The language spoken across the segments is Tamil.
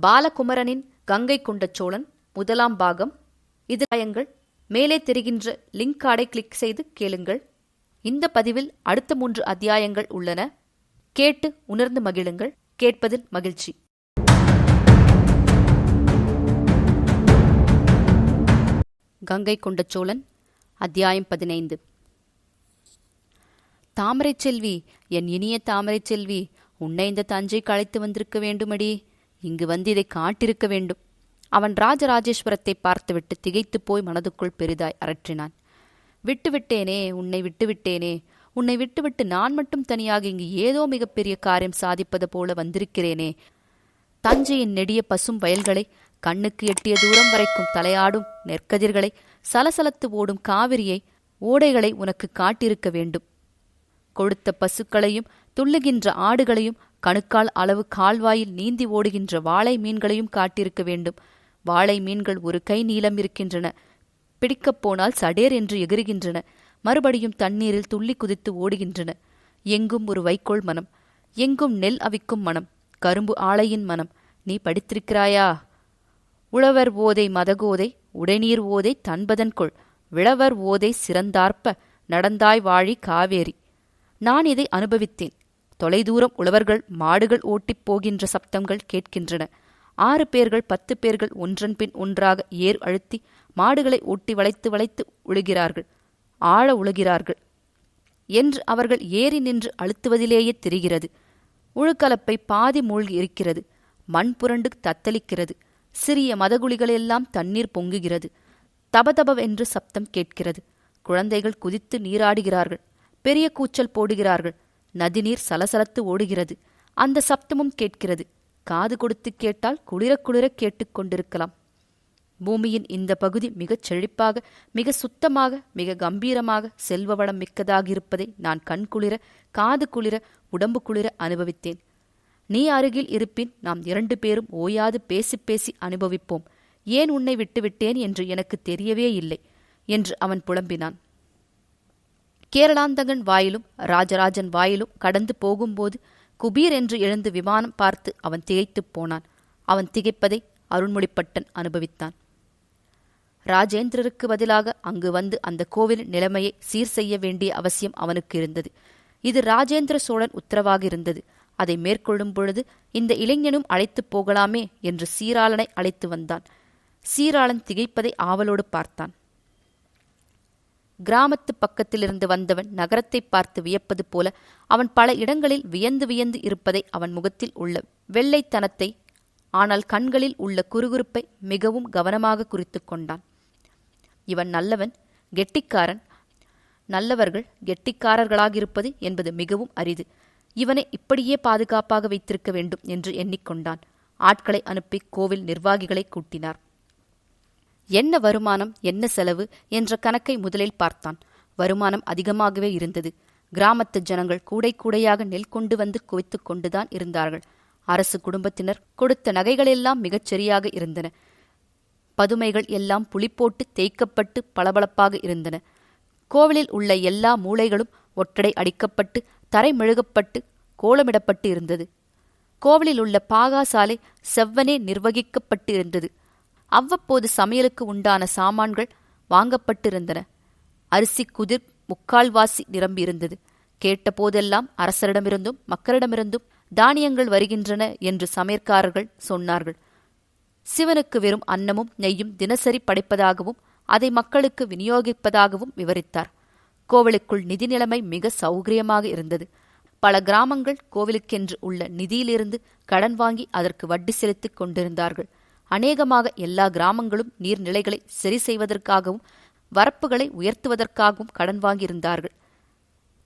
பாலகுமரனின் கங்கை கொண்ட சோழன் முதலாம் பாகம். இதில் மேலே தெரிகின்ற லிங்க் கார்டை கிளிக் செய்து கேளுங்கள். இந்த பதிவில் அடுத்த 3 அத்தியாயங்கள் உள்ளன. கேட்டு உணர்ந்து மகிழுங்கள். கேட்பதில் மகிழ்ச்சி. கங்கை கொண்ட சோழன் அத்தியாயம் 15. தாமரை செல்வி, என் இனிய தாமரை செல்வி, உன்னை இந்த தஞ்சைக்கு அழைத்து வந்திருக்க வேண்டுமடி. இங்கு வந்து இதை காட்டிருக்க வேண்டும். அவன் ராஜராஜேஸ்வரத்தை பார்த்துவிட்டு திகைத்து போய் மனதுக்குள் பெரிதாய் அரற்றினான். விட்டுவிட்டேனே, உன்னை விட்டுவிட்டேனே. உன்னை விட்டுவிட்டு நான் மட்டும் தனியாக இங்கு ஏதோ மிகப்பெரிய காரியம் சாதிப்பது போல வந்திருக்கிறேனே. தஞ்சையின் நெடிய பசும் வயல்களை, கண்ணுக்கு எட்டிய தூரம் வரைக்கும் தலையாடும் நெற்கதிர்களை, சலசலத்து ஓடும் காவிரியை, ஓடைகளை உனக்கு காட்டியிருக்க வேண்டும். கொழுத்த பசுக்களையும் துள்ளுகின்ற ஆடுகளையும், கணுக்கால் அளவு கால்வாயில் நீந்தி ஓடுகின்ற வாளை மீன்களையும் காட்டியிருக்க வேண்டும். வாளை மீன்கள் ஒரு கை நீளம் இருக்கின்றன. பிடிக்கப் போனால் சடேர் என்று எகிறுகின்றன. மறுபடியும் தண்ணீரில் துள்ளி குதித்து ஓடுகின்றன. எங்கும் ஒரு வைக்கோல் மனம், எங்கும் நெல் அவிக்கும் மனம், கரும்பு ஆலையின் மனம். நீ படித்திருக்கிறாயா? உழவர் ஓதை மதகோதை, உடைநீர் ஓதை தன்பதன்கொள், விழவர் ஓதை சிறந்தார்ப்ப, நடந்தாய் வாழி காவேரி. நான் இதை அனுபவித்தேன். தொலைதூரம் உழவர்கள் மாடுகள் ஓட்டிப் போகின்ற சப்தங்கள் கேட்கின்றன. 6 பேர்கள் 10 பேர்கள் ஒன்றன் பின் ஒன்றாக ஏர் அழுத்தி மாடுகளை ஓட்டி வளைத்து வளைத்து உழுகிறார்கள், ஆழ உழுகிறார்கள் என்று அவர்கள் ஏறி நின்று அழுத்துவதிலேயே தெரிகிறது. உழுக்கலப்பை பாதி மூழ்கி இருக்கிறது. மண் புரண்டு தத்தளிக்கிறது. சிறிய மதகுழிகளெல்லாம் தண்ணீர் பொங்குகிறது. தபதபவென்று சப்தம் கேட்கிறது. குழந்தைகள் குதித்து நீராடுகிறார்கள். பெரிய கூச்சல் போடுகிறார்கள். நதிநீர் சலசலத்து ஓடுகிறது. அந்த சப்தமும் கேட்கிறது. காது கொடுத்து கேட்டால் குளிர குளிர கேட்டுக் கொண்டிருக்கலாம். பூமியின் இந்த பகுதி மிகச் செழிப்பாக, மிக சுத்தமாக, மிக கம்பீரமாக, செல்வ வளம் மிக்கதாக இருப்பதை நான் கண் குளிர, காது குளிர, உடம்பு குளிர அனுபவித்தேன். நீ அருகில் இருப்பின் நாம் 2 பேரும் ஓயாது பேசி பேசி அனுபவிப்போம். ஏன் உன்னை விட்டுவிட்டேன் என்று எனக்கு தெரியவே இல்லை என்று அவன் புலம்பினான். கேரளாந்தகன் வாயிலும் ராஜராஜன் வாயிலும் கடந்து போகும்போது குபீர் என்று எழுந்து விமானம் பார்த்து அவன் திகைத்துப் போனான். அவன் திகைப்பதை அருண்மொழிப்பட்டன் அனுபவித்தான். ராஜேந்திரருக்கு பதிலாக அங்கு வந்து அந்த கோவிலின் நிலைமையை சீர் செய்ய வேண்டிய அவசியம் அவனுக்கு இருந்தது. இது ராஜேந்திர சோழன் உத்தரவாக இருந்தது. அதை மேற்கொள்ளும் பொழுது இந்த இளைஞனும் அழைத்துப் போகலாமே என்று சீராளனை அழைத்து வந்தான். சீராளன் திகைப்பதை ஆவலோடு பார்த்தான். கிராமத்து பக்கத்திலிருந்து வந்தவன் நகரத்தை பார்த்து வியப்பது போல அவன் பல இடங்களில் வியந்து வியந்து இருப்பதை, அவன் முகத்தில் உள்ள வெள்ளைத்தனத்தை, ஆனால் கண்களில் உள்ள குறுகுறுப்பை மிகவும் கவனமாக குறித்து கொண்டான். இவன் நல்லவன், கெட்டிக்காரன். நல்லவர்கள் கெட்டிக்காரர்களாகிருப்பது என்பது மிகவும் அரிது. இவனை இப்படியே பாதுகாப்பாக வைத்திருக்க வேண்டும் என்று எண்ணிக்கொண்டான். ஆட்களை அனுப்பி கோவில் நிர்வாகிகளை கூட்டினார். என்ன வருமானம், என்ன செலவு என்ற கணக்கை முதலில் பார்த்தான். வருமானம் அதிகமாகவே இருந்தது. கிராமத்து ஜனங்கள் கூடை கூடையாக நெல் கொண்டு வந்து குவித்து கொண்டுதான் இருந்தார்கள். அரசு குடும்பத்தினர் கொடுத்த நகைகளெல்லாம் மிகச் சரியாக இருந்தன. பதுமைகள் எல்லாம் புளிப்போட்டு தேய்க்கப்பட்டு பளபளப்பாக இருந்தன. கோவிலில் உள்ள எல்லா மூலைகளும் ஒட்டடை அடிக்கப்பட்டு தரை மெழுகப்பட்டு கோலமிடப்பட்டு இருந்தது. கோவிலில் உள்ள பாகாசாலை செவ்வனே நிர்வகிக்கப்பட்டு இருந்தது. அவ்வப்போது சமையலுக்கு உண்டான சாமான்கள் வாங்கப்பட்டிருந்தன. அரிசி குதிர் முக்கால்வாசி நிரம்பியிருந்தது. கேட்டபோதெல்லாம் அரசரிடமிருந்தும் மக்களிடமிருந்தும் தானியங்கள் வருகின்றன என்று சமையற்காரர்கள் சொன்னார்கள். சிவனுக்கு வெறும் அன்னமும் நெய்யும் தினசரி படைப்பதாகவும் அதை மக்களுக்கு விநியோகிப்பதாகவும் விவரித்தார். கோவிலுக்குள் நிதி நிலைமை மிக சௌகரியமாக இருந்தது. பல கிராமங்கள் கோவிலுக்கென்று உள்ள நிதியிலிருந்து கடன் வாங்கி அதற்கு வட்டி செலுத்திக் கொண்டிருந்தார்கள். அநேகமாக எல்லா கிராமங்களும் நீர்நிலைகளை சரி செய்வதற்காகவும் வரப்புகளை உயர்த்துவதற்காகவும் கடன் வாங்கியிருந்தார்கள்.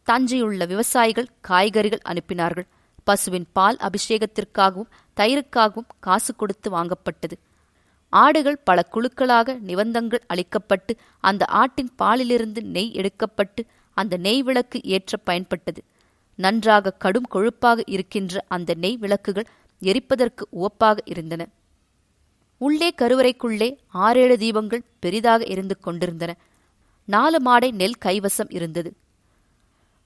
தஞ்சையுள்ள விவசாயிகள் காய்கறிகள் அனுப்பினார்கள். பசுவின் பால் அபிஷேகத்திற்காகவும் தயிருக்காகவும் காசு கொடுத்து வாங்கப்பட்டது. ஆடுகள் பல குழுக்களாக நிபந்தங்கள் அளிக்கப்பட்டு அந்த ஆட்டின் பாலிலிருந்து நெய் எடுக்கப்பட்டு அந்த நெய் விளக்கு ஏற்ற பயன்பட்டது. நன்றாக கடும் கொழுப்பாக இருக்கின்ற அந்த நெய் விளக்குகள் எரிப்பதற்கு உவப்பாக இருந்தன. உள்ளே கருவறைக்குள்ளே 6-7 தீபங்கள் பெரிதாக எரிந்து கொண்டிருந்தன. 4 மாடை நெல் கைவசம் இருந்தது.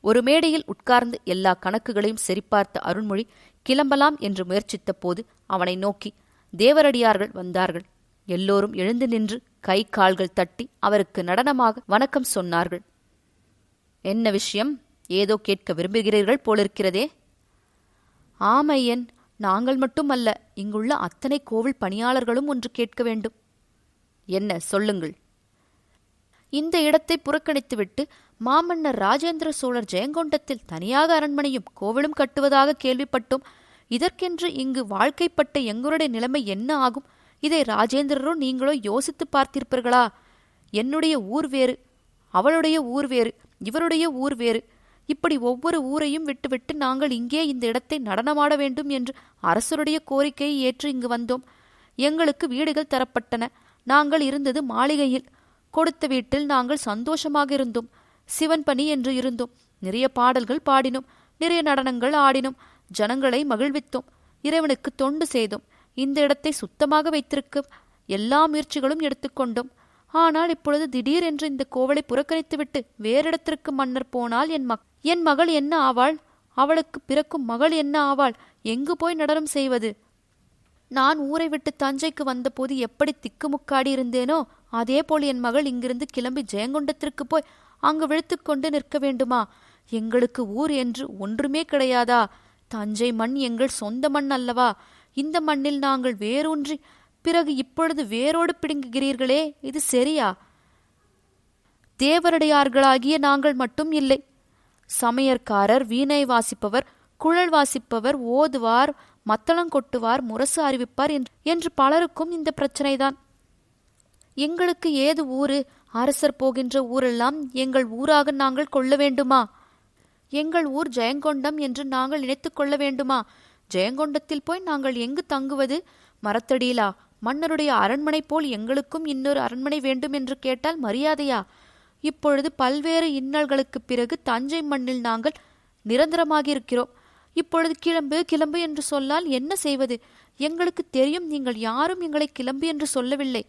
ஒரு மேடையில் உட்கார்ந்து எல்லா கணக்குகளையும் சரிபார்த்த அருண்மொழி கிளம்பலாம் என்று முயற்சித்த போது அவனை நோக்கி, தேவரடியார்கள் வந்தார்கள். எல்லோரும் எழுந்து நின்று கை கால்கள் தட்டி அவருக்கு நடனமாக வணக்கம் சொன்னார்கள். என்ன விஷயம்? ஏதோ கேட்க விரும்புகிறீர்கள் போலிருக்கிறதே. ஆமையன், நாங்கள் மட்டுமல்ல, இங்குள்ள அத்தனை கோவில் பணியாளர்களும் ஒன்று கேட்க வேண்டும். என்ன, சொல்லுங்கள். இந்த இடத்தை புறக்கணித்துவிட்டு மாமன்னர் ராஜேந்திர சோழர் ஜெயங்கொண்டத்தில் தனியாக அரண்மனையும் கோவிலும் கட்டுவதாக கேள்விப்பட்டோம். இதற்கென்று இங்கு வாழ்க்கைப்பட்ட எங்களுடைய நிலைமை என்ன ஆகும்? இதை ராஜேந்திரரோ நீங்களோ யோசித்து பார்த்திருப்பீர்களா? என்னுடைய ஊர் வேறு, அவளுடைய ஊர் வேறு, இவருடைய ஊர் வேறு. இப்படி ஒவ்வொரு ஊரையும் விட்டுவிட்டு நாங்கள் இங்கே இந்த இடத்தை நடனமாட வேண்டும் என்று அரசருடைய கோரிக்கையை ஏற்று இங்கு வந்தோம். எங்களுக்கு வீடுகள் தரப்பட்டன. நாங்கள் இருந்தது மாளிகையில். கொடுத்த வீட்டில் நாங்கள் சந்தோஷமாக இருந்தோம். சிவன் பணி என்று இருந்தோம். நிறைய பாடல்கள் பாடினோம், நிறைய நடனங்கள் ஆடினோம், ஜனங்களை மகிழ்வித்தோம், இறைவனுக்கு தொண்டு செய்தோம். இந்த இடத்தை சுத்தமாக வைத்திருக்க எல்லா முயற்சிகளும் எடுத்துக்கொண்டோம். ஆனால் இப்பொழுது திடீரென்று இந்த கோவலை புறக்கணித்துவிட்டு வேறிடத்திற்கு மன்னர் போனால் என் மகள் என்ன ஆவாள்? அவளுக்கு பிறக்கும் மகள் என்ன ஆவாள்? எங்கு போய் நடனம் செய்வது? நான் ஊரை விட்டு தஞ்சைக்கு வந்தபோது எப்படி திக்குமுக்காடி இருந்தேனோ அதேபோல் என் மகள் இங்கிருந்து கிளம்பி ஜெயங்கொண்டத்திற்கு போய் அங்கு விழுத்துக்கொண்டு நிற்க வேண்டுமா? எங்களுக்கு ஊர் என்று ஒன்றுமே கிடையாதா? தஞ்சை மண் எங்கள் சொந்த மண் அல்லவா? இந்த மண்ணில் நாங்கள் வேரூன்றி பிறகு இப்பொழுது வேரோடு பிடுங்குகிறீர்களே, இது சரியா? தேவரடையார்களாகிய நாங்கள் மட்டும் இல்லை. சமையற்காரர், வீணை வாசிப்பவர், குழல் வாசிப்பவர், ஓதுவார், மத்தளம் கொட்டுவார், முரசு அறிவிப்பார் என்று பலருக்கும் இந்த பிரச்சனைதான். எங்களுக்கு ஏது ஊரு? அரசர் போகின்ற ஊரெல்லாம் எங்கள் ஊராக நாங்கள் கொள்ள வேண்டுமா? எங்கள் ஊர் ஜெயங்கொண்டம் என்று நாங்கள் நினைத்து கொள்ள வேண்டுமா? ஜெயங்கொண்டத்தில் போய் நாங்கள் எங்கு தங்குவது? மரத்தடியிலா? மன்னருடைய அரண்மனை போல் எங்களுக்கும் இன்னொரு அரண்மனை வேண்டும் என்று கேட்டால் மரியாதையா? இப்பொழுது பல்வேறு இன்னல்களுக்குப் பிறகு தஞ்சை மண்ணில் நாங்கள் நிரந்தரமாகியிருக்கிறோம். இப்பொழுது கிளம்பு கிளம்பு என்று சொன்னால் என்ன செய்வது? எங்களுக்கு தெரியும், நீங்கள் யாரும் எங்களை கிளம்பு என்று சொல்லவில்லை.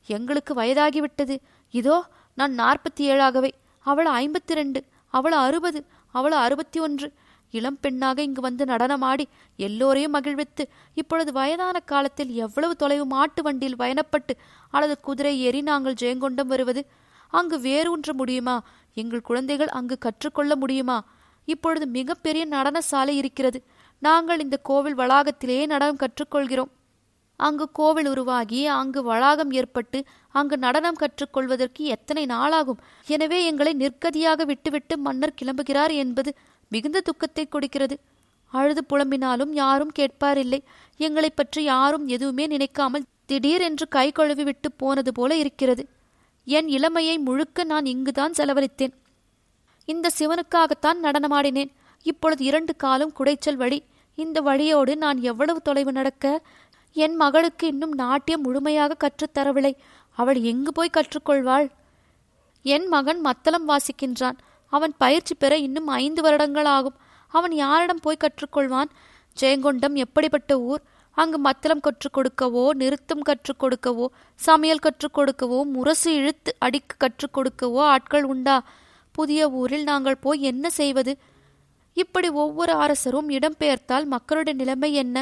எங்களுக்கு வயதாகிவிட்டது. இதோ நான் 47ஆகவே, அவள் 52, அவள் 60, அவள் 61. இளம் பெண்ணாக இங்கு வந்து நடனமாடி எல்லோரையும் மகிழ்வித்து இப்பொழுது வயதான காலத்தில் எவ்வளவு தொலைவு மாட்டு வண்டியில் பயணப்பட்டு அல்லது குதிரை ஏறி நாங்கள் ஜெயங்கொண்டம் வருவது? அங்கு வேரூன்ற முடியுமா? எங்கள் குழந்தைகள் அங்கு கற்றுக்கொள்ள முடியுமா? இப்பொழுது மிகப்பெரிய நடன சாலை இருக்கிறது. நாங்கள் இந்த கோவில் வளாகத்திலேயே நடனம் கற்றுக்கொள்கிறோம். அங்கு கோவில் உருவாகி அங்கு வளாகம் ஏற்பட்டு அங்கு நடனம் கற்றுக்கொள்வதற்கு எத்தனை நாளாகும்? எனவே எங்களை நிர்கதியாக விட்டுவிட்டு மன்னர் கிளம்புகிறார் என்பது மிகுந்த துக்கத்தை கொடுக்கிறது. அழுது புலம்பினாலும் யாரும் கேட்பாரில்லை. எங்களை பற்றி யாரும் எதுவுமே நினைக்காமல் திடீரென்று கை கழுவி விட்டு போனது போல இருக்கிறது. என் இளமையை முழுக்க நான் இங்குதான் செலவழித்தேன். இந்த சிவனுக்காகத்தான் நடனமாடினேன். இப்பொழுது 2 காலும் குடைச்சல் வழி. இந்த வழியோடு நான் எவ்வளவு தொலைவு நடக்க? என் மகளுக்கு இன்னும் நாட்டியம் முழுமையாக கற்றுத்தரவில்லை. அவள் எங்கு போய் கற்றுக்கொள்வாள்? என் மகன் மத்தளம் வாசிக்கின்றான். அவன் பயிற்சி பெற இன்னும் 5 வருடங்கள் ஆகும். அவன் யாரிடம் போய் கற்றுக்கொள்வான்? ஜெயங்கொண்டம் எப்படிப்பட்ட ஊர்? அங்கு மத்தளம் கற்றுக் கொடுக்கவோ, நிறுத்தம் கற்றுக் கொடுக்கவோ, சமையல் கற்றுக் கொடுக்கவோ, முரசு இழுத்து அடிக்க கற்றுக் கொடுக்கவோ ஆட்கள் உண்டா? புதிய ஊரில் நாங்கள் போய் என்ன செய்வது? இப்படி ஒவ்வொரு அரசரும் இடம்பெயர்த்தால் மக்களுடைய நிலைமை என்ன?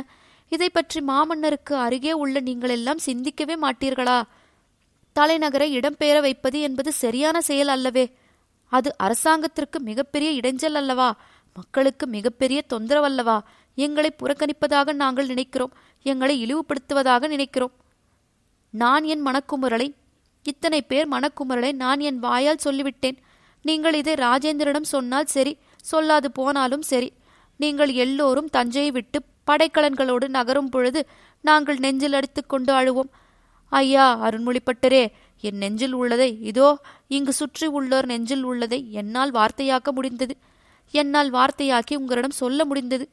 இதை பற்றி மாமன்னருக்கு அருகே உள்ள நீங்களெல்லாம் சிந்திக்கவே மாட்டீர்களா? தலைநகரை இடம்பெயர வைப்பது என்பது சரியான செயல் அல்லவே. அது அரசாங்கத்திற்கு மிகப்பெரிய இடைஞ்சல் அல்லவா? மக்களுக்கு மிகப்பெரிய தொந்தரவல்லவா? எங்களை புறக்கணிப்பதாக நாங்கள் நினைக்கிறோம். எங்களை இழிவுபடுத்துவதாக நினைக்கிறோம். நான் என் மனக்குமுறலை, இத்தனை பேர் மனக்குமுறலை நான் என் வாயால் சொல்லிவிட்டேன். நீங்கள் இதை ராஜேந்திரனிடம் சொன்னால் சரி, சொல்லாது போனாலும் சரி. நீங்கள் எல்லோரும் தஞ்சையை விட்டு படைக்கலன்களோடு நகரும் பொழுது நாங்கள் நெஞ்சில் அடித்து கொண்டு அழுவோம். ஐயா அருண்மொழிப்பட்டரே, என் நெஞ்சில் உள்ளதை, இதோ இங்கு சுற்றி உள்ளோர் நெஞ்சில் உள்ளதை என்னால் வார்த்தையாக்க முடிந்தது. என்னால் வார்த்தையாக்கி உங்களிடம் சொல்ல முடிந்தது.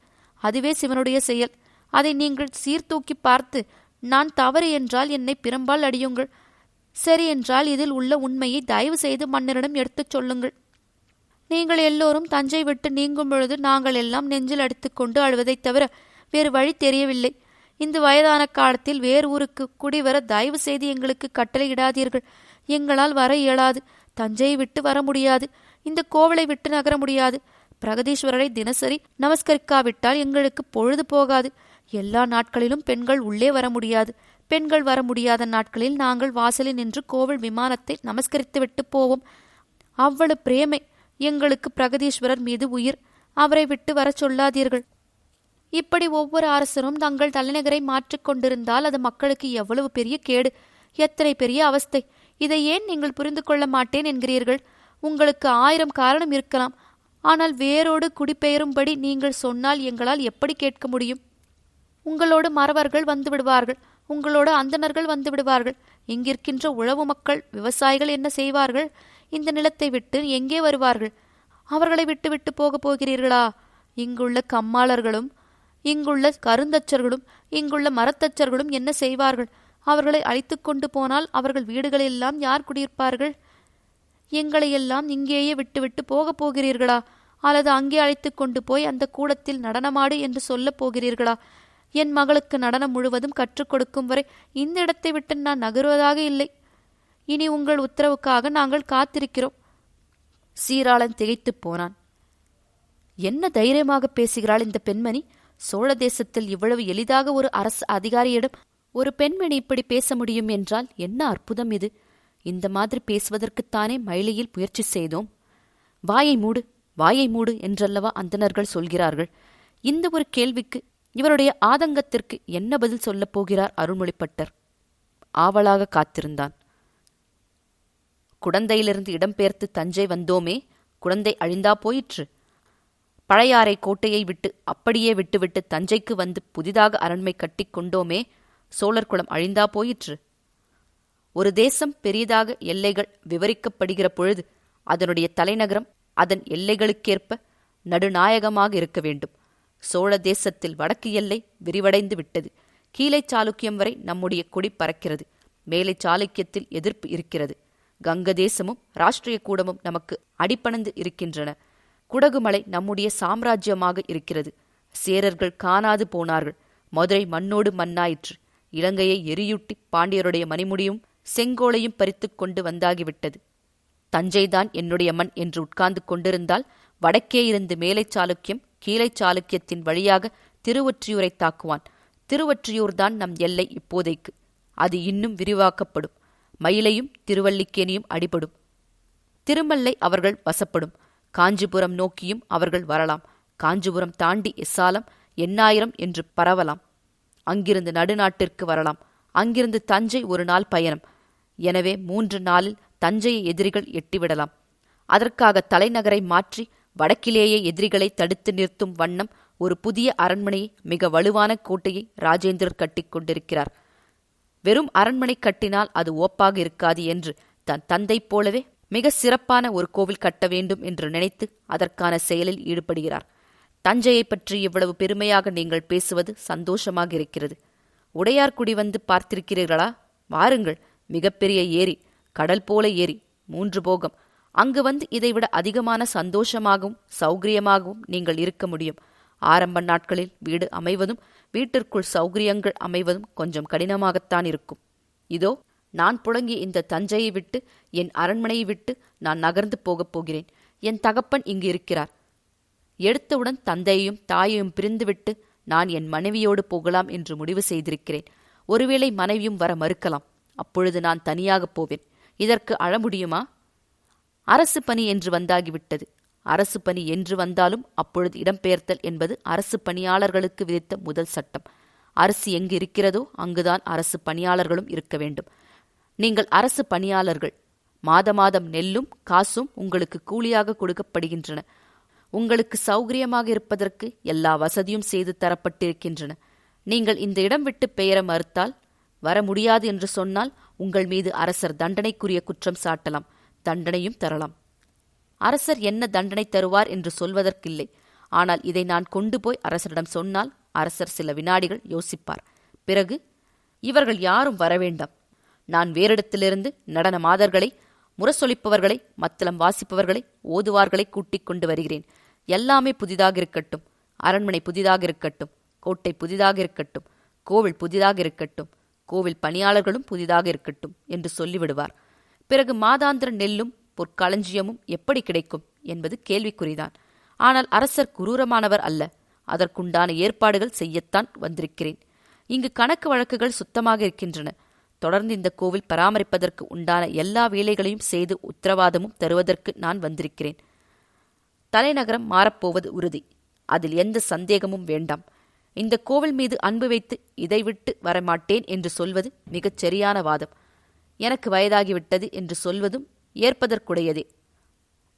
அதுவே சிவனுடைய செயல். அதை நீங்கள் சீர்தூக்கி பார்த்து நான் தவறு என்றால் என்னை பிரம்பால் அடியுங்கள். சரி என்றால் இதில் உள்ள உண்மையை தயவு செய்து மன்னரிடம் எடுத்துச் சொல்லுங்கள். நீங்கள் எல்லோரும் தஞ்சை விட்டு நீங்கும் பொழுது நாங்கள் எல்லாம் நெஞ்சில் அடித்துக்கொண்டு அழுவதைத் தவிர வேறு வழி தெரியவில்லை. இந்த வயதான காலத்தில் வேறு ஊருக்கு குடிவர தயவு செய்து எங்களுக்கு கட்டளையிடாதீர்கள். எங்களால் வர இயலாது. தஞ்சையை விட்டு வர முடியாது. இந்த கோவிலை விட்டு நகர முடியாது. பிரகதீஸ்வரரை தினசரி நமஸ்கரிக்காவிட்டால் எங்களுக்கு பொழுது போகாது. எல்லா நாட்களிலும் பெண்கள் உள்ளே வர முடியாது. பெண்கள் வர முடியாத நாட்களில் நாங்கள் வாசலில் நின்று கோவில் விமானத்தை நமஸ்கரித்துவிட்டு போவோம். அவ்வளவு பிரேமை எங்களுக்கு. பிரகதீஸ்வரர் மீது உயிர். அவரை விட்டு வர சொல்லாதீர்கள். இப்படி ஒவ்வொரு அரசரும் தங்கள் தலைநகரை மாற்றிக்கொண்டிருந்தால் அது மக்களுக்கு எவ்வளவு பெரிய கேடு, எத்தனை பெரிய அவஸ்தை! இதை ஏன் நீங்கள் புரிந்து கொள்ள மாட்டேன் என்கிறீர்கள்? உங்களுக்கு 1000 காரணம் இருக்கலாம். ஆனால் வேரோடு குடிபெயரும்படி நீங்கள் சொன்னால் எங்களால் எப்படி கேட்க முடியும்? உங்களோடு மறவர்கள் வந்து விடுவார்கள், உங்களோடு அந்தணர்கள் வந்து விடுவார்கள். இங்கிருக்கின்ற உழவு மக்கள், விவசாயிகள் என்ன செய்வார்கள்? இந்த நிலத்தை விட்டு எங்கே வருவார்கள்? அவர்களை விட்டு விட்டு போகப் போகிறீர்களா? இங்குள்ள கம்மாளர்களும் இங்குள்ள கருந்தச்சர்களும் இங்குள்ள மரத்தச்சர்களும் என்ன செய்வார்கள்? அவர்களை அழைத்து கொண்டு போனால் அவர்கள் வீடுகளெல்லாம் யார் குடியிருப்பார்கள்? எங்களையெல்லாம் இங்கேயே விட்டுவிட்டு போகப் போகிறீர்களா? அல்லது அங்கே அழைத்து கொண்டு போய் அந்த கூடத்தில் நடனமாடு என்று சொல்லப் போகிறீர்களா? என் மகளுக்கு நடனம் முழுவதும் கற்றுக் கொடுக்கும் வரை இந்த இடத்தை விட்டு நான் நகருவதாக இல்லை. இனி உங்கள் உத்தரவுக்காக நாங்கள் காத்திருக்கிறோம். சீராளன் திகைத்துப் போனான். என்ன தைரியமாக பேசுகிறாள் இந்த பெண்மணி! சோழ தேசத்தில் இவ்வளவு எளிதாக ஒரு அரசு அதிகாரியிடம் ஒரு பெண்மணி இப்படி பேச முடியும் என்றால் என்ன அற்புதம் இது! இந்த மாதிரி பேசுவதற்குத்தானே மயிலையில் முயற்சி செய்தோம். வாயை மூடு, வாயை மூடு என்றல்லவா அந்தணர்கள் சொல்கிறார்கள். இந்த ஒரு கேள்விக்கு, இவருடைய ஆதங்கத்திற்கு என்ன பதில் சொல்லப் போகிறார் அருள்மொழிப்பட்டர்? ஆவலாக காத்திருந்தான். குடந்தையிலிருந்து இடம்பெயர்த்து தஞ்சை வந்தோமே, குடந்தை அழிந்தா போயிற்று. பழையாறை கோட்டையை விட்டு அப்படியே விட்டுவிட்டு தஞ்சைக்கு வந்து புதிதாக அரண்மை கட்டி கொண்டோமே, சோழர் குலம் அழிந்தா போயிற்று. ஒரு தேசம் பெரியதாக எல்லைகள் விவரிக்கப்படுகிற பொழுது அதனுடைய தலைநகரம் அதன் எல்லைகளுக்கேற்ப நடுநாயகமாக இருக்க வேண்டும். சோழ தேசத்தில் வடக்கு எல்லை விரிவடைந்து விட்டது. கீழை சாளுக்கியம் வரை நம்முடைய கொடி பறக்கிறது. மேலை சாளுக்கியத்தில் எதிர்ப்பு இருக்கிறது. கங்க தேசமும் ராஷ்டிரிய கூடமும் நமக்கு அடிபணிந்து இருக்கின்றன. குடகுமலை நம்முடைய சாம்ராஜ்யமாக இருக்கிறது. சேரர்கள் காணாது போனார்கள். மதுரை மண்ணோடு மண்ணாயிற்று. இலங்கையை எரியூட்டி பாண்டியருடைய மணிமுடியும் செங்கோலையும் பறித்து கொண்டு வந்தாகிவிட்டது. தஞ்சைதான் என்னுடைய மண் என்று உட்கார்ந்து கொண்டிருந்தால் வடக்கே இருந்து மேலை சாளுக்கியம் கீழை சாளுக்கியத்தின் வழியாக திருவொற்றியூரை தாக்குவான். திருவொற்றியூர்தான் நம் எல்லை இப்போதைக்கு. அது இன்னும் விரிவாக்கப்படும். மயிலையும் திருவல்லிக்கேணியும் அடிபடும். திருமல்லை அவர்கள் வசப்படும். காஞ்சிபுரம் நோக்கியும் அவர்கள் வரலாம். காஞ்சிபுரம் தாண்டி எஸ்ஸாலம், எண்ணாயிரம் என்று பரவலாம். அங்கிருந்து நடுநாட்டிற்கு வரலாம். அங்கிருந்து தஞ்சை ஒரு நாள் பயணம். எனவே 3 நாளில் தஞ்சையை எதிரிகள் எட்டிவிடலாம். அதற்காக தலைநகரை மாற்றி வடக்கிலேயே எதிரிகளை தடுத்து நிறுத்தும் வண்ணம் ஒரு புதிய அரண்மனையை, மிக வலுவான கோட்டையை ராஜேந்திரர் கட்டிக் கொண்டிருக்கிறார். வெறும் அரண்மனை கட்டினால் அது ஓப்பாக இருக்காது என்று தன் தந்தை போலவே மிக சிறப்பான ஒரு கோவில் கட்ட வேண்டும் என்று நினைத்து அதற்கான செயலில் ஈடுபடுகிறார். தஞ்சையை பற்றி இவ்வளவு பெருமையாக நீங்கள் பேசுவது சந்தோஷமாக இருக்கிறது. உடையார்குடி வந்து பார்த்திருக்கிறீர்களா? வாருங்கள். மிகப்பெரிய ஏரி, கடல் போல ஏரி, 3 போகம். அங்கு வந்து இதைவிட அதிகமான சந்தோஷமாகவும் சௌகரியமாகவும் நீங்கள் இருக்க முடியும். ஆரம்ப நாட்களில் வீடு அமைவதும் வீட்டிற்குள் சௌகரியங்கள் அமைவதும் கொஞ்சம் கடினமாகத்தான் இருக்கும். இதோ நான் புழங்கிய இந்த தஞ்சையை விட்டு, என் அரண்மனையை விட்டு நான் நகர்ந்து போகப் போகிறேன். என் தகப்பன் இங்கு இருக்கிறார். எடுத்தவுடன் தந்தையையும் தாயையும் பிரிந்துவிட்டு நான் என் மனைவியோடு போகலாம் என்று முடிவு செய்திருக்கிறேன். ஒருவேளை மனைவியும் வர மறுக்கலாம். அப்பொழுது நான் தனியாகப் போவேன். இதற்கு அழ முடியுமா? அரசு பணி என்று வந்தாகிவிட்டது. அரசு பணி என்று வந்தாலும் அப்பொழுது இடம்பெயர்த்தல் என்பது அரசு பணியாளர்களுக்கு விதித்த முதல் சட்டம். அரசு எங்கு இருக்கிறதோ அங்குதான் அரசு பணியாளர்களும் இருக்க வேண்டும். நீங்கள் அரசு பணியாளர்கள். மாதம் நெல்லும் காசும் உங்களுக்கு கூலியாக கொடுக்கப்படுகின்றன. உங்களுக்கு சௌகரியமாக இருப்பதற்கு எல்லா வசதியும் செய்து தரப்பட்டிருக்கின்றன. நீங்கள் இந்த இடம் விட்டு பெயர மறுத்தால், வர முடியாது என்று சொன்னால், உங்கள் மீது அரசர் தண்டனைக்குரிய குற்றம் சாட்டலாம். தண்டனையும் தரலாம். அரசர் என்ன தண்டனை தருவார் என்று சொல்வதற்கில்லை. ஆனால் இதை நான் கொண்டு போய் அரசரிடம் சொன்னால் அரசர் சில வினாடிகள் யோசிப்பார். பிறகு, இவர்கள் யாரும் வரவேண்டாம். நான் வேறிடத்திலிருந்து நடன மாதர்களை, முரசொலிப்பவர்களை, மத்தளம் வாசிப்பவர்களை, ஓதுவார்களை கூட்டிக் கொண்டு வருகிறேன். எல்லாமே புதிதாக இருக்கட்டும். அரண்மனை புதிதாக இருக்கட்டும். கோட்டை புதிதாக இருக்கட்டும். கோவில் புதிதாக இருக்கட்டும். கோவில் பணியாளர்களும் புதிதாக இருக்கட்டும் என்று சொல்லிவிடுவார். பிறகு மாதாந்திர நெல்லும் பொற்களஞ்சியமும் எப்படி கிடைக்கும் என்பது கேள்விக்குறிதான். ஆனால் அரசர் குரூரமானவர் அல்ல. அதற்குண்டான ஏற்பாடுகள் செய்யத்தான் வந்திருக்கிறேன். இங்கு கணக்கு வழக்குகள் சுத்தமாக இருக்கின்றன. தொடர்ந்து இந்த கோவில் பராமரிப்பதற்கு உண்டான எல்லா வேலைகளையும் செய்து உத்தரவாதமும் தருவதற்கு நான் வந்திருக்கிறேன். தலைநகரம் மாறப்போவது உறுதி, அதில் எந்த சந்தேகமும் வேண்டாம். இந்த கோவில் மீது அன்பு வைத்து இதை விட்டு வரமாட்டேன் என்று சொல்வது மிகச் சரியான வாதம். எனக்கு வயதாகிவிட்டது என்று சொல்வதும் ஏற்பதற்குடையதே.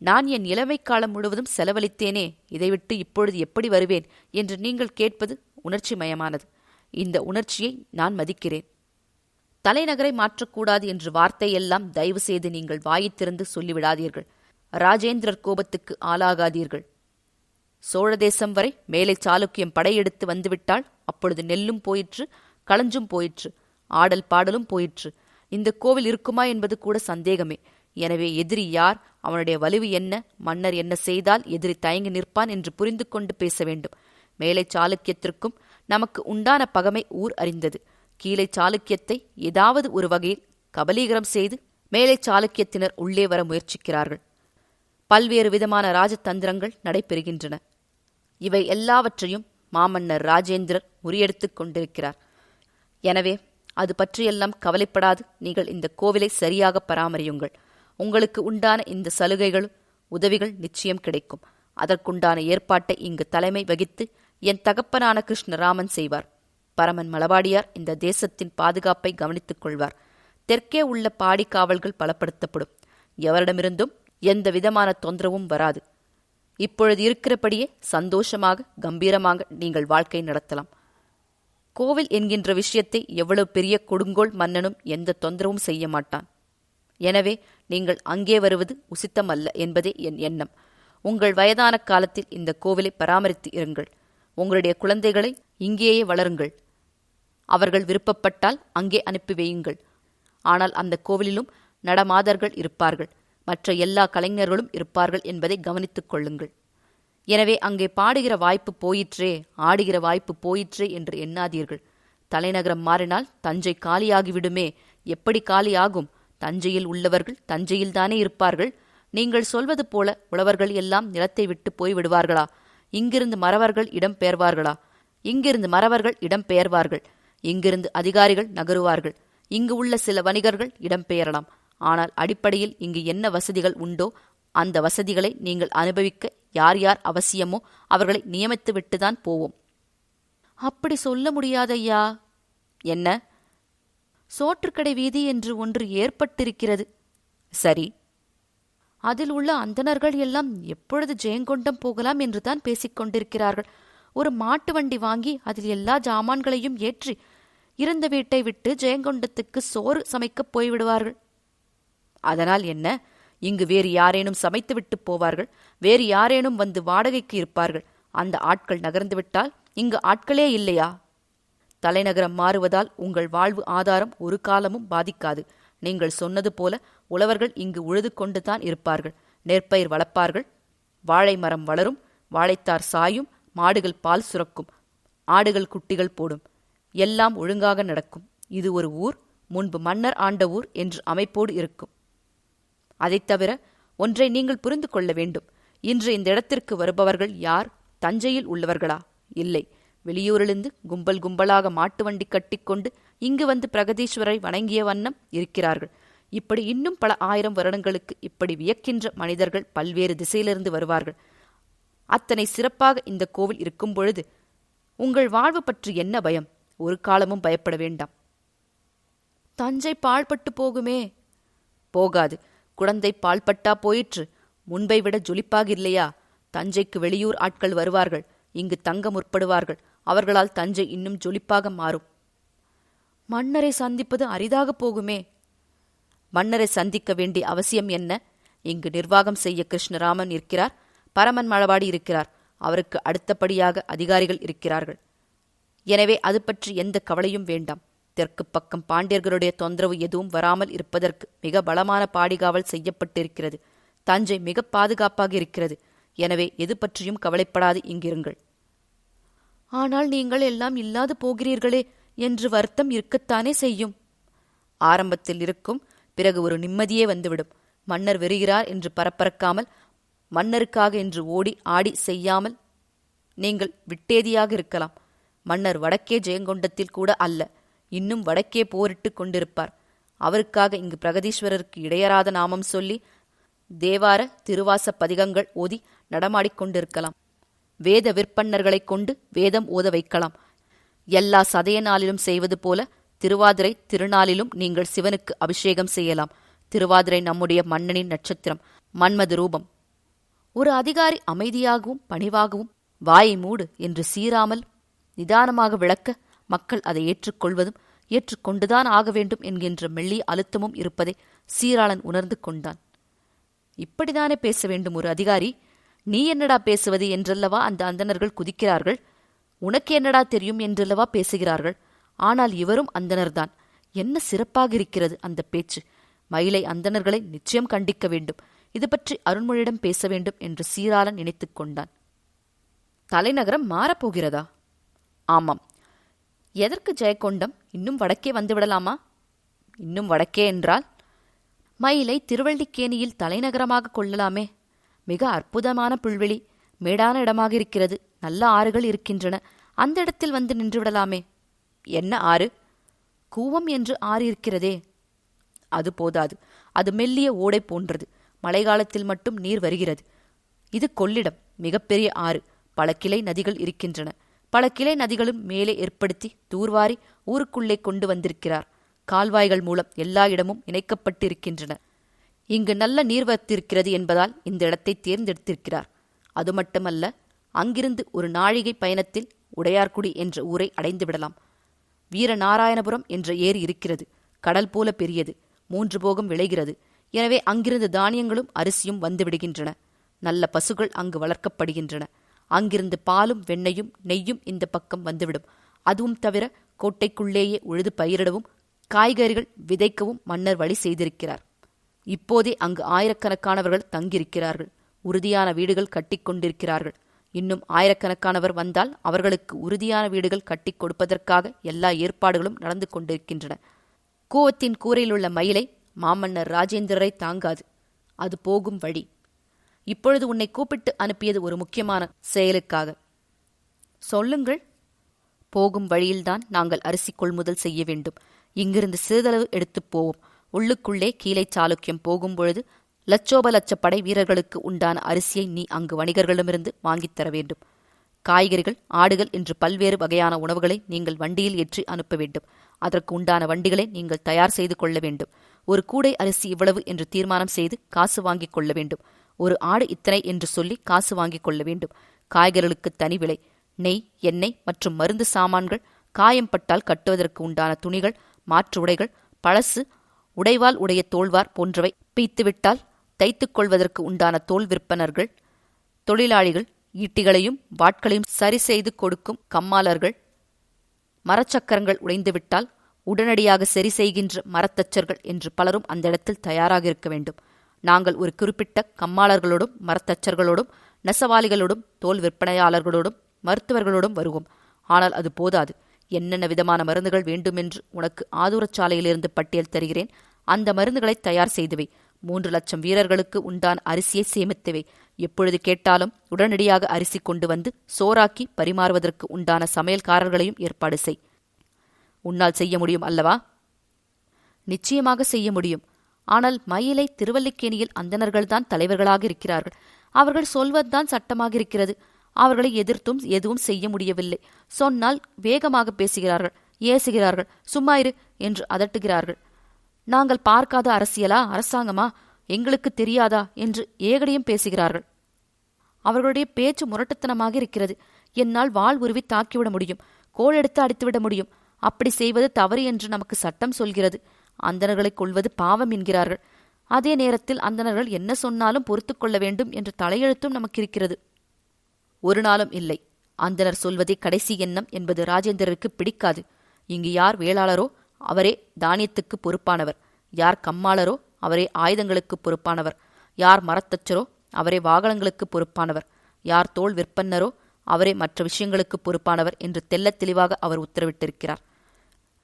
நான் என் இளமை காலம் முழுவதும் செலவழித்தேனே, இதைவிட்டு இப்பொழுது எப்படி வருவேன் என்று நீங்கள் கேட்பது உணர்ச்சி மயமானது. இந்த உணர்ச்சியை நான் மதிக்கிறேன். தலைநகரை மாற்றக்கூடாது என்ற வார்த்தையெல்லாம் தயவு செய்து நீங்கள் வாயித்திறந்து சொல்லிவிடாதீர்கள். ராஜேந்திரர் கோபத்துக்கு ஆளாகாதீர்கள். சோழ தேசம் வரை மேலை சாளுக்கியம் படையெடுத்து வந்துவிட்டால் அப்பொழுது நெல்லும் போயிற்று, களஞ்சும் போயிற்று, ஆடல் பாடலும் போயிற்று. இந்த கோவில் இருக்குமா என்பது கூட சந்தேகமே. எனவே எதிரி யார், அவனுடைய வலிவு என்ன, மன்னர் என்ன செய்தால் எதிரி தயங்கி நிற்பான் என்று புரிந்து கொண்டு பேச வேண்டும். மேலை சாளுக்கியத்திற்கும் நமக்கு உண்டான பகமை ஊர் அறிந்தது. கீழே சாளுக்கியத்தை ஏதாவது ஒரு வகையில் கபலீகரம் செய்து மேலை சாளுக்கியத்தினர் உள்ளே வர முயற்சிக்கிறார்கள். பல்வேறு விதமான ராஜதந்திரங்கள் நடைபெறுகின்றன. இவை எல்லாவற்றையும் மாமன்னர் ராஜேந்திரர் முறியெடுத்துக் கொண்டிருக்கிறார். எனவே அது பற்றியெல்லாம் கவலைப்படாது நீங்கள் இந்த கோவிலை சரியாக பராமரியுங்கள். உங்களுக்கு உண்டான இந்த சலுகைகள் உதவிகள் நிச்சயம் கிடைக்கும். அதற்குண்டான ஏற்பாட்டை இங்கு தலைமை வகித்து என் தகப்பனான கிருஷ்ணராமன் செய்வார். பரமன் மலபாடியார் இந்த தேசத்தின் பாதுகாப்பை கவனித்துக் கொள்வார். தெற்கே உள்ள பாடி காவல்கள் பலப்படுத்தப்படும். எவரிடமிருந்தும் எந்த விதமான தொந்தரவும் வராது. இப்பொழுது இருக்கிறபடியே சந்தோஷமாக கம்பீரமாக நீங்கள் வாழ்க்கை நடத்தலாம். கோவில் என்கின்ற விஷயத்தை எவ்வளவு பெரிய கொடுங்கோல் மன்னனும் எந்த தொந்தரவும் செய்ய மாட்டான். எனவே நீங்கள் அங்கே வருவது உசித்தமல்ல என்பதே என் எண்ணம். உங்கள் வயதான காலத்தில் இந்த கோவிலை பராமரித்து இருங்கள். உங்களுடைய குழந்தைகளை இங்கேயே வளருங்கள். அவர்கள் விருப்பப்பட்டால் அங்கே அனுப்பி வையுங்கள். ஆனால் அந்த கோவிலிலும் நடமாதர்கள் இருப்பார்கள், மற்ற எல்லா கலைஞர்களும் இருப்பார்கள் என்பதை கவனித்துக் கொள்ளுங்கள். எனவே அங்கே பாடுகிற வாய்ப்பு போயிற்றே, ஆடுகிற வாய்ப்பு போயிற்றே என்று எண்ணாதீர்கள். தலைநகரம் மாறினால் தஞ்சை காலியாகிவிடுமே. எப்படி காலியாகும்? தஞ்சையில் உள்ளவர்கள் தஞ்சையில்தானே இருப்பார்கள். நீங்கள் சொல்வது போல உழவர்கள் எல்லாம் நிலத்தை விட்டு போய்விடுவார்களா? இங்கிருந்து மறவர்கள் இடம் பெயர்வார்களா? இங்கிருந்து மறவர்கள் இடம் பெயர்வார்கள். இங்கிருந்து அதிகாரிகள் நகருவார்கள். இங்கு உள்ள சில வணிகர்கள் இடம்பெயரலாம். ஆனால் அடிப்படையில் இங்கு என்ன வசதிகள் உண்டோ அந்த வசதிகளை நீங்கள் அனுபவிக்க யார் யார் அவசியமோ அவர்களை நியமித்து விட்டுதான் போவோம். அப்படி சொல்ல முடியாதையா. என்ன? சோற்றுக்கடை வீதி என்று ஒன்று ஏற்பட்டிருக்கிறது. சரி, அதில் உள்ள அந்தணர்கள் எல்லாம் எப்பொழுது ஜெயங்கொண்டம் போகலாம் என்றுதான் பேசிக் கொண்டிருக்கிறார்கள். ஒரு மாட்டு வண்டி வாங்கி அதில் எல்லா ஜாமான்களையும் ஏற்றி இருந்த வீட்டை விட்டு ஜெயங்கொண்டத்துக்கு சோறு சமைக்கப் போய்விடுவார்கள். அதனால் என்ன? இங்கு வேறு யாரேனும் சமைத்துவிட்டு போவார்கள். வேறு யாரேனும் வந்து வாடகைக்கு இருப்பார்கள். அந்த ஆட்கள் நகர்ந்துவிட்டால் இங்கு ஆட்களே இல்லையா? தலைநகரம் மாறுவதால் உங்கள் வாழ்வு ஆதாரம் ஒரு காலமும் பாதிக்காது. நீங்கள் சொன்னது போல உழவர்கள் இங்கு உழுது கொண்டுதான் இருப்பார்கள். நெற்பயிர் வளர்ப்பார்கள். வாழை மரம் வளரும். வாழைத்தார் சாயும். மாடுகள் பால் சுரக்கும். ஆடுகள் குட்டிகள் போடும். எல்லாம் ஒழுங்காக நடக்கும். இது ஒரு ஊர், முன்பு மன்னர் ஆண்ட ஊர் என்று அமைப்போடு இருக்கும். அதைத் தவிர ஒன்றை நீங்கள் புரிந்து கொள்ள வேண்டும். இன்று இந்த இடத்திற்கு வருபவர்கள் யார்? தஞ்சையில் உள்ளவர்களா? இல்லை, வெளியூரிலிருந்து கும்பல் கும்பலாக மாட்டு வண்டி கட்டிக்கொண்டு இங்கு வந்து பிரகதீஸ்வரரை வணங்கிய வண்ணம் இருக்கிறார்கள். இப்படி இன்னும் பல 1000 வருடங்களுக்கு இப்படி வியக்கின்ற மனிதர்கள் பல்வேறு திசையிலிருந்து வருவார்கள். அத்தனை சிறப்பாக இந்த கோவில் இருக்கும் பொழுது உங்கள் வாழ்வு பற்றி என்ன பயம்? ஒரு காலமும் பயப்பட வேண்டாம். தஞ்சை பாழ்பட்டு போகுமே. போகாது. குழந்தை பால்பட்டா போயிற்று. முன்பை விட ஜொலிப்பாக இல்லையா? தஞ்சைக்கு வெளியூர் ஆட்கள் வருவார்கள். இங்கு தங்க முற்படுவார்கள். அவர்களால் தஞ்சை இன்னும் ஜொலிப்பாக மாறும். மன்னரை சந்திப்பது அரிதாக போகுமே. மன்னரை சந்திக்க வேண்டிய அவசியம் என்ன? இங்கு நிர்வாகம் செய்ய கிருஷ்ணராமன் இருக்கிறார். பரமன் மலபாடி இருக்கிறார். அவருக்கு அடுத்தபடியாக அதிகாரிகள் இருக்கிறார்கள். எனவே அது பற்றி எந்த கவலையும் வேண்டாம். தெற்கு பக்கம் பாண்டியர்களுடைய தொந்தரவு எதுவும் வராமல் இருப்பதற்கு மிக பலமான பாடிகாவல் செய்யப்பட்டிருக்கிறது. தஞ்சை மிக பாதுகாப்பாக இருக்கிறது. எனவே எது பற்றியும் கவலைப்படாது இங்கிருங்கள். ஆனால் நீங்கள் எல்லாம் இல்லாது போகிறீர்களே என்று வருத்தம் இருக்கத்தானே செய்யும். ஆரம்பத்தில் இருக்கும், பிறகு ஒரு நிம்மதியே வந்துவிடும். மன்னர் வருகிறார் என்று பரப்பரக்காமல், மன்னருக்காக என்று ஓடி ஆடி செய்யாமல் நீங்கள் விட்டேதியாக இருக்கலாம். மன்னர் வடக்கே ஜெயங்கொண்டத்தில் கூட அல்ல, இன்னும் வடக்கே போரிட்டு கொண்டிருப்பார். அவருக்காக இங்கு பிரகதீஸ்வரருக்கு இடையறாத நாமம் சொல்லி தேவார திருவாச பதிகங்கள் ஓதி நடமாடிக்கொண்டிருக்கலாம். வேத விற்பன்னர்களைக் கொண்டு வேதம் ஓத வைக்கலாம். எல்லா சதய நாளிலும் செய்வது போல திருவாதிரை திருநாளிலும் நீங்கள் சிவனுக்கு அபிஷேகம் செய்யலாம். திருவாதிரை நம்முடைய மன்னனின் நட்சத்திரம், மன்மத ரூபம். ஒரு அதிகாரி அமைதியாகவும் பணிவாகவும் வாயை மூடு என்று சீராமல் நிதானமாக விளக்க, மக்கள் அதை ஏற்றுக்கொள்வதும் ஏற்றுக்கொண்டுதான் ஆக வேண்டும் என்கின்ற மெல்லிய அழுத்தமும் இருப்பதை சீராளன் உணர்ந்து கொண்டான். இப்படித்தானே பேச வேண்டும் ஒரு அதிகாரி? நீ என்னடா பேசுவது என்றல்லவா அந்த அந்தணர்கள் குதிக்கிறார்கள். உனக்கு என்னடா தெரியும் என்றல்லவா பேசுகிறார்கள். ஆனால் இவரும் அந்தணர்தான். என்ன சிறப்பாக இருக்கிறது அந்த பேச்சு. மயிலை அந்தணர்களை நிச்சயம் கண்டிக்க வேண்டும். இது பற்றி அருண்மொழியிடம் பேச வேண்டும் என்று சீராளன் நினைத்துக் கொண்டான். தலைநகரம் மாறப்போகிறதா? ஆமாம். எதற்கு ஜெயங்கொண்டம்? இன்னும் வடக்கே வந்துவிடலாமா? இன்னும் வடக்கே என்றால் மயிலை திருவல்லிக்கேணியில் தலைநகரமாக கொள்ளலாமே. மிக அற்புதமான புல்வெளி, மேடான இடமாக இருக்கிறது. நல்ல ஆறுகள் இருக்கின்றன. அந்த இடத்தில் வந்து நின்றுவிடலாமே. என்ன ஆறு? கூவம் என்று ஆறு இருக்கிறதே. அது போதாது. அது மெல்லிய ஓடை போன்றது. மழைக்காலத்தில் மட்டும் நீர் வருகிறது. இது கொள்ளிடம், மிகப்பெரிய ஆறு. பல கிளை நதிகள் இருக்கின்றன. பல கிளை நதிகளும் மேலே ஏற்படுத்தி தூர்வாரி ஊருக்குள்ளே கொண்டு வந்திருக்கிறார். கால்வாய்கள் மூலம் எல்லா இடமும் இணைக்கப்பட்டிருக்கின்றன. இங்கு நல்ல நீர்வரத்திருக்கிறது என்பதால் இந்த இடத்தை தேர்ந்தெடுத்திருக்கிறார். அது மட்டுமல்ல, அங்கிருந்து ஒரு நாழிகை பயணத்தில் உடையார்குடி என்ற ஊரை அடைந்துவிடலாம். வீரநாராயணபுரம் என்ற ஏரி இருக்கிறது. கடல் போல பெரியது. 3 போகம் விளைகிறது. எனவே அங்கிருந்து தானியங்களும் அரிசியும் வந்துவிடுகின்றன. நல்ல பசுகள் அங்கு வளர்க்கப்படுகின்றன. அங்கிருந்து பாலும் வெண்ணையும் நெய்யும் இந்த பக்கம் வந்துவிடும். அதுவும் தவிர கோட்டைக்குள்ளேயே உழுது பயிரிடவும் காய்கறிகள் விதைக்கவும் மன்னர் வழி செய்திருக்கிறார். இப்போதே அங்கு ஆயிரக்கணக்கானவர்கள் தங்கியிருக்கிறார்கள். உறுதியான வீடுகள் கட்டிக்கொண்டிருக்கிறார்கள். இன்னும் ஆயிரக்கணக்கானவர் வந்தால் அவர்களுக்கு உறுதியான வீடுகள் கட்டிக் கொடுப்பதற்காக எல்லா ஏற்பாடுகளும் நடந்து கொண்டிருக்கின்றன. கூவத்தின் கூரையிலுள்ள மயிலை மாமன்னர் ராஜேந்திரரை தாங்காது. அது போகும் வழி. இப்பொழுது உன்னை கூப்பிட்டு அனுப்பியது ஒரு முக்கியமான செயலுக்காக. சொல்லுங்கள். போகும் வழியில்தான் நாங்கள் அரிசி கொள்முதல் செய்ய வேண்டும். இங்கிருந்து சிறிதளவு எடுத்துப் போவோம். உள்ளுக்குள்ளே கீழே சாளுக்கியம் போகும்பொழுது லட்சோப லட்ச படை வீரர்களுக்கு உண்டான அரிசியை நீ அங்கு வணிகர்களிடமிருந்து வாங்கித் தர வேண்டும். காய்கறிகள், ஆடுகள் என்று பல்வேறு வகையான உணவுகளை நீங்கள் வண்டியில் ஏற்றி அனுப்ப வேண்டும். அதற்கு உண்டான வண்டிகளை நீங்கள் தயார் செய்து கொள்ள வேண்டும். ஒரு கூடை அரிசி இவ்வளவு என்று தீர்மானம் செய்து காசு வாங்கிக் கொள்ள வேண்டும். ஒரு ஆடு இத்தனை என்று சொல்லி காசு வாங்கிக் கொள்ள வேண்டும். காய்கறிகளுக்கு தனி விலை. நெய், எண்ணெய் மற்றும் மருந்து சாமான்கள், காயம் பட்டால் கட்டுவதற்கு உண்டான துணிகள், மாற்று உடைகள், பழசு, உடைவால் உடைய தோல்வார் போன்றவை பீத்துவிட்டால் தைத்துக் கொள்வதற்கு உண்டான தோல் விற்பனர்கள், தொழிலாளிகள், ஈட்டிகளையும் வாட்களையும் சரி செய்து கொடுக்கும் கம்மாளர்கள், மரச்சக்கரங்கள் உடைந்துவிட்டால் உடனடியாக சரி செய்கின்ற மரத்தச்சர்கள் என்று பலரும் அந்த இடத்தில் தயாராக இருக்க வேண்டும். நாங்கள் ஒரு குறிப்பிட்ட கம்மாளர்களோடும் மரத்தச்சர்களோடும் நெசவாளிகளோடும் தோல் விற்பனையாளர்களோடும் மருத்துவர்களோடும் வருவோம். ஆனால் அது போதாது. என்னென்ன விதமான மருந்துகள் வேண்டுமென்று உனக்கு ஆதூரச்சாலையிலிருந்து பட்டியல் தருகிறேன். அந்த மருந்துகளை தயார் செய்துவை. 3 லட்சம் வீரர்களுக்கு உண்டான அரிசியை சேமித்துவை. எப்பொழுது கேட்டாலும் உடனடியாக அரிசி கொண்டு வந்து சோறாக்கி பரிமாறுவதற்கு உண்டான சமையல்காரர்களையும் ஏற்பாடு செய். உன்னால் செய்ய முடியும் அல்லவா? நிச்சயமாக செய்ய முடியும். ஆனால் மயிலை திருவல்லிக்கேணியில் அந்தணர்கள்தான் தலைவர்களாக இருக்கிறார்கள். அவர்கள் சொல்வதுதான் சட்டமாக இருக்கிறது. அவர்களை எதிர்த்தும் எதுவும் செய்ய முடியவில்லை. சொன்னால் வேகமாக பேசுகிறார்கள், ஏசுகிறார்கள், சும்மா இரு என்று அதட்டுகிறார்கள். நாங்கள் பார்க்காத அரசியலா, அரசாங்கமா, எங்களுக்கு தெரியாதா என்று ஏகடியும் பேசுகிறார்கள். அவர்களுடைய பேச்சு முரட்டுத்தனமாக இருக்கிறது. என்னால் வாள் உருவி தாக்கிவிட முடியும், கோல் எடுத்து அடித்துவிட முடியும். அப்படி செய்வது தவறு என்று நமக்கு சட்டம் சொல்கிறது. அந்தணர்களைக் கொள்வது பாவம் என்கிறார்கள். அதே நேரத்தில் அந்தணர்கள் என்ன சொன்னாலும் பொறுத்து கொள்ள வேண்டும் என்ற தலையெழுத்தும் நமக்கு இருக்கிறது. ஒரு நாளும் இல்லை. அந்தணர் சொல்வதே கடைசி எண்ணம் என்பது ராஜேந்திரருக்கு பிடிக்காது. இங்கு யார் வேளாளரோ அவரே தானியத்துக்கு பொறுப்பானவர். யார் கம்மாளரோ அவரே ஆயுதங்களுக்கு பொறுப்பானவர். யார் மரத்தச்சரோ அவரே வாகனங்களுக்கு பொறுப்பானவர். யார் தோல் விற்பன்னரோ அவரே மற்ற விஷயங்களுக்கு பொறுப்பானவர் என்று தெள்ளத் தெளிவாக அவர் உத்தரவிட்டிருக்கிறார்.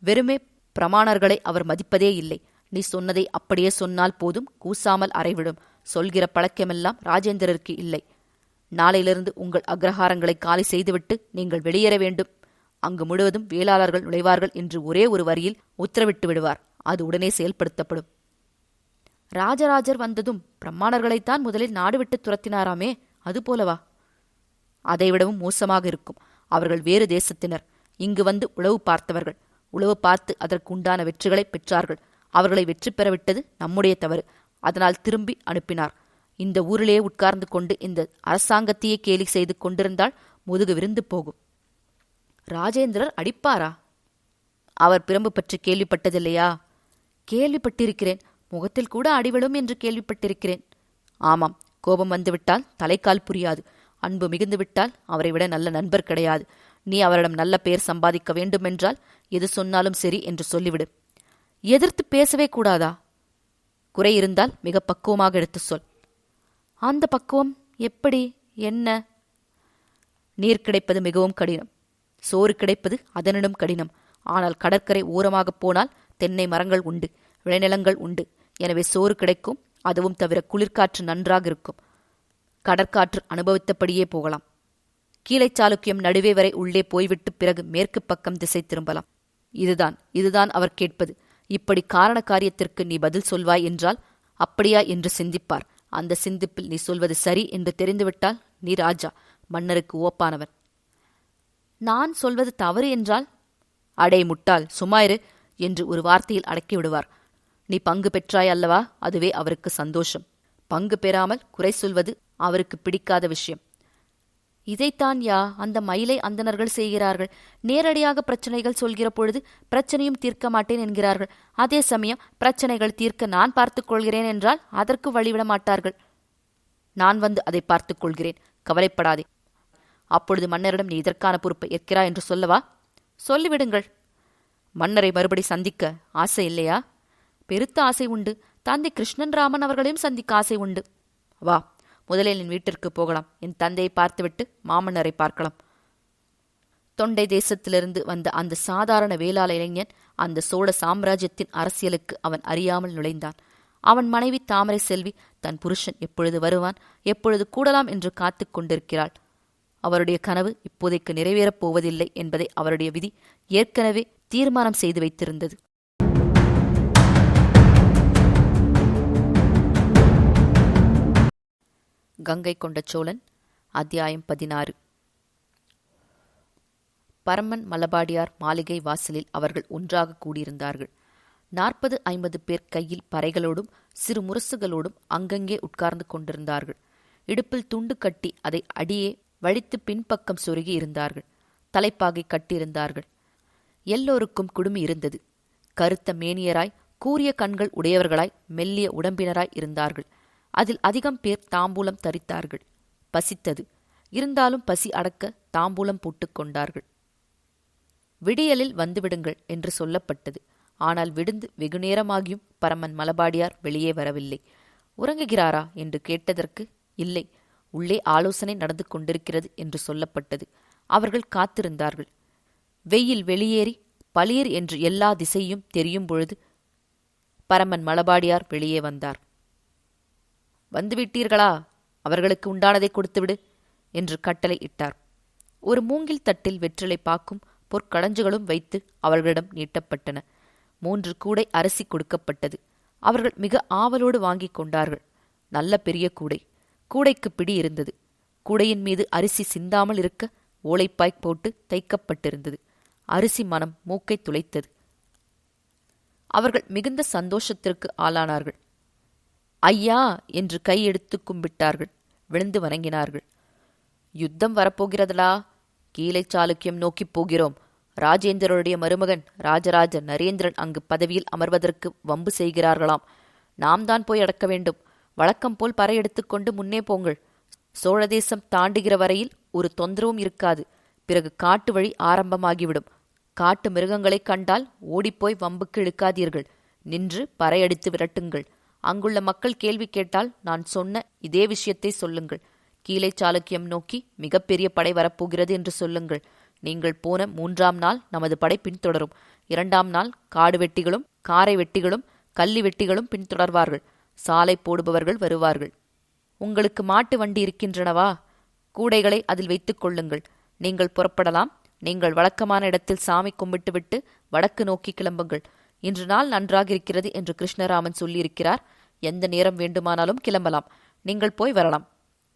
வெறுமே பிரமாணர்களை அவர் மதிப்பதே இல்லை. நீ சொன்னதை அப்படியே சொன்னால் போதும், கூசாமல் அறைவிடும். சொல்கிற பழக்கமெல்லாம் ராஜேந்திரருக்கு இல்லை. நாளையிலிருந்து உங்கள் அக்ரஹாரங்களை காலி செய்துவிட்டு நீங்கள் வெளியேற வேண்டும். அங்கு முழுவதும் வேளாளர்கள் நுழைவார்கள் என்று ஒரே ஒரு வரியில் உத்தரவிட்டு விடுவார். அது உடனே செயல்படுத்தப்படும். ராஜராஜர் வந்ததும் பிரம்மாணர்களைத்தான் முதலில் நாடு விட்டு துரத்தினாராமே, அதுபோலவா? அதைவிடவும் மோசமாக இருக்கும். அவர்கள் வேறு தேசத்தினர். இங்கு வந்து உளவு பார்த்தவர்கள். உளவு பார்த்து அதற்கு உண்டான வெற்றிகளை பெற்றார்கள். அவர்களை வெற்றி பெறவிட்டது நம்முடைய தவறு. அதனால் திரும்பி அனுப்பினார். இந்த ஊரிலேயே உட்கார்ந்து கொண்டு இந்த அரசாங்கத்தையே கேலி செய்து கொண்டிருந்தால் முதுகு விருந்து போகும். ராஜேந்திரர் அடிப்பாரா? அவர் பிரம்பு பற்றி கேள்விப்பட்டதில்லையா? கேள்விப்பட்டிருக்கிறேன். முகத்தில் கூட அடிவிழும் என்று கேள்விப்பட்டிருக்கிறேன். ஆமாம், கோபம் வந்துவிட்டால் தலைக்கால் புரியாது. அன்பு மிகுந்துவிட்டால் அவரை விட நல்ல நண்பர் கிடையாது. நீ அவரிடம் நல்ல பெயர் சம்பாதிக்க வேண்டுமென்றால் எது சொன்னாலும் சரி என்று சொல்லிவிடு. எதிர்த்து பேசவே கூடாதா? குறை இருந்தால் மிக பக்குவமாக எடுத்து சொல். அந்த பக்குவம் எப்படி? என்ன? நீர் கிடைப்பது மிகவும் கடினம். சோறு கிடைப்பது அதனிடம் கடினம். ஆனால் கடற்கரை ஓரமாகப் போனால் தென்னை மரங்கள் உண்டு, விளைநிலங்கள் உண்டு. எனவே சோறு கிடைக்கும். அதுவும் தவிர குளிர்காற்று நன்றாக இருக்கும். கடற்காற்று அனுபவித்தபடியே போகலாம். கீழை சாளுக்கியம் நடுவே வரை உள்ளே போய்விட்டு பிறகு மேற்கு பக்கம் திசை திரும்பலாம். இதுதான் அவர் கேட்பது. இப்படி காரண காரியத்திற்கு நீ பதில் சொல்வாய் என்றால் அப்படியா என்று சிந்திப்பார். அந்த சிந்திப்பில் நீ சொல்வது சரி என்று தெரிந்துவிட்டால் நீ ராஜா, மன்னருக்கு ஓப்பானவன். நான் சொல்வது தவறு என்றால்? அடே முட்டாள், சும்மாயிரு என்று ஒரு வார்த்தையில் அடக்கிவிடுவார். நீ பங்கு பெற்றாய் அல்லவா, அதுவே அவருக்கு சந்தோஷம். பங்கு பெறாமல் குறை சொல்வது அவருக்கு பிடிக்காத விஷயம். இதைத்தான் அந்த மயிலை அந்தணர்கள் செய்கிறார்கள். நேரடியாக பிரச்சனைகள் சொல்கிற பொழுது பிரச்சனையும் தீர்க்க மாட்டேன் என்கிறார்கள். அதே சமயம் பிரச்சனைகள் தீர்க்க நான் பார்த்துக் கொள்கிறேன் என்றால் அதற்கு வழிவிட மாட்டார்கள். நான் வந்து அதை பார்த்துக் கொள்கிறேன், கவலைப்படாதே. அப்பொழுது மன்னரிடம் நீ இதற்கான பொறுப்பை ஏற்கிறாய் என்று சொல்லவா? சொல்லிவிடுங்கள். மன்னரை மறுபடி சந்திக்க ஆசை இல்லையா? பெருத்த ஆசை உண்டு. தந்தை கிருஷ்ணன் ராமன் அவர்களையும் சந்திக்க ஆசை உண்டு. வா, முதலில் என் வீட்டிற்கு போகலாம். என் தந்தையை பார்த்துவிட்டு மாமன்னரை பார்க்கலாம். தொண்டை தேசத்திலிருந்து வந்த அந்த சாதாரண வேளாள இளைஞன் அந்த சோழ சாம்ராஜ்யத்தின் அரசியலுக்கு அவன் அறியாமல் நுழைந்தான். அவன் மனைவி தாமரை செல்வி தன் புருஷன் எப்பொழுது வருவான், எப்பொழுது கூடலாம் என்று காத்து கொண்டிருக்கிறாள். அவருடைய கனவு இப்போதைக்கு நிறைவேறப் போவதில்லை என்பதை அவருடைய விதி ஏற்கனவே தீர்மானம் செய்து வைத்திருந்தது. கங்கை கொண்ட சோழன். அத்தியாயம் 16. பரமன் மலபாடியார் மாளிகை வாசலில் அவர்கள் ஒன்றாக கூடியிருந்தார்கள். 40-50 பேர் கையில் பறைகளோடும் சிறு முரசுகளோடும் அங்கங்கே உட்கார்ந்து கொண்டிருந்தார்கள். இடுப்பில் துண்டு கட்டி அதை அடியே வழித்து பின்பக்கம் சொருகி இருந்தார்கள். தலைப்பாகை கட்டியிருந்தார்கள். எல்லோருக்கும் குடுமி இருந்தது. கருத்த மேனியராய், கூரிய கண்கள் உடையவர்களாய், மெல்லிய உடம்பினராய் இருந்தார்கள். அதில் அதிகம் பேர் தாம்பூலம் தரித்தார்கள். பசித்தது. இருந்தாலும் பசி அடக்க தாம்பூலம் போட்டுக் கொண்டார்கள். விடியலில் வந்துவிடுங்கள் என்று சொல்லப்பட்டது. ஆனால் விடுந்து வெகுநேரமாகியும் பரமன் மலபாடியார் வெளியே வரவில்லை. உறங்குகிறாரா என்று கேட்டதற்கு இல்லை, உள்ளே ஆலோசனை நடந்து கொண்டிருக்கிறது என்று சொல்லப்பட்டது. அவர்கள் காத்திருந்தார்கள். வெயில் வெளியேறி பளீர் என்று எல்லா திசையும் தெரியும் பொழுது பரமன் மலபாடியார் வெளியே வந்தார். வந்துவிட்டீர்களா? அவர்களுக்கு உண்டானதை கொடுத்துவிடு என்று கட்டளை இட்டார். ஒரு மூங்கில் தட்டில் வெற்றிலை பாக்கும் பொற்கடஞ்சுகளும் வைத்து அவர்களிடம் நீட்டப்பட்டன. 3 கூடை அரிசி கொடுக்கப்பட்டது. அவர்கள் மிக ஆவலோடு வாங்கிக் கொண்டார்கள். நல்ல பெரிய கூடை. கூடைக்கு பிடி இருந்தது. கூடையின் மீது அரிசி சிந்தாமல் இருக்க ஓலைப்பாய் போட்டு தைக்கப்பட்டிருந்தது. அரிசி மனம் மூக்கை துளைத்தது. அவர்கள் மிகுந்த சந்தோஷத்திற்கு ஆளானார்கள். ஐயா என்று கையெடுத்து கும்பிட்டார்கள். விழுந்து வணங்கினார்கள். யுத்தம் வரப்போகிறதா? கீழை சாளுக்கியம் நோக்கிப் போகிறோம். ராஜேந்திரருடைய மருமகன் ராஜராஜ நரேந்திரன் அங்கு பதவியில் அமர்வதற்கு வம்பு செய்கிறார்களாம். நாம் தான் போய் அடக்க வேண்டும். வழக்கம் போல் பறை எடுத்துக்கொண்டு முன்னே போங்கள். சோழ தேசம் தாண்டுகிற வரையில் ஒரு தொந்தரவும் இருக்காது. பிறகு காட்டு வழி ஆரம்பமாகிவிடும். காட்டு மிருகங்களைக் கண்டால் ஓடிப்போய் வம்புக்கு இழுக்காதீர்கள். நின்று பறையடித்து விரட்டுங்கள். அங்குள்ள மக்கள் கேள்வி கேட்டால் நான் சொன்ன இதே விஷயத்தை சொல்லுங்கள். கீழை சாளுக்கியம் நோக்கி மிகப்பெரிய படை வரப்போகிறது என்று சொல்லுங்கள். நீங்கள் போன 3ஆம் நாள் நமது படை பின்தொடரும். 2ஆம் நாள் காடு வெட்டிகளும் காரை வெட்டிகளும் கள்ளி வெட்டிகளும் பின்தொடர்வார்கள். சாலை போடுபவர்கள் வருவார்கள். உங்களுக்கு மாட்டு வண்டி இருக்கின்றனவா? கூடைகளை அதில் வைத்துக் கொள்ளுங்கள். நீங்கள் புறப்படலாம். நீங்கள் வழக்கமான இடத்தில் சாமி கும்பிட்டுவிட்டு வடக்கு நோக்கி கிளம்புங்கள். இன்று நாள் நன்றாக இருக்கிறது என்று கிருஷ்ணராமன் சொல்லியிருக்கிறார். எந்த நேரம் வேண்டுமானாலும் கிளம்பலாம். நீங்கள் போய் வரலாம்.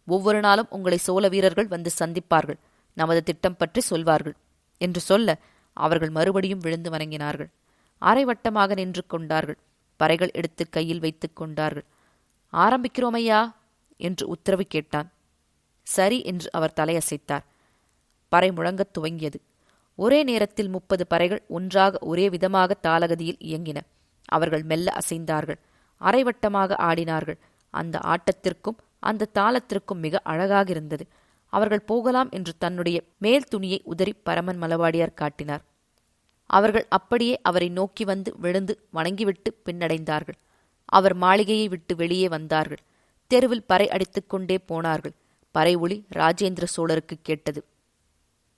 ஒவ்வொரு நாளும் உங்களை சோழ வீரர்கள் வந்து சந்திப்பார்கள். நமது திட்டம் பற்றி சொல்வார்கள் என்று சொல்ல அவர்கள் மறுபடியும் விழுந்து வணங்கினார்கள். அரைவட்டமாக நின்று கொண்டார்கள். பறைகள் எடுத்து கையில் வைத்துக் கொண்டார்கள். ஆரம்பிக்கிறோம் ஐயா என்று உத்தரவு கேட்டான். சரி என்று அவர் தலையசைத்தார். பறை முழங்கத் துவங்கியது. ஒரே நேரத்தில் 30 பறைகள் ஒன்றாக ஒரே விதமாக தாளகதியில் இயங்கின. அவர்கள் மெல்ல அசைந்தார்கள். அரைவட்டமாக ஆடினார்கள். அந்த ஆட்டத்திற்கும் அந்த தாளத்திற்கும் மிக அழகாக இருந்தது. அவர்கள் போகலாம் என்று தன்னுடைய மேல் துணியை உதறி பரமன் மலவாடியார் காட்டினார். அவர்கள் அப்படியே அவரை நோக்கி வந்து விழுந்து வணங்கிவிட்டு பின்னடைந்தார்கள். அவர் மாளிகையை விட்டு வெளியே வந்தார்கள். தெருவில் பறை அடித்துக் கொண்டே போனார்கள். பறை ஒலி ராஜேந்திர சோழருக்கு கேட்டது.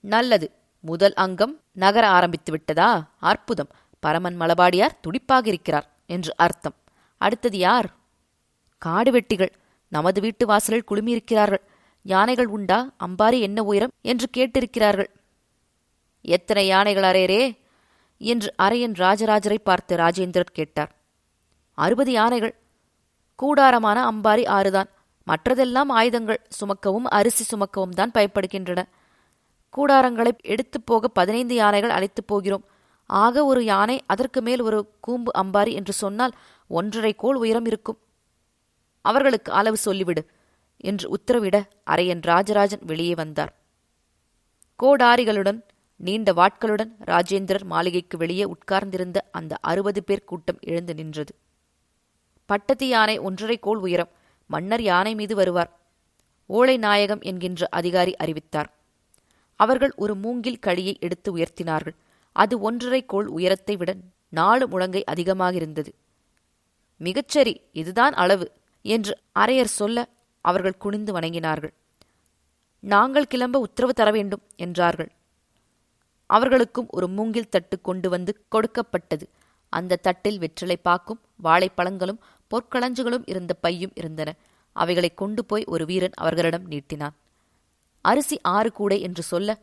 நல்லது, முதல் அங்கம் நகர ஆரம்பித்து விட்டதா? அற்புதம். பரமன் மலபாடியார் துடிப்பாக இருக்கிறார் என்று அர்த்தம். அடுத்தது யார்? காடு வெட்டிகள் நமது வீட்டு வாசலில் குழுமியிருக்கிறார்கள். யானைகள் உண்டா? அம்பாரி என்ன உயரம் என்று கேட்டிருக்கிறார்கள். எத்தனை யானைகள் அரேரே என்று அரையன் ராஜராஜரை பார்த்து ராஜேந்திரர் கேட்டார். 60 யானைகள். கூடாரமான அம்பாரி 6 தான். மற்றதெல்லாம் ஆயுதங்கள் சுமக்கவும் அரிசி சுமக்கவும் தான் பயப்படுகின்றன. கூடாரங்களை எடுத்துப் போக 15 யானைகள் அழைத்துப் போகிறோம். ஆக ஒரு யானை, அதற்கு மேல் ஒரு கூம்பு அம்பாரி என்று சொன்னால் 1.5 கோல் உயரம் இருக்கும். அவர்களுக்கு அளவு சொல்லிவிடு என்று உத்தரவிட அரையன் ராஜராஜன் வெளியே வந்தார். கோடாரிகளுடன் நீண்ட வாட்களுடன் ராஜேந்திரர் மாளிகைக்கு வெளியே உட்கார்ந்திருந்த அந்த 60 பேர் கூட்டம் எழுந்து நின்றது. பட்டத்து யானை 1.5 கோல் உயரம். மன்னர் யானை மீது வருவார். ஓலை நாயகம் என்கின்ற அதிகாரி அறிவித்தார். அவர்கள் ஒரு மூங்கில் கழியை எடுத்து உயர்த்தினார்கள். அது 1.5 கோல் உயரத்தை விட 4 முழங்கை அதிகமாகிருந்தது. மிகச்சரி, இதுதான் அளவு என்று அரையர் சொல்ல அவர்கள் குனிந்து வணங்கினார்கள். நாங்கள் கிளம்ப உத்தரவு தர வேண்டும் என்றார்கள். அவர்களுக்கும் ஒரு மூங்கில் தட்டு கொண்டு வந்து கொடுக்கப்பட்டது. அந்த தட்டில் வெற்றிலை பாக்கும் வாழைப்பழங்களும் பொற்களஞ்சுகளும் இருந்த பையும் இருந்தன. அவைகளை கொண்டு போய் ஒரு வீரன் அவர்களிடம் நீட்டினான். அரிசி 6 கூடை என்று சொல்ல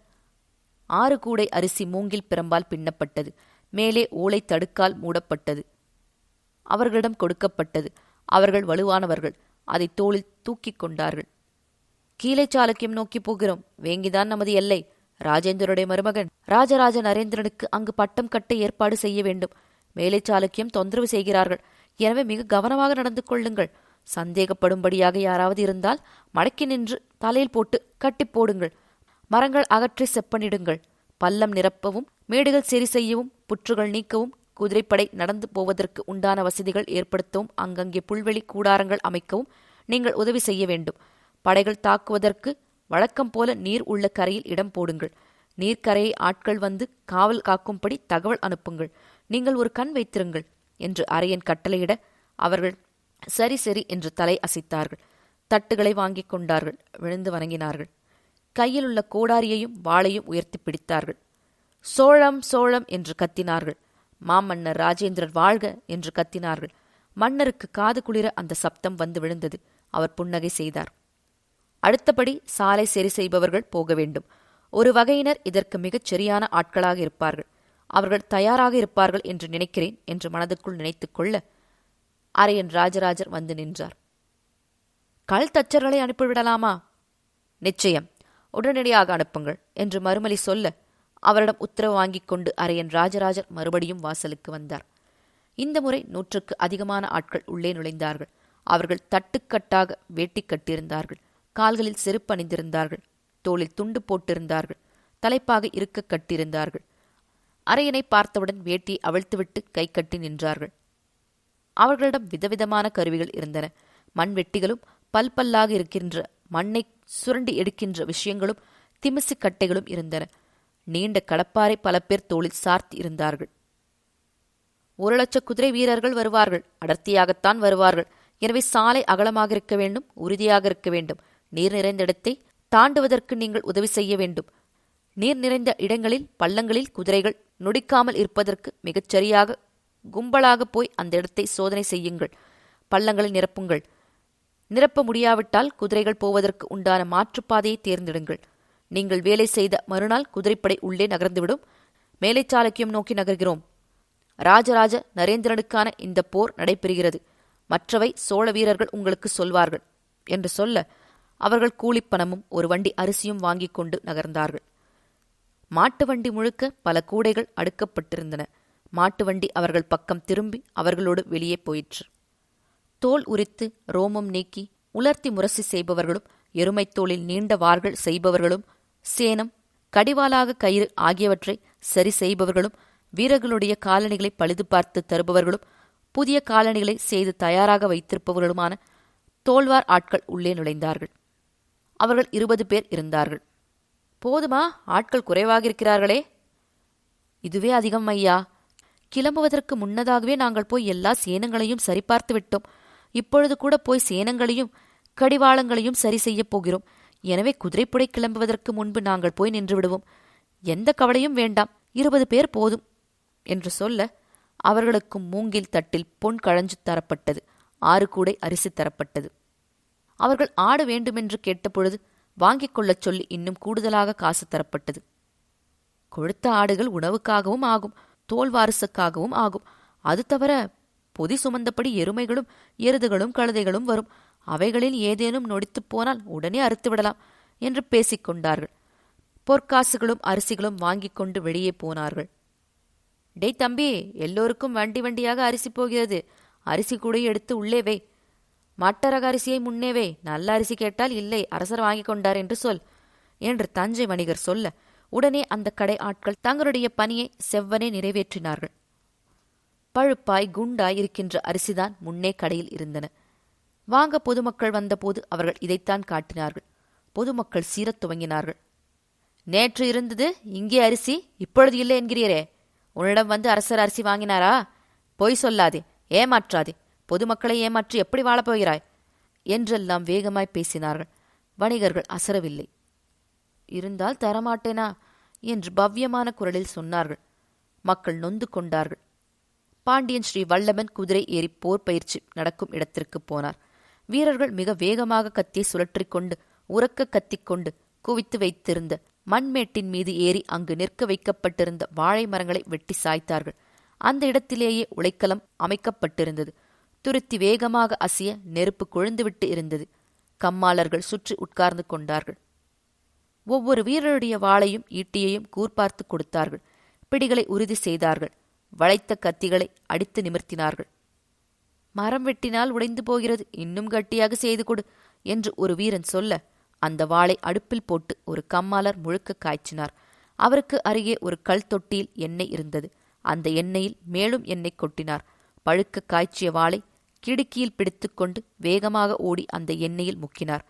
6 கூடை அரிசி மூங்கில் பிரம்பால் பின்னப்பட்டது. மேலே ஓலை தடுக்கால் மூடப்பட்டது. அவர்களிடம் கொடுக்கப்பட்டது. அவர்கள் வலுவானவர்கள். அதை தோளில் தூக்கிக் கொண்டார்கள். கீழே சாளுக்கியம் நோக்கி போகிறோம். வேங்கிதான் நமது எல்லை. ராஜேந்திரனுடைய மருமகன் ராஜராஜ நரேந்திரனுக்கு அங்கு பட்டம் கட்ட ஏற்பாடு செய்ய வேண்டும். மேலே சாளுக்கியம் தொந்தரவு செய்கிறார்கள். எனவே மிக கவனமாக நடந்து கொள்ளுங்கள். சந்தேகப்படும்படியாக யாராவது இருந்தால் மடக்கி நின்று தலையில் போட்டு கட்டி போடுங்கள். மரங்கள் அகற்றி செப்பனிடுங்கள். பள்ளம் நிரப்பவும் மேடுகள் சரி செய்யவும் புற்றுகள் நீக்கவும் குதிரைப்படை நடந்து போவதற்கு உண்டான வசதிகள் ஏற்படுத்தவும் அங்கங்கே புல்வெளி கூடாரங்கள் அமைக்கவும் நீங்கள் உதவி செய்ய வேண்டும். படைகள் தாக்குவதற்கு வழக்கம் போல நீர் உள்ள கரையில் இடம் போடுங்கள். நீர்க்கரையை ஆட்கள் வந்து காவல் காக்கும்படி தகவல் அனுப்புங்கள். நீங்கள் ஒரு கண் வைத்திருங்கள் என்று அரையன் கட்டளையிட அவர்கள் சரி சரி என்று தலை அசைத்தார்கள். தட்டுகளை வாங்கிக் கொண்டார்கள். விழுந்து வணங்கினார்கள். கையில் உள்ள கோடாரியையும் வாளையும் உயர்த்தி பிடித்தார்கள். சோழம் சோழம் என்று கத்தினார்கள். மாமன்னர் ராஜேந்திரர் வாழ்க என்று கத்தினார்கள். மன்னருக்கு காது குளிர அந்த சப்தம் வந்து விழுந்தது. அவர் புன்னகை செய்தார். அடுத்தபடி சாலை சரி செய்பவர்கள் போக வேண்டும். ஒரு வகையினர் இதற்கு மிகச் சரியான ஆட்களாக இருப்பார்கள். அவர்கள் தயாராக இருப்பார்கள் என்று நினைக்கிறேன் என்று மனதுக்குள் நினைத்துக் கொள்ள அரையன் ராஜராஜர் வந்து நின்றார். கல் தச்சர்களை அனுப்பிவிடலாமா? நிச்சயம், உடனடியாக அனுப்புங்கள் என்று மறுமொழி சொல்ல அவரிடம் உத்தரவு வாங்கிக் கொண்டு அரையன் ராஜராஜர் மறுபடியும் வாசலுக்கு வந்தார். இந்த முறை 100க்கு அதிகமான ஆட்கள் உள்ளே நுழைந்தார்கள். அவர்கள் தட்டுக்கட்டாக வேட்டி கட்டியிருந்தார்கள். கால்களில் செருப்பு அணிந்திருந்தார்கள். தோளில் துண்டு போட்டிருந்தார்கள். தலைப்பாக இருக்க கட்டியிருந்தார்கள். அரையனை பார்த்தவுடன் வேட்டியை அவிழ்த்துவிட்டு கை கட்டி நின்றார்கள். அவர்களிடம் விதவிதமான கருவிகள் இருந்தன. மண்வெட்டிகளும் பல்பல்லாக இருக்கின்ற மண்ணை சுரண்டி எடுக்கின்ற விஷயங்களும் திமிசு கட்டைகளும் இருந்தன. நீண்ட கடப்பாரை பல பேர் தோளில் சார்த்தி இருந்தார்கள். 1,00,000 குதிரை வீரர்கள் வருவார்கள். அடர்த்தியாகத்தான் வருவார்கள். எனவே சாலை அகலமாக இருக்க வேண்டும், உறுதியாக இருக்க வேண்டும். நீர் நிறைந்த இடத்தை தாண்டுவதற்கு நீங்கள் உதவி செய்ய வேண்டும். நீர் நிறைந்த இடங்களில் பள்ளங்களில் குதிரைகள் நொடிக்காமல் இருப்பதற்கு மிகச் சரியாக கும்பலாக போய் அந்த இடத்தை சோதனை செய்யுங்கள். பள்ளங்களை நிரப்புங்கள். நிரப்ப முடியாவிட்டால் குதிரைகள் போவதற்கு உண்டான மாற்றுப்பாதையை தேர்ந்தெடுங்கள். நீங்கள் வேலை செய்த மறுநாள் குதிரைப்படை உள்ளே நகர்ந்துவிடும். மேலை சாளுக்கியம் நோக்கி நகர்கிறோம். ராஜராஜ நரேந்திரனுக்கான இந்த போர் நடைபெறுகிறது. மற்றவை சோழ வீரர்கள் உங்களுக்கு சொல்வார்கள் என்று சொல்ல, அவர்கள் கூலிப்பணமும் ஒரு வண்டி அரிசியும் வாங்கிக் கொண்டு நகர்ந்தார்கள். மாட்டு வண்டி முழுக்க பல கூடைகள் அடுக்கப்பட்டிருந்தன. மாட்டு வண்டி அவர்கள் பக்கம் திரும்பி அவர்களோடு வெளியே போயிற்று. தோல் உரித்து ரோமம் நீக்கி உலர்த்தி முரசு செய்பவர்களும், எருமைத் தோளில் நீண்ட வார்கள் செய்பவர்களும், சேனம், கடிவாலாக கயிறு ஆகியவற்றை சரி செய்பவர்களும், வீரர்களுடைய காலணிகளை பழுது பார்த்து தருபவர்களும், புதிய காலணிகளை செய்து தயாராக வைத்திருப்பவர்களுமான தோல்வார் ஆட்கள் உள்ளே நுழைந்தார்கள். அவர்கள் 20 பேர் இருந்தார்கள். போதுமா? ஆட்கள் குறைவாக இருக்கிறார்களே. இதுவே அதிகம் ஐயா. கிளம்புவதற்கு முன்னதாகவே நாங்கள் போய் எல்லா சேனங்களையும் சரிபார்த்து விட்டோம். இப்பொழுது கூட போய் சேனங்களையும் கடிவாளங்களையும் சரி செய்யப் போகிறோம். எனவே குதிரைப்படை கிளம்புவதற்கு முன்பு நாங்கள் போய் நின்று விடுவோம். எந்த கவலையும் வேண்டாம், 20 பேர் போதும் என்று சொல்ல, அவர்களுக்கும் மூங்கில் தட்டில் பொன் கழஞ்சு தரப்பட்டது. 6 கூடை அரிசி தரப்பட்டது. அவர்கள் ஆடு வேண்டுமென்று கேட்டபொழுது வாங்கிக் கொள்ளச் சொல்லி இன்னும் கூடுதலாக காசு தரப்பட்டது. கொழுத்த ஆடுகள் உணவுக்காகவும் ஆகும், தோல் வாரிசுக்காகவும் ஆகும். அது தவிர பொதி சுமந்தபடி எருமைகளும் எருதுகளும் கழுதைகளும் வரும். அவைகளில் ஏதேனும் நொடித்துப் போனால் உடனே அறுத்துவிடலாம் என்று பேசிக் கொண்டார்கள். பொற்காசுகளும் அரிசிகளும் வாங்கிக் கொண்டு வெளியே போனார்கள். டேய் தம்பி, எல்லோருக்கும் வண்டி வண்டியாக அரிசி போகிறது. அரிசி கூட எடுத்து உள்ளே வை. மட்டரக அரிசியை முன்னே வை. நல்ல அரிசி கேட்டால் இல்லை, அரசர் வாங்கிக் கொண்டார் என்று சொல் என்று தஞ்சை வணிகர் சொல்ல, உடனே அந்த கடை ஆட்கள் தங்களுடைய பணியை செவ்வனே நிறைவேற்றினார்கள். பழுப்பாய் குண்டாய் இருக்கின்ற அரிசிதான் முன்னே கடையில் இருந்தன. வாங்க பொதுமக்கள் வந்தபோது அவர்கள் இதைத்தான் காட்டினார்கள். பொதுமக்கள் சீரத் துவங்கினார்கள். நேற்று இருந்தது இங்கே அரிசி, இப்பொழுது இல்லை என்கிறீரே. உன்னிடம் வந்து அரசர் அரிசி வாங்கினாரா? பொய் சொல்லாதே, ஏமாற்றாதே. பொதுமக்களை ஏமாற்றி எப்படி வாழப்போகிறாய் என்றெல்லாம் வேகமாய் பேசினார்கள். வணிகர்கள் அசரவில்லை. இருந்தால் தரமாட்டேனா என்று பவ்யமான குரலில் சொன்னார்கள். மக்கள் நொந்து கொண்டார்கள். பாண்டியன் ஸ்ரீ வல்லபன் குதிரை ஏறி போர் பயிற்சி நடக்கும் இடத்திற்கு போனார். வீரர்கள் மிக வேகமாக கத்தியை சுழற்றிக் கொண்டு உரக்க கத்திக்கொண்டு குவித்து வைத்திருந்த மண்மேட்டின் மீது ஏறி அங்கு நிற்க வைக்கப்பட்டிருந்த வாழை மரங்களை வெட்டி சாய்த்தார்கள். அந்த இடத்திலேயே உலைக்களம் அமைக்கப்பட்டிருந்தது. துருத்தி வேகமாக அசிய நெருப்பு கொழுந்துவிட்டு இருந்தது. கம்மாளர்கள் சுற்றி உட்கார்ந்து கொண்டார்கள். ஒவ்வொரு வீரருடைய வாளையும் ஈட்டியையும் கூர்பார்த்து கொடுத்தார்கள். பிடிகளை உறுதி செய்தார்கள். வளைத்த கத்திகளை அடித்து நிமிர்த்தினார்கள். மரம் வெட்டினால் உடைந்து போகிறது, இன்னும் கட்டியாக செய்து கொடு என்று ஒரு வீரன் சொல்ல, அந்த வாளை அடுப்பில் போட்டு ஒரு கம்மாளர் முழுக்க காய்ச்சினார். அவருக்கு அருகே ஒரு கல் தொட்டியில் எண்ணெய் இருந்தது. அந்த எண்ணெயில் மேலும் எண்ணெய் கொட்டினார். பழுக்க காய்ச்சிய வாளை கிடுக்கியில் பிடித்துக்கொண்டு வேகமாக ஓடி அந்த எண்ணெயில் முக்கினார்.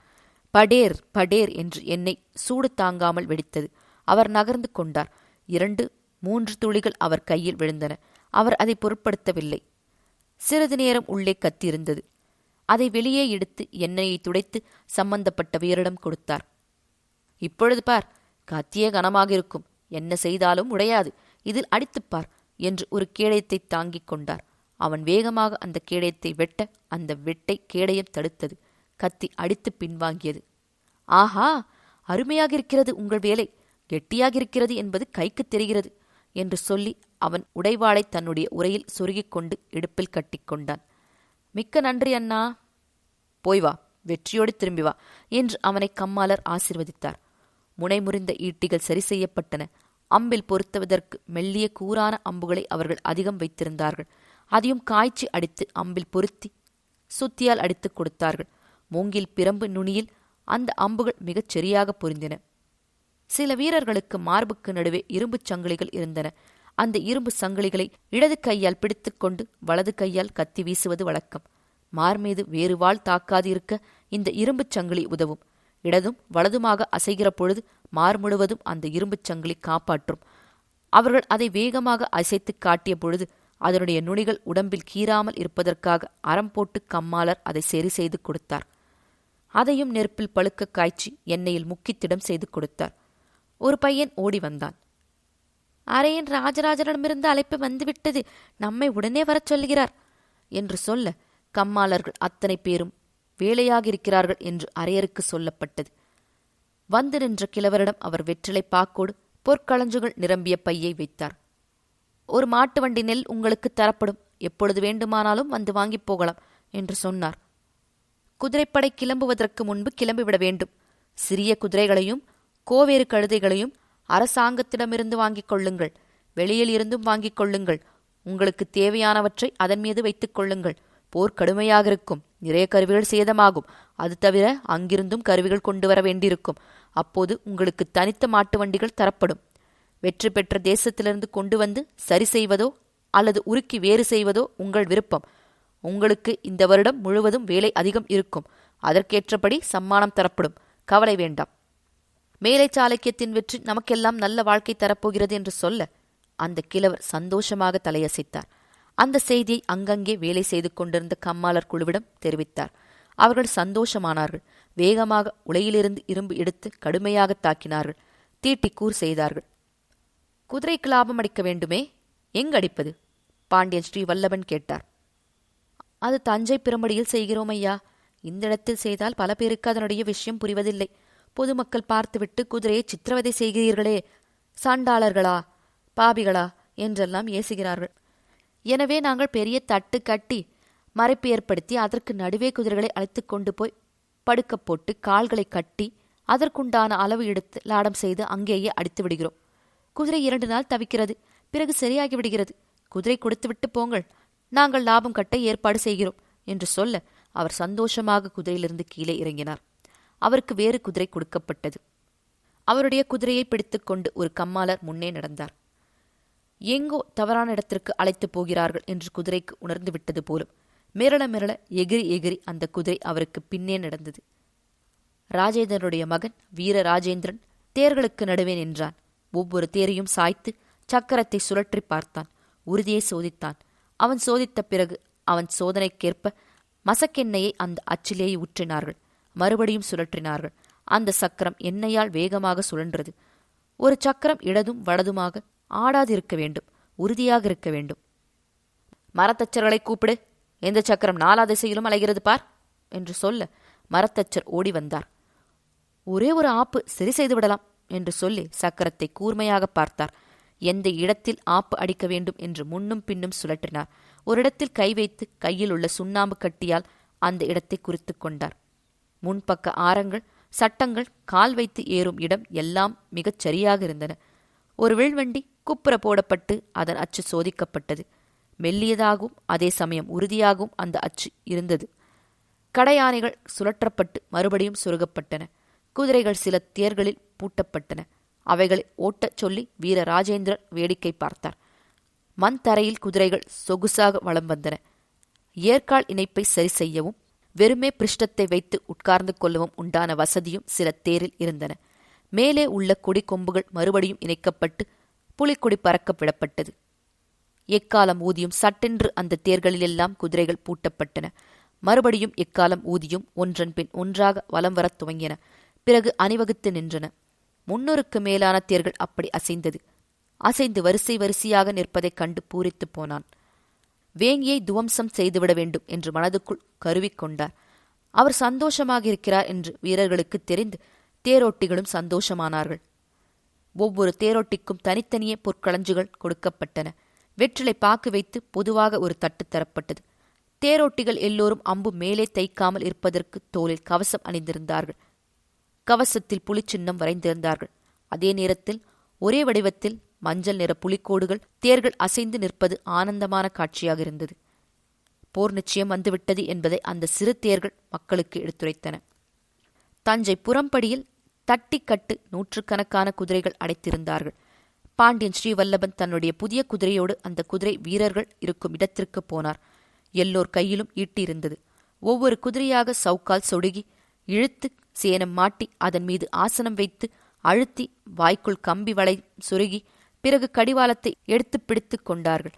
படேர் படேர் என்று எண்ணெய் சூடு தாங்காமல் வெடித்தது. அவர் நகர்ந்து கொண்டார். 2-3 துளிகள் அவர் கையில் விழுந்தன. அவர் அதை பொருட்படுத்தவில்லை. சிறிது நேரம் உள்ளே கத்தியிருந்தது. அதை வெளியே எடுத்து எண்ணெயை துடைத்து சம்பந்தப்பட்ட வீரிடம் கொடுத்தார். இப்பொழுது பார், கத்தியே கனமாக இருக்கும், என்ன செய்தாலும் உடையாது, இதில் அடித்துப்பார் என்று ஒரு கேடயத்தை தாங்கிக் கொண்டார். அவன் வேகமாக அந்த கேடயத்தை வெட்ட அந்த வெட்டை கேடயம் தடுத்தது. கத்தி அடித்து பின்வாங்கியது. ஆஹா, அருமையாக இருக்கிறது உங்கள் வேலை, கெட்டியாகிருக்கிறது என்பது கைக்கு தெரிகிறது என்று சொல்லி அவன் உடைவாளை தன்னுடைய உரையில் சொருகிக் கொண்டு இடுப்பில் கட்டிக்கொண்டான். மிக்க நன்றி அண்ணா. போய் வா, வெற்றியோடு திரும்பி வா என்று அவனை கம்மாளர் ஆசிர்வதித்தார். முனைமுறிந்த ஈட்டிகள் சரி செய்யப்பட்டன. அம்பில் பொருத்துவதற்கு மெல்லிய கூரான அம்புகளை அவர்கள் அதிகம் வைத்திருந்தார்கள். அதையும் காய்ச்சி அடித்து அம்பில் பொருத்தி சுத்தியால் அடித்துக் கொடுத்தார்கள். மூங்கில் பிரம்பு நுனியில் அந்த அம்புகள் மிகச் சரியாக பொருந்தின. சில வீரர்களுக்கு மார்புக்கு நடுவே இரும்புச் சங்கிலிகள் இருந்தன. அந்த இரும்பு சங்கிலிகளை இடது கையால் பிடித்துக்கொண்டு வலது கையால் கத்தி வீசுவது வழக்கம். மார்மீது வேறு வாள் தாக்காது இருக்க இந்த இரும்புச் சங்கிலி உதவும். இடதும் வலதுமாக அசைகிற பொழுது மார் முழுவதும் அந்த இரும்புச் சங்கிலி காப்பாற்றும். அவர்கள் அதை வேகமாக அசைத்து காட்டிய பொழுது அதனுடைய நுனிகள் உடம்பில் கீறாமல் இருப்பதற்காக அறம் போட்டு கம்மாளர் அதை சரி செய்து கொடுத்தார். அதையும் நெருப்பில் பழுக்க காய்ச்சி எண்ணெயில் முக்கித்திடம் செய்து கொடுத்தார். ஒரு பையன் ஓடி வந்தான். அரையன் ராஜராஜனிடமிருந்து அழைப்பு வந்துவிட்டது, நம்மை உடனே வரச் சொல்லுகிறார் என்று சொல்ல, கம்மாளர்கள் அத்தனை பேரும் வேலையாகியிருக்கிறார்கள் என்று அரையருக்கு சொல்லப்பட்டது. வந்து நின்ற கிழவரிடம் அவர் வெற்றிலை பாக்கோடு பொற்களஞ்சுகள் நிரம்பிய பையை வைத்தார். ஒரு மாட்டு வண்டி நெல் உங்களுக்கு தரப்படும், எப்பொழுது வேண்டுமானாலும் வந்து வாங்கிப் போகலாம் என்று சொன்னார். குதிரைப்படை கிளம்புவதற்கு முன்பு கிளம்பிவிட வேண்டும். சிறிய குதிரைகளையும் கோவேறு கழுதைகளையும் அரசாங்கத்திடமிருந்து வாங்கிக் கொள்ளுங்கள். வெளியில் இருந்தும் வாங்கிக் கொள்ளுங்கள். உங்களுக்கு தேவையானவற்றை அதன் மீது வைத்துக் கொள்ளுங்கள். போர் கடுமையாக இருக்கும். நிறைய கருவிகள் சேதமாகும். அது தவிர அங்கிருந்தும் கருவிகள் கொண்டு வர வேண்டியிருக்கும். அப்போது உங்களுக்கு தனித்த மாட்டு வண்டிகள் தரப்படும். வெற்றி பெற்ற தேசத்திலிருந்து கொண்டு வந்து சரி செய்வதோ அல்லது உருக்கி வேறு செய்வதோ உங்கள் விருப்பம். உங்களுக்கு இந்த வருடம் முழுவதும் வேலை அதிகம் இருக்கும். அதற்கேற்றபடி சம்மானம் தரப்படும். கவலை வேண்டாம். மேலை சாளுக்கியத்தின் வெற்றி நமக்கெல்லாம் நல்ல வாழ்க்கை தரப்போகிறது என்று சொல்ல அந்த கிழவர் சந்தோஷமாக தலையசைத்தார். அந்த செய்தியை அங்கங்கே வேலை செய்து கொண்டிருந்த கம்மாளர் குழுவிடம் தெரிவித்தார். அவர்கள் சந்தோஷமானார்கள். வேகமாக உலையிலிருந்து இரும்பு எடுத்து கடுமையாக தாக்கினார்கள். தீட்டிக்கூர் செய்தார்கள். குதிரைக்கு லாபம் அடிக்க வேண்டுமே, எங்கடிப்பது? பாண்டியன் ஸ்ரீ வல்லபன் கேட்டார். அது தஞ்சை பிரம்படியில் செய்கிறோம் ஐயா. இந்த இடத்தில் செய்தால் பல பேருக்கு அதனுடைய விஷயம் புரிவதில்லை. பொதுமக்கள் பார்த்துவிட்டு குதிரையை சித்திரவதை செய்கிறீர்களே, சாண்டாளர்களா, பாபிகளா என்றெல்லாம் ஏசுகிறார்கள். எனவே நாங்கள் பெரிய தட்டு கட்டி மறைப்பு ஏற்படுத்தி அதற்கு நடுவே குதிரைகளை அழைத்து கொண்டு போய் படுக்க போட்டு கால்களை கட்டி அதற்குண்டான அளவு எடுத்து லாடம் செய்து அங்கேயே அடித்து விடுகிறோம். குதிரை 2 நாள் தவிக்கிறது, பிறகு சரியாகி விடுகிறது. குதிரை கொடுத்துவிட்டு போங்கள், நாங்கள் லாபம் கட்ட ஏற்பாடு செய்கிறோம் என்று சொல்ல அவர் சந்தோஷமாக குதிரையிலிருந்து கீழே இறங்கினார். அவருக்கு வேறு குதிரை கொடுக்கப்பட்டது. அவருடைய குதிரையை பிடித்துக்கொண்டு ஒரு கம்மாளர் முன்னே நடந்தார். எங்கோ தவறான இடத்திற்கு அழைத்துப் போகிறார்கள் என்று குதிரைக்கு உணர்ந்து விட்டது போலும். மிரள மிரள எகிரி எகிரி அந்த குதிரை அவருக்கு பின்னே நடந்தது. ராஜேந்திரனுடைய மகன் வீர ராஜேந்திரன் தேர்களுக்கு நடுவே நின்றான். ஒவ்வொரு தேரையும் சாய்த்து சக்கரத்தை சுழற்றி பார்த்தான். உறுதியை சோதித்தான். அவன் சோதித்த பிறகு அவன் சோதனைக்கேற்ப மசக்கெண்ணெயை அந்த அச்சிலேயே ஊற்றினார்கள். மறுபடியும் சுழற்றினார்கள். அந்த சக்கரம் எண்ணெயால் வேகமாக சுழன்றது. ஒரு சக்கரம் இடதும் வடதுமாக ஆடாதிருக்க வேண்டும், உறுதியாக இருக்க வேண்டும். மரத்தச்சர்களை கூப்பிடு, எந்த சக்கரம் 4 திசையிலும் அலைகிறது பார் என்று சொல்ல மரத்தச்சர் ஓடி வந்தார். ஒரே ஒரு ஆப்பு சரி செய்து விடலாம் என்று சொல்லி சக்கரத்தை கூர்மையாக பார்த்தார். எந்த இடத்தில் ஆப்பு அடிக்க வேண்டும் என்று முன்னும் பின்னும் சுழற்றினார். ஒரு இடத்தில் கை வைத்து கையில் உள்ள சுண்ணாம்பு கட்டியால் அந்த இடத்தை குறித்து கொண்டார். முன்பக்க ஆரங்கள், சட்டங்கள், கால் வைத்து ஏறும் இடம் எல்லாம் மிகச் சரியாக இருந்தன. ஒரு வில்வண்டி குப்புற போடப்பட்டு அதன் அச்சு சோதிக்கப்பட்டது. மெல்லியதாகவும் அதே சமயம் உறுதியாகவும் அந்த அச்சு இருந்தது. கடையானைகள் சுழற்றப்பட்டு மறுபடியும் சொருகப்பட்டன. குதிரைகள் சில தேர்களில் பூட்டப்பட்டன. அவைகளை ஓட்டச் சொல்லி வீர ராஜேந்திரன் வேடிக்கை பார்த்தார். மண் தரையில் குதிரைகள் சொகுசாக வலம் வந்தன. ஏற்கால் இணைப்பை சரி செய்யவும் வெறுமே பிருஷ்டத்தை வைத்து உட்கார்ந்து கொள்ளவும் உண்டான வசதியும் சில தேரில் இருந்தன. மேலே உள்ள கொடி கொம்புகள் மறுபடியும் இணைக்கப்பட்டு புலிக்கொடி பறக்க விடப்பட்டது. எக்காலம் ஊதியும் சட்டென்று அந்த தேர்களிலெல்லாம் குதிரைகள் பூட்டப்பட்டன. மறுபடியும் எக்காலம் ஊதியும் ஒன்றன் பின் ஒன்றாக வலம் வரத் துவங்கின. பிறகு அணிவகுத்து நின்றன. 300க்கு மேலான தேர்கள் அப்படி அசைந்தது. அசைந்து வரிசை வரிசையாக நிற்பதைக் கண்டு பூரித்துப் போனான். வேங்கியை துவம்சம் செய்துவிட வேண்டும் என்று மனதுக்குள் கருவிக்கொண்டார். அவர் சந்தோஷமாக இருக்கிறார் என்று வீரர்களுக்கு தெரிந்து தேரோட்டிகளும் சந்தோஷமானார்கள். ஒவ்வொரு தேரோட்டிக்கும் தனித்தனியே பொற்களஞ்சுகள் கொடுக்கப்பட்டன. வெற்றிலை பாக்கு வைத்து பொதுவாக ஒரு தட்டு தரப்பட்டது. தேரோட்டிகள் எல்லோரும் அம்பு மேலே தைக்காமல் இருப்பதற்கு தோளில் கவசம் அணிந்திருந்தார்கள். கவசத்தில் புலிச்சின்னம் வரைந்திருந்தார்கள். அதே நேரத்தில் ஒரே வடிவத்தில் மஞ்சள் நிற புலிக்கோடுகள் தேர்கள் அசைந்து நிற்பது ஆனந்தமான காட்சியாக இருந்தது. போர் நிச்சயம் வந்துவிட்டது என்பதை அந்த சிறு தேர்கள் மக்களுக்கு எடுத்துரைத்தன. தஞ்சை புறம்படியில் தட்டிக்கட்டு 100கணக்கான குதிரைகள் அடைத்திருந்தார்கள். பாண்டியன் ஸ்ரீவல்லபன் தன்னுடைய புதிய குதிரையோடு அந்த குதிரை வீரர்கள் இருக்கும் இடத்திற்கு போனார். எல்லோர் கையிலும் ஈட்டி இருந்தது. ஒவ்வொரு குதிரையாக சவுக்கால் சொடுகி இழுத்து சேனம் மாட்டி அதன் மீது ஆசனம் வைத்து அழுத்தி வாய்க்குள் கம்பி வளை சொருகி பிறகு கடிவாளத்தை எடுத்து பிடித்து கொண்டார்கள்.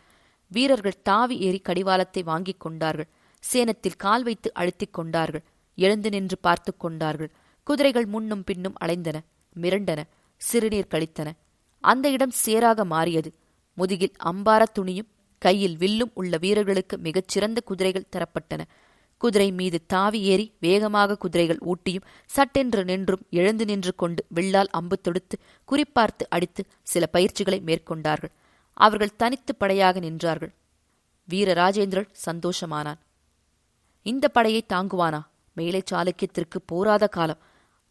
வீரர்கள் தாவி ஏறி கடிவாளத்தை வாங்கிக் கொண்டார்கள். சேனத்தில் கால் வைத்து அழுத்திக் கொண்டார்கள். எழுந்து நின்று பார்த்து கொண்டார்கள். குதிரைகள் முன்னும் பின்னும் அலைந்தன, மிரண்டன, சிறுநீர் கழித்தன. அந்த இடம் சேராக மாறியது. முதுகில் அம்பார துணியும் கையில் வில்லும் உள்ள வீரர்களுக்கு மிகச்சிறந்த குதிரைகள் தரப்பட்டன. குதிரை மீது தாவி ஏறி வேகமாக குதிரைகள் ஊட்டியும் சட்டென்று நின்றும் எழுந்து நின்று கொண்டு வில்லால் அம்பு தொடுத்து குறிப்பார்த்து அடித்து சில பயிற்சிகளை மேற்கொண்டார்கள். அவர்கள் தனித்து படையாக நின்றார்கள். வீர ராஜேந்திரன் சந்தோஷமானான். இந்த படையை தாங்குவானா? மேலை சாளுக்கியத்திற்கு போராத காலம்.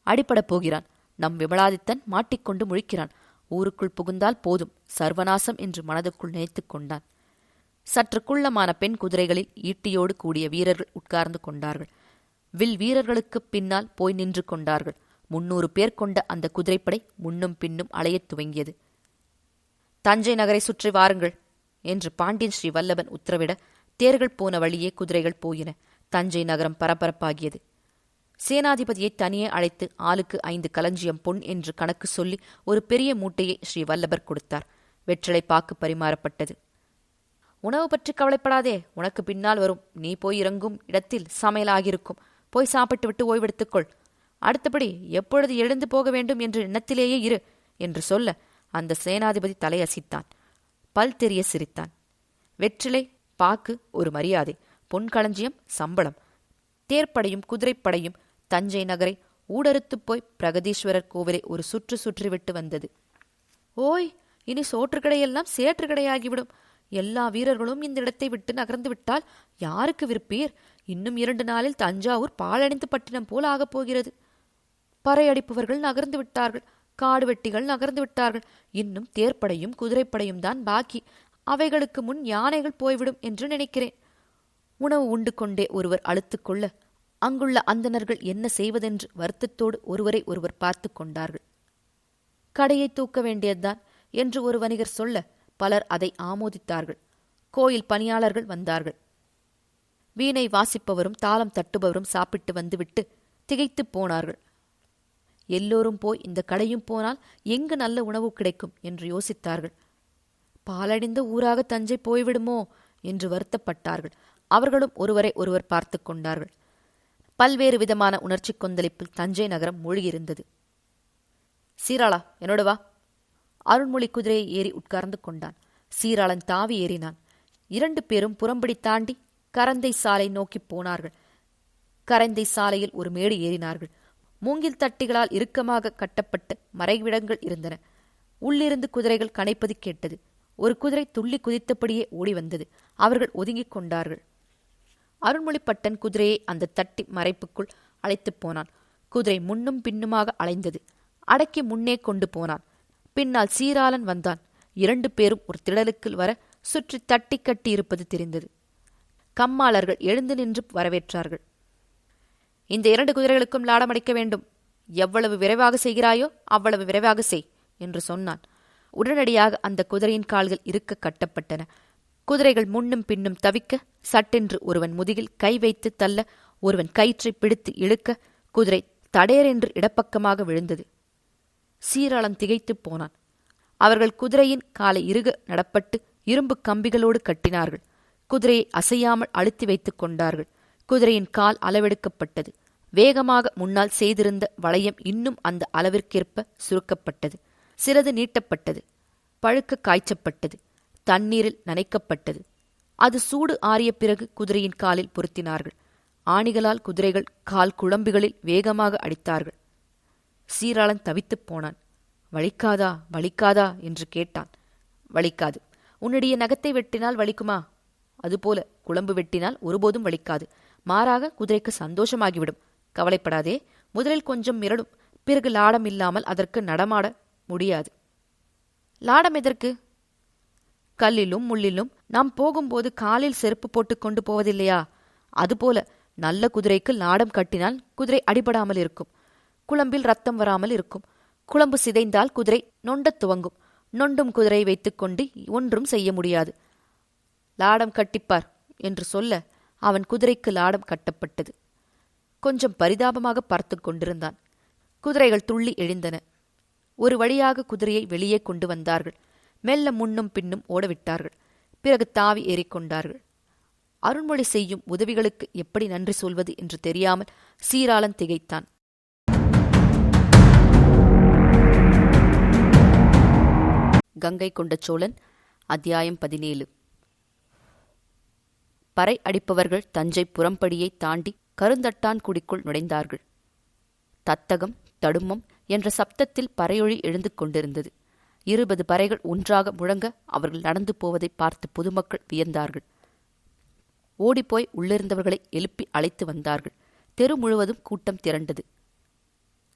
அடிபடப் போகிறான். நம் விமலாதித்தன் மாட்டிக்கொண்டு முழிக்கிறான். ஊருக்குள் புகுந்தால் போதும், சர்வநாசம் என்று மனதுக்குள் நினைத்துக் கொண்டான். சற்று குள்ளமான பெண் குதிரைகளில் ஈட்டியோடு கூடிய வீரர்கள் உட்கார்ந்து கொண்டார்கள். வில் வீரர்களுக்குப் பின்னால் போய் நின்று கொண்டார்கள். 300 பேர் கொண்ட அந்த குதிரைப்படை முன்னும் பின்னும் அலையத் துவங்கியது. தஞ்சை நகரை சுற்றி வாருங்கள் என்று பாண்டியன் ஸ்ரீ வல்லபன் உத்தரவிட தேர்கள் போன வழியே குதிரைகள் போயின. தஞ்சை நகரம் பரபரப்பாகியது. சேனாதிபதியை தனியே அழைத்து ஆளுக்கு 5 களஞ்சியம் பொன் என்று கணக்கு சொல்லி ஒரு பெரிய மூட்டையை ஸ்ரீ வல்லபர் கொடுத்தார். வெற்றிலை பாக்கு பரிமாறப்பட்டது. உணவு பற்றி கவலைப்படாதே, உனக்கு பின்னால் வரும். நீ போய் இறங்கும் இடத்தில் சமையல் ஆகியிருக்கும். போய் சாப்பிட்டு விட்டு ஓய்வெடுத்துக்கொள். அடுத்தபடி எப்பொழுது எழுந்து போக வேண்டும் என்று எண்ணத்திலேயே இரு என்று சொல்ல அந்த சேனாதிபதி தலையசித்தான். பல் தெரிய சிரித்தான். வெற்றிலை பாக்கு ஒரு மரியாதை, பொன்களஞ்சியம் சம்பளம். தேர்ப்படையும் குதிரைப்படையும் தஞ்சை நகரை ஊடறுத்துப் போய் பிரகதீஸ்வரர் கோவிலை ஒரு சுற்று சுற்றிவிட்டு வந்தது. ஓய், இனி சோற்றுக்கடையெல்லாம் சேற்றுக்கடையாகிவிடும். எல்லா வீரர்களும் இந்த இடத்தை விட்டு நகர்ந்து விட்டால் யாருக்கு விருப்பீர்? இன்னும் 2 நாளில் தஞ்சாவூர் பாழடைந்து பட்டினம் போல் ஆகப் போகிறது. பறையடிப்பவர்கள் நகர்ந்து விட்டார்கள். காடு வெட்டிகள் நகர்ந்து விட்டார்கள். இன்னும் தேர்ப்படையும் குதிரைப்படையும் தான் பாக்கி. அவைகளுக்கு முன் யானைகள் போய்விடும் என்று நினைக்கிறேன். உணவு உண்டு கொண்டே ஒருவர் அழுத்துக் கொள்ள அங்குள்ள அந்தணர்கள் என்ன செய்வதென்று வருத்தத்தோடு ஒருவரை ஒருவர் பார்த்து கொண்டார்கள். கடையை தூக்க வேண்டியதுதான் என்று ஒரு வணிகர் சொல்ல பலர் அதை ஆமோதித்தார்கள். கோயில் பணியாளர்கள் வந்தார்கள். வீணை வாசிப்பவரும் தாளம் தட்டுபவரும் சாப்பிட்டு வந்துவிட்டு திகைத்துப் போனார்கள். எல்லோரும் போய் இந்த கடையும் போனால் எங்கு நல்ல உணவு கிடைக்கும் என்று யோசித்தார்கள். பாலடைந்த ஊராக தஞ்சை போய்விடுமோ என்று வருத்தப்பட்டார்கள். அவர்களும் ஒருவரை ஒருவர் பார்த்து கொண்டார்கள். பல்வேறு விதமான உணர்ச்சி கொந்தளிப்பில் தஞ்சை நகரம் மூழ்கியிருந்தது. சீராளா, என்னோட வா. அருண்மொழி குதிரையை ஏறி உட்கார்ந்து கொண்டான். சீராளன் தாவி ஏறினான். 2 பேரும் புறம்படி தாண்டி கரந்தை சாலை நோக்கிப் போனார்கள். கரந்தை சாலையில் ஒரு மேடு ஏறினார்கள். மூங்கில் தட்டிகளால் இறுக்கமாக கட்டப்பட்ட மறைவிடங்கள் இருந்தன. உள்ளிருந்து குதிரைகள் கனைப்பது கேட்டது. ஒரு குதிரை துள்ளி குதித்தபடியே ஓடி வந்தது. அவர்கள் ஒதுங்கிக் கொண்டார்கள். அருண்மொழிப்பட்டன் குதிரையை அந்த தட்டி மறைப்புக்குள் அழைத்துப் போனான். குதிரை முன்னும் பின்னுமாக அலைந்தது. அடக்கி முன்னே கொண்டு போனான். பின்னால் சீராளன் வந்தான். 2 பேரும் ஒரு திடலுக்கு வர சுற்றி தட்டி கட்டி இருப்பது தெரிந்தது. கம்மாளர்கள் எழுந்து நின்று வரவேற்றார்கள். இந்த 2 குதிரைகளுக்கும் லாடம் அடிக்க வேண்டும். எவ்வளவு விரைவாக செய்கிறாயோ அவ்வளவு விரைவாக செய் என்று சொன்னான். உடனடியாக அந்த குதிரையின் கால்கள் இருக்க கட்டப்பட்டன. குதிரைகள் முன்னும் பின்னும் தவிக்க சட்டென்று ஒருவன் முதுகில் கை வைத்து தள்ள, ஒருவன் கயிற்றை பிடித்து இழுக்க குதிரை தடேரென்று இடப்பக்கமாக விழுந்தது. சீராளன் திகைத்துப் போனான். அவர்கள் குதிரையின் காலை இறுக நடப்பட்டு இரும்பு கம்பிகளோடு கட்டினார்கள். குதிரையை அசையாமல் அழுத்தி வைத்துக் கொண்டார்கள். குதிரையின் கால் அளவெடுக்கப்பட்டது. வேகமாக முன்னால் செய்திருந்த வளையம் இன்னும் அந்த அளவிற்கேற்ப சுருக்கப்பட்டது. சிறிது நீட்டப்பட்டது. பழுக்க காய்ச்சப்பட்டது. தண்ணீரில் நனைக்கப்பட்டது. அது சூடு ஆறிய பிறகு குதிரையின் காலில் பொருத்தினார்கள். ஆணிகளால் குதிரைகள் கால் குழம்புகளில் வேகமாக அடித்தார்கள். சீராளன் தவித்துப் போனான். வலிக்காதா வலிக்காதா என்று கேட்டான். வலிக்காது. உன்னுடைய நகத்தை வெட்டினால் வலிக்குமா? அதுபோல குழம்பு வெட்டினால் ஒருபோதும் வலிக்காது. மாறாக குதிரைக்கு சந்தோஷமாகிவிடும். கவலைப்படாதே. முதலில் கொஞ்சம் மிரடும். பிறகு லாடம் இல்லாமல் அதற்கு நடமாட முடியாது. லாடம் எதற்கு? கல்லிலும் முள்ளிலும் நாம் போகும்போது காலில் செருப்பு போட்டு கொண்டு போவதில்லையா? அதுபோல நல்ல குதிரைக்கு லாடம் கட்டினால் குதிரை அடிபடாமல் இருக்கும். குழம்பில் ரத்தம் வராமல் இருக்கும். குழம்பு சிதைந்தால் குதிரை நொண்டத் துவங்கும். நொண்டும் குதிரை வைத்துக்கொண்டு ஒன்றும் செய்ய முடியாது. லாடம் கட்டிப்பார் என்று சொல்ல அவன் குதிரைக்கு லாடம் கட்டப்பட்டது. கொஞ்சம் பரிதாபமாக பார்த்து கொண்டிருந்தான். குதிரைகள் துள்ளி எழுந்தன. ஒரு வழியாக குதிரையை வெளியே கொண்டு வந்தார்கள். மெல்ல முன்னும் பின்னும் ஓடவிட்டார்கள். பிறகு தாவி ஏறிக்கொண்டார்கள். அருண்மொழி செய்யும் உதவிகளுக்கு எப்படி நன்றி சொல்வது என்று தெரியாமல் சீராளன் திகைத்தான். கங்கை கொண்ட சோழன், அத்தியாயம் 17. பறை அடிப்பவர்கள் தஞ்சை புறம்படியை தாண்டி கருந்தட்டான்குடிக்குள் நுழைந்தார்கள். தத்தகம் தடுமம் என்ற சப்தத்தில் பறையொழி எழுந்து கொண்டிருந்தது. 20 பறைகள் ஒன்றாக முழங்க அவர்கள் நடந்து போவதை பார்த்து பொதுமக்கள் வியந்தார்கள். ஓடிப்போய் உள்ளிருந்தவர்களை எழுப்பி அழைத்து வந்தார்கள். தெரு முழுவதும் கூட்டம் திரண்டது.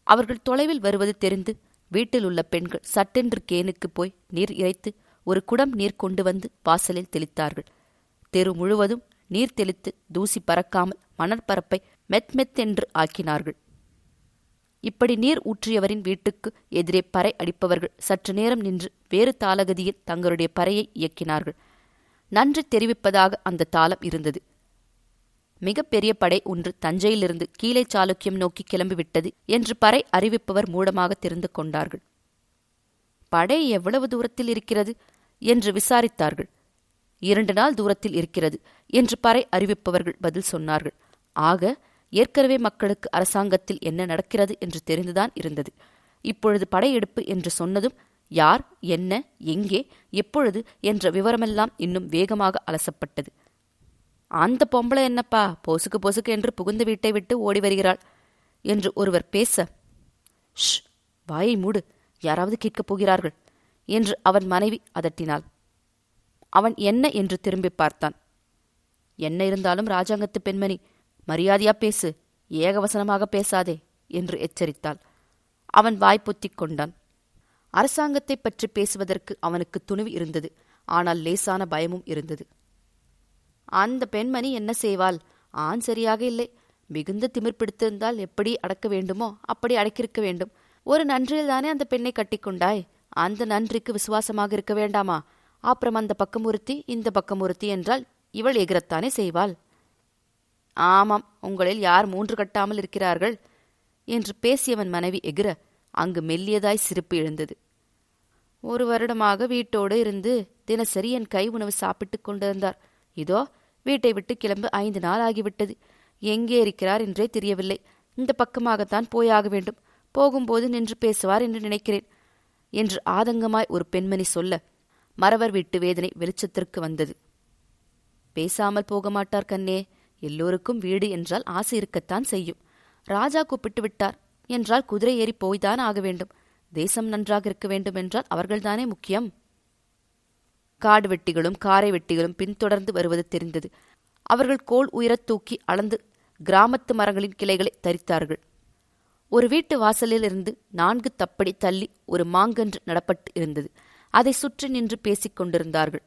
அவர்கள் தொலைவில் வருவது தெரிந்து வீட்டில் உள்ள பெண்கள் சட்டென்று கேனுக்கு போய் நீர் இறைத்து ஒரு குடம் நீர் கொண்டு வந்து வாசலில் தெளித்தார்கள். தெரு முழுவதும் நீர் தெளித்து தூசி பறக்காமல் மணற்பரப்பை மெத்தென்று ஆக்கினார்கள். இப்படி நீர் ஊற்றியவரின் வீட்டுக்கு எதிரே பறை அடிப்பவர்கள் சற்று நேரம் நின்று வேறு தாளகதியில் தங்களுடைய பறையை இயக்கினார்கள். நன்றி தெரிவிப்பதாக அந்த தாளம் இருந்தது. மிக பெரிய படை ஒன்று தஞ்சையிலிருந்து கீழே சாளுக்கியம் நோக்கி கிளம்பிவிட்டது என்று பறை அறிவிப்பவர் மூடமாக தெரிந்து கொண்டார்கள். படை எவ்வளவு தூரத்தில் இருக்கிறது என்று விசாரித்தார்கள். 2 நாள் தூரத்தில் இருக்கிறது என்று பறை அறிவிப்பவர்கள் பதில் சொன்னார்கள். ஆக ஏற்கனவே மக்களுக்கு அரசாங்கத்தில் என்ன நடக்கிறது என்று தெரிந்துதான் இருந்தது. இப்பொழுது படையெடுப்பு என்று சொன்னதும் யார், என்ன, எங்கே, எப்பொழுது என்ற விவரமெல்லாம் இன்னும் வேகமாக அலசப்பட்டது. அந்த பொம்பளை என்னப்பா பொசுக்கு பொசுக்கு என்று புகுந்த வீட்டை விட்டு ஓடி வருகிறாள் என்று ஒருவர் பேச, ஷ், வாயை மூடு, யாராவது கேட்கப் போகிறார்கள் என்று அவன் மனைவி அதட்டினாள். அவன் என்ன என்று திரும்பி பார்த்தான். என்ன இருந்தாலும் ராஜாங்கத்து பெண்மணி, மரியாதையா பேசு, ஏகவசனமாக பேசாதே என்று எச்சரித்தாள். அவன் வாய்ப்பொத்திக் கொண்டான். அரசாங்கத்தை பற்றி பேசுவதற்கு அவனுக்கு துணிவு இருந்தது. ஆனால் லேசான பயமும் இருந்தது. அந்த பெண்மணி என்ன செய்வாள்? ஆண் சரியாக இல்லை. மிகுந்த திமிர் பிடித்திருந்தால் எப்படி அடக்க வேண்டுமோ அப்படி அடக்கியிருக்க வேண்டும். ஒரு நன்றியில்தானே அந்த பெண்ணை கட்டிக்கொண்டாய். அந்த நன்றிக்கு விசுவாசமாக இருக்க வேண்டாமா? அப்புறம் அந்த பக்கம் ஒருத்தி இந்த பக்கம் ஒருத்தி என்றால் இவள் எகிரத்தானே செய்வாள். ஆமாம், உங்களில் யார் 3 கட்டாமல் இருக்கிறார்கள் என்று பேசியவன் மனைவி எகிர அங்கு மெல்லியதாய் சிரிப்பு எழுந்தது. 1 வருடமாக வீட்டோடு இருந்து தினசரி என் கை உணவு சாப்பிட்டுக் கொண்டிருந்தார். இதோ வீட்டை விட்டு கிளம்ப 5 நாள் ஆகிவிட்டது. எங்கே இருக்கிறார் என்றே தெரியவில்லை. இந்த பக்கமாகத்தான் போயாக வேண்டும். போகும்போது நின்று பேசுவார் என்று நினைக்கிறேன் என்று ஆதங்கமாய் ஒரு பெண்மணி சொல்ல மறவர் வீட்டு வேதனை வெளிச்சத்திற்கு வந்தது. பேசாமல் போக மாட்டார் கண்ணே. எல்லோருக்கும் வீடு என்றால் ஆசை இருக்கத்தான் செய்யும். ராஜா கூப்பிட்டு விட்டார் என்றால் குதிரை ஏறி போய்தான் ஆக வேண்டும். தேசம் நன்றாக இருக்க வேண்டும் என்றால் அவர்கள்தானே முக்கியம். காடு வெட்டிகளும் காரை வெட்டிகளும் பின்தொடர்ந்து வருவது தெரிந்தது. அவர்கள் கோல் உயரத் தூக்கி அளந்து கிராமத்து மரங்களின் கிளைகளை தரித்தார்கள். ஒரு வீட்டு வாசலில் இருந்து 4 தப்படி தள்ளி ஒரு மாங்கன்று நடப்பட்டு இருந்தது. அதை சுற்றி நின்று பேசிக் கொண்டிருந்தார்கள்.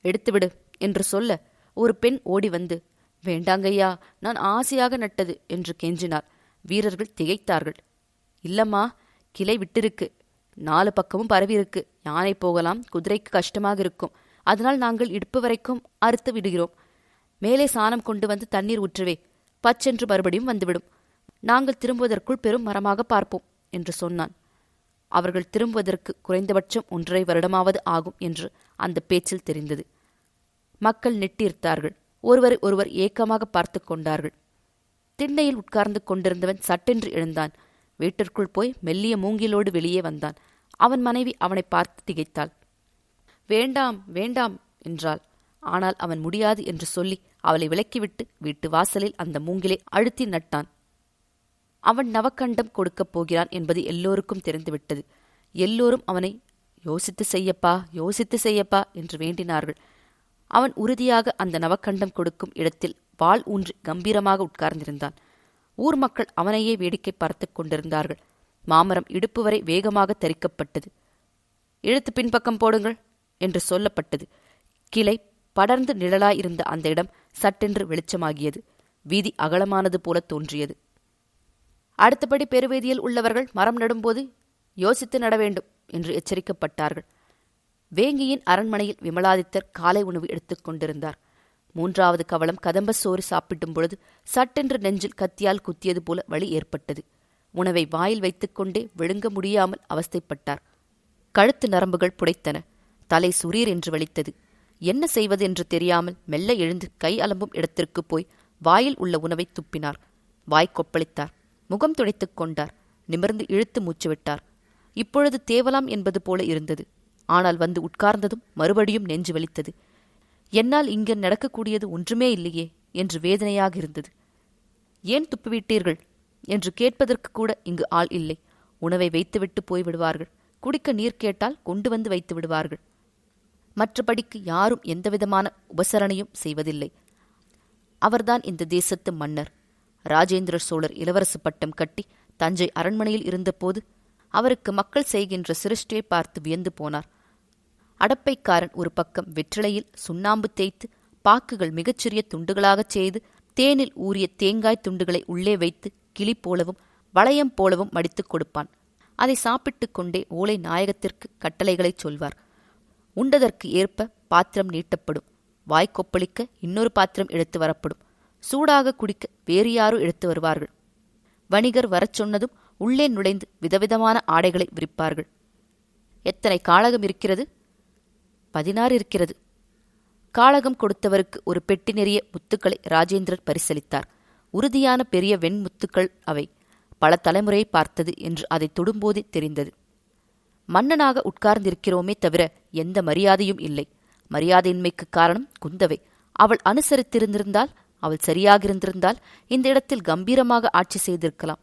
எடுத்துவிடு என்று சொல்ல ஒரு பெண் ஓடி வந்து, வேண்டாங்கய்யா, நான் ஆசையாக நட்டது என்று கெஞ்சினார். வீரர்கள் திகைத்தார்கள். இல்லம்மா, கிளை விட்டிருக்கு, 4 பக்கமும் பரவி இருக்கு. யானை போகலாம், குதிரைக்கு கஷ்டமாக இருக்கும். அதனால் நாங்கள் இடுப்பு வரைக்கும் அறுத்து விடுகிறோம். மேலே சாணம் கொண்டு வந்து தண்ணீர் ஊற்றுவே, பச்சென்று மறுபடியும் வந்துவிடும். நாங்கள் திரும்புவதற்குள் பெரும் மரமாக பார்ப்போம் என்று சொன்னான். அவர்கள் திரும்புவதற்கு குறைந்தபட்சம் 1.5 வருடமாவது ஆகும் என்று அந்த பேச்சில் தெரிந்தது. மக்கள் நெட்டிர்த்தார்கள். ஒருவரை ஒருவர் ஏக்கமாக பார்த்து கொண்டார்கள். திண்ணையில் உட்கார்ந்து கொண்டிருந்தவன் சட்டென்று எழுந்தான். வீட்டிற்குள் போய் மெல்லிய மூங்கிலோடு வெளியே வந்தான். அவன் மனைவி அவனை பார்த்து திகைத்தாள். வேண்டாம் வேண்டாம் என்றாள். ஆனால் அவன் முடியாது என்று சொல்லி அவளை விலக்கிவிட்டு வீட்டு வாசலில் அந்த மூங்கிலை அழுத்தி நட்டான். அவன் நவக்கண்டம் கொடுக்கப் போகிறான் என்பது எல்லோருக்கும் தெரிந்துவிட்டது. எல்லோரும் அவனை யோசித்து செய்யப்பா என்று வேண்டினார்கள். அவன் உறுதியாக அந்த நவக்கண்டம் கொடுக்கும் இடத்தில் வாள் ஊன்றி கம்பீரமாக உட்கார்ந்திருந்தான். ஊர் மக்கள் அவனையே வேடிக்கை பார்த்து கொண்டிருந்தார்கள். மாமரம் இடுப்பு வரை வேகமாக தரிக்கப்பட்டது. இழுத்து பின்பக்கம் போடுங்கள் என்று சொல்லப்பட்டது. கிளை படர்ந்து நிழலாயிருந்த அந்த இடம் சட்டென்று வெளிச்சமாகியது. வீதி அகலமானது போல தோன்றியது. அடுத்தபடி பெருவீதியில் உள்ளவர்கள் மரம் நடும்போது யோசித்து நட வேண்டும் என்று எச்சரிக்கப்பட்டார்கள். வேங்கியின் அரண்மனையில் விமலாதித்தர் காலை உணவு எடுத்துக் கொண்டிருந்தார். 3வது கவளம் கதம்ப சோறு சாப்பிடும் பொழுது சட்டென்று நெஞ்சில் கத்தியால் குத்தியது போல வலி ஏற்பட்டது. உணவை வாயில் வைத்துக்கொண்டே விழுங்க முடியாமல் அவஸ்தைப்பட்டார். கழுத்து நரம்புகள் புடைத்தன. தலை சுரீர் என்று வலித்தது. என்ன செய்வது என்று தெரியாமல் மெல்ல எழுந்து கை அலம்பும் இடத்திற்கு போய் வாயில் உள்ள உணவை துப்பினார். வாய் கொப்பளித்தார். முகம் துடைத்துக் கொண்டார். நிமிர்ந்து இழுத்து மூச்சு விட்டார். இப்பொழுது தேவலாம் என்பது போல இருந்தது. ஆனால் வந்து உட்கார்ந்ததும் மறுபடியும் நெஞ்சு வலித்தது. என்னால் இங்கு நடக்கக்கூடியது ஒன்றுமே இல்லையே என்று வேதனையாக இருந்தது. ஏன் துப்பிவிட்டீர்கள் என்று கேட்பதற்கு கூட இங்கு ஆள் இல்லை. உணவை வைத்துவிட்டு போய்விடுவார்கள். குடிக்க நீர் கேட்டால் கொண்டு வந்து வைத்து விடுவார்கள். மற்றபடிக்கு யாரும் எந்தவிதமான உபசரணையும் செய்வதில்லை. அவர்தான் இந்த தேசத்து மன்னர். ராஜேந்திர சோழர் இளவரசு பட்டம் கட்டி தஞ்சை அரண்மனையில் இருந்தபோது அவருக்கு மக்கள் செய்கின்ற சிருஷ்டியை பார்த்து வியந்து போனார். அடப்பைக்காரன் ஒரு பக்கம் வெற்றிலையில் சுண்ணாம்பு தேய்த்து பாக்குகள் மிகச்சிறிய துண்டுகளாகச் செய்து தேனில் ஊறிய தேங்காய் துண்டுகளை உள்ளே வைத்து கிளி போலவும் வளையம் போலவும் மடித்துக் கொடுப்பான். அதை சாப்பிட்டுக் கொண்டே ஓலை நாயகத்திற்கு கட்டளைகளைச் சொல்வார். உண்டதற்கு ஏற்ப பாத்திரம் நீட்டப்படும். வாய்க்கொப்பளிக்க இன்னொரு பாத்திரம் எடுத்து வரப்படும். சூடாக குடிக்க வேறு யாரோ எடுத்து வருவார்கள். வணிகர் வரச் சொன்னதும் உள்ளே நுழைந்து விதவிதமான ஆடைகளை விரிப்பார்கள். எத்தனை காளகம் இருக்கிறது? 16 இருக்கிறது. காளகம் கொடுத்தவருக்கு ஒரு பெட்டி நிறைய முத்துக்களை ராஜேந்திரர் பரிசளித்தார். உறுதியான பெரிய வெண்முத்துக்கள் அவை. பல தலைமுறையை பார்த்தது என்று அதை தொடும்போதே தெரிந்தது. மன்னனாக உட்கார்ந்திருக்கிறோமே தவிர எந்த மரியாதையும் இல்லை. மரியாதையின்மைக்கு காரணம் குந்தவை. அவள் அனுசரித்திருந்திருந்தால், அவள் சரியாகிருந்திருந்தால் இந்த இடத்தில் கம்பீரமாக ஆட்சி செய்திருக்கலாம்.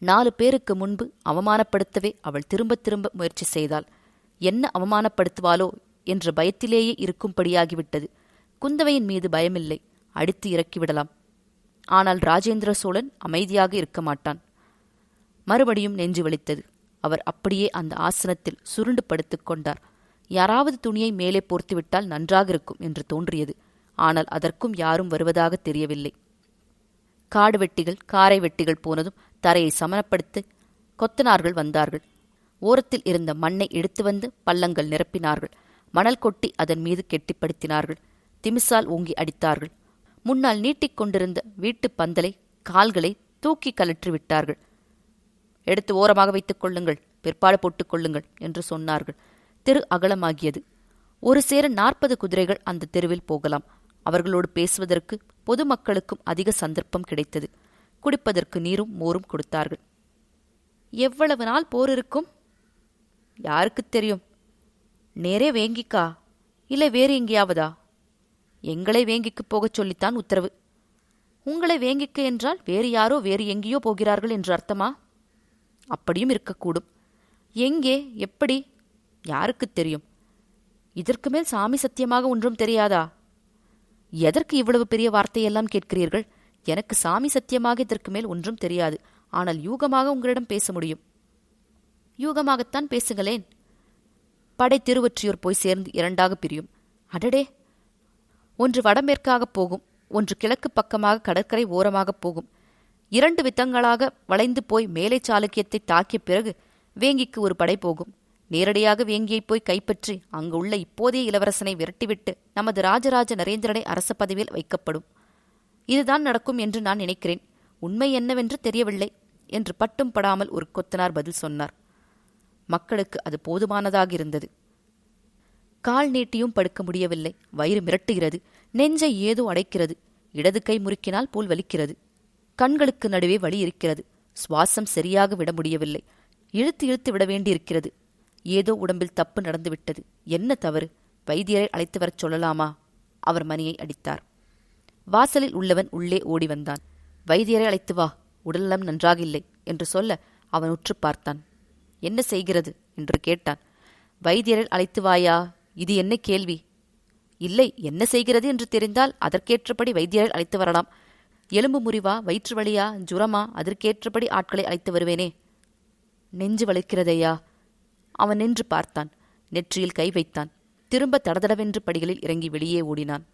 4 பேருக்கு முன்பு அவமானப்படுத்தவே அவள் திரும்ப திரும்ப முயற்சி செய்தாள். என்ன அவமானப்படுத்துவாளோ என்ற பயத்திலேயே இருக்கும்படியாகிவிட்டது. குந்தவையின் மீது பயமில்லை, அடித்து இறக்கிவிடலாம். ஆனால் ராஜேந்திர சோழன் அமைதியாக இருக்க மாட்டான். மறுபடியும் நெஞ்சு வலித்தது. அவர் அப்படியே அந்த ஆசனத்தில் சுருண்டு படுத்துக் கொண்டார். யாராவது துணியை மேலே போர்த்துவிட்டால் நன்றாக இருக்கும் என்று தோன்றியது. ஆனால் அதற்கும் யாரும் வருவதாக தெரியவில்லை. காடு வெட்டிகள் காரை வெட்டிகள் போனதும் தரையை சமனப்படுத்த கொத்தனார்கள் வந்தார்கள். ஓரத்தில் இருந்த மண்ணை எடுத்து வந்து பள்ளங்கள் நிரப்பினார்கள். மணல் கொட்டி அதன் மீது கெட்டிப்படுத்தினார்கள். திமிசால் ஓங்கி அடித்தார்கள். முன்னால் நீட்டிக்கொண்டிருந்த வீட்டுப் பந்தலை கால்களை தூக்கி கலற்றி விட்டார்கள். எடுத்து ஓரமாக வைத்துக் கொள்ளுங்கள், பிற்பாடு போட்டுக் கொள்ளுங்கள் என்று சொன்னார்கள். தெரு அகலமாகியது. ஒரு சேர 40 குதிரைகள் அந்த தெருவில் போகலாம். அவர்களோடு பேசுவதற்கு பொதுமக்களுக்கும் அதிக சந்தர்ப்பம் கிடைத்தது. குடிப்பதற்கு நீரும் மோரும் கொடுத்தார்கள். எவ்வளவு நாள் போர் இருக்கும்? யாருக்குத் தெரியும்? நேரே வேங்கிக்கா, இல்லை வேறு எங்கேயாவதா? எங்களை வேங்கிக்கு போகச் சொல்லித்தான் உத்தரவு. உங்களை வேங்கிக்க என்றால் வேறு யாரோ வேறு எங்கேயோ போகிறார்கள் என்று அர்த்தமா? அப்படியும் இருக்கக்கூடும். எங்கே, எப்படி? யாருக்குத் தெரியும்? இதற்கு மேல் சாமி சத்தியமாக ஒன்றும் தெரியாதா? எதற்கு இவ்வளவு பெரிய வார்த்தையெல்லாம் கேட்கிறீர்கள்? எனக்கு சாமி சத்தியமாக இதற்கு மேல் ஒன்றும் தெரியாது. ஆனால் யூகமாக உங்களிடம் பேச முடியும். யூகமாகத்தான் பேசுங்களேன். படை திருவொற்றியூர் போய் சேர்ந்து 2ஆக பிரியும். அடடே! ஒன்று வடமேற்காகப் போகும், ஒன்று கிழக்கு பக்கமாக கடற்கரை ஓரமாகப் போகும். 2 விதங்களாக வளைந்து போய் மேலை சாளுக்கியத்தை தாக்கிய பிறகு வேங்கிக்கு ஒரு படை போகும். நேரடியாக வேங்கியை போய் கைப்பற்றி அங்கு உள்ள இப்போதைய இளவரசனை விரட்டிவிட்டு நமது ராஜராஜ நரேந்திரனை அரச பதவியில் வைக்கப்படும். இதுதான் நடக்கும் என்று நான் நினைக்கிறேன். உண்மை என்னவென்று தெரியவில்லை என்று பட்டும் படாமல் ஒரு கொத்தனார் பதில் சொன்னார். மக்களுக்கு அது போதுமானதாக இருந்தது. கால் நீட்டியும் படுக்க முடியவில்லை. வயிறு மிரட்டுகிறது. நெஞ்சை ஏதோ அடைக்கிறது. இடது கை முறுக்கினால் போல் வலிக்கிறது. கண்களுக்கு நடுவே வலி இருக்கிறது. சுவாசம் சரியாக விட முடியவில்லை. இழுத்து இழுத்து விட வேண்டியிருக்கிறது. ஏதோ உடம்பில் தப்பு நடந்துவிட்டது. என்ன தவறு? வைத்தியரை அழைத்து வரச் சொல்லலாமா? அவர் மணியை அடித்தார். வாசலில் உள்ளவன் உள்ளே ஓடி வந்தான். வைத்தியரை அழைத்து வா, உடல்நலம் நன்றாக இல்லை என்று சொல்ல அவன் உற்று பார்த்தான். என்ன செய்கிறது என்று கேட்டான். வைத்தியரை அழைத்து வாயா, இது என்ன கேள்வி? இல்லை, என்ன செய்கிறது என்று தெரிந்தால் அதற்கேற்றபடி வைத்தியரை அழைத்து வரலாம். எலும்பு முறிவா, வயிற்று வலியா, ஜுரமா, அதற்கேற்றபடி ஆட்களை அழைத்து வருவேனே. நெஞ்சு வலிக்கிறதையா? அவன் நின்று பார்த்தான். நெற்றியில் கை வைத்தான். திரும்ப தடதடவென்று படிகளில் இறங்கி வெளியே ஓடினான்.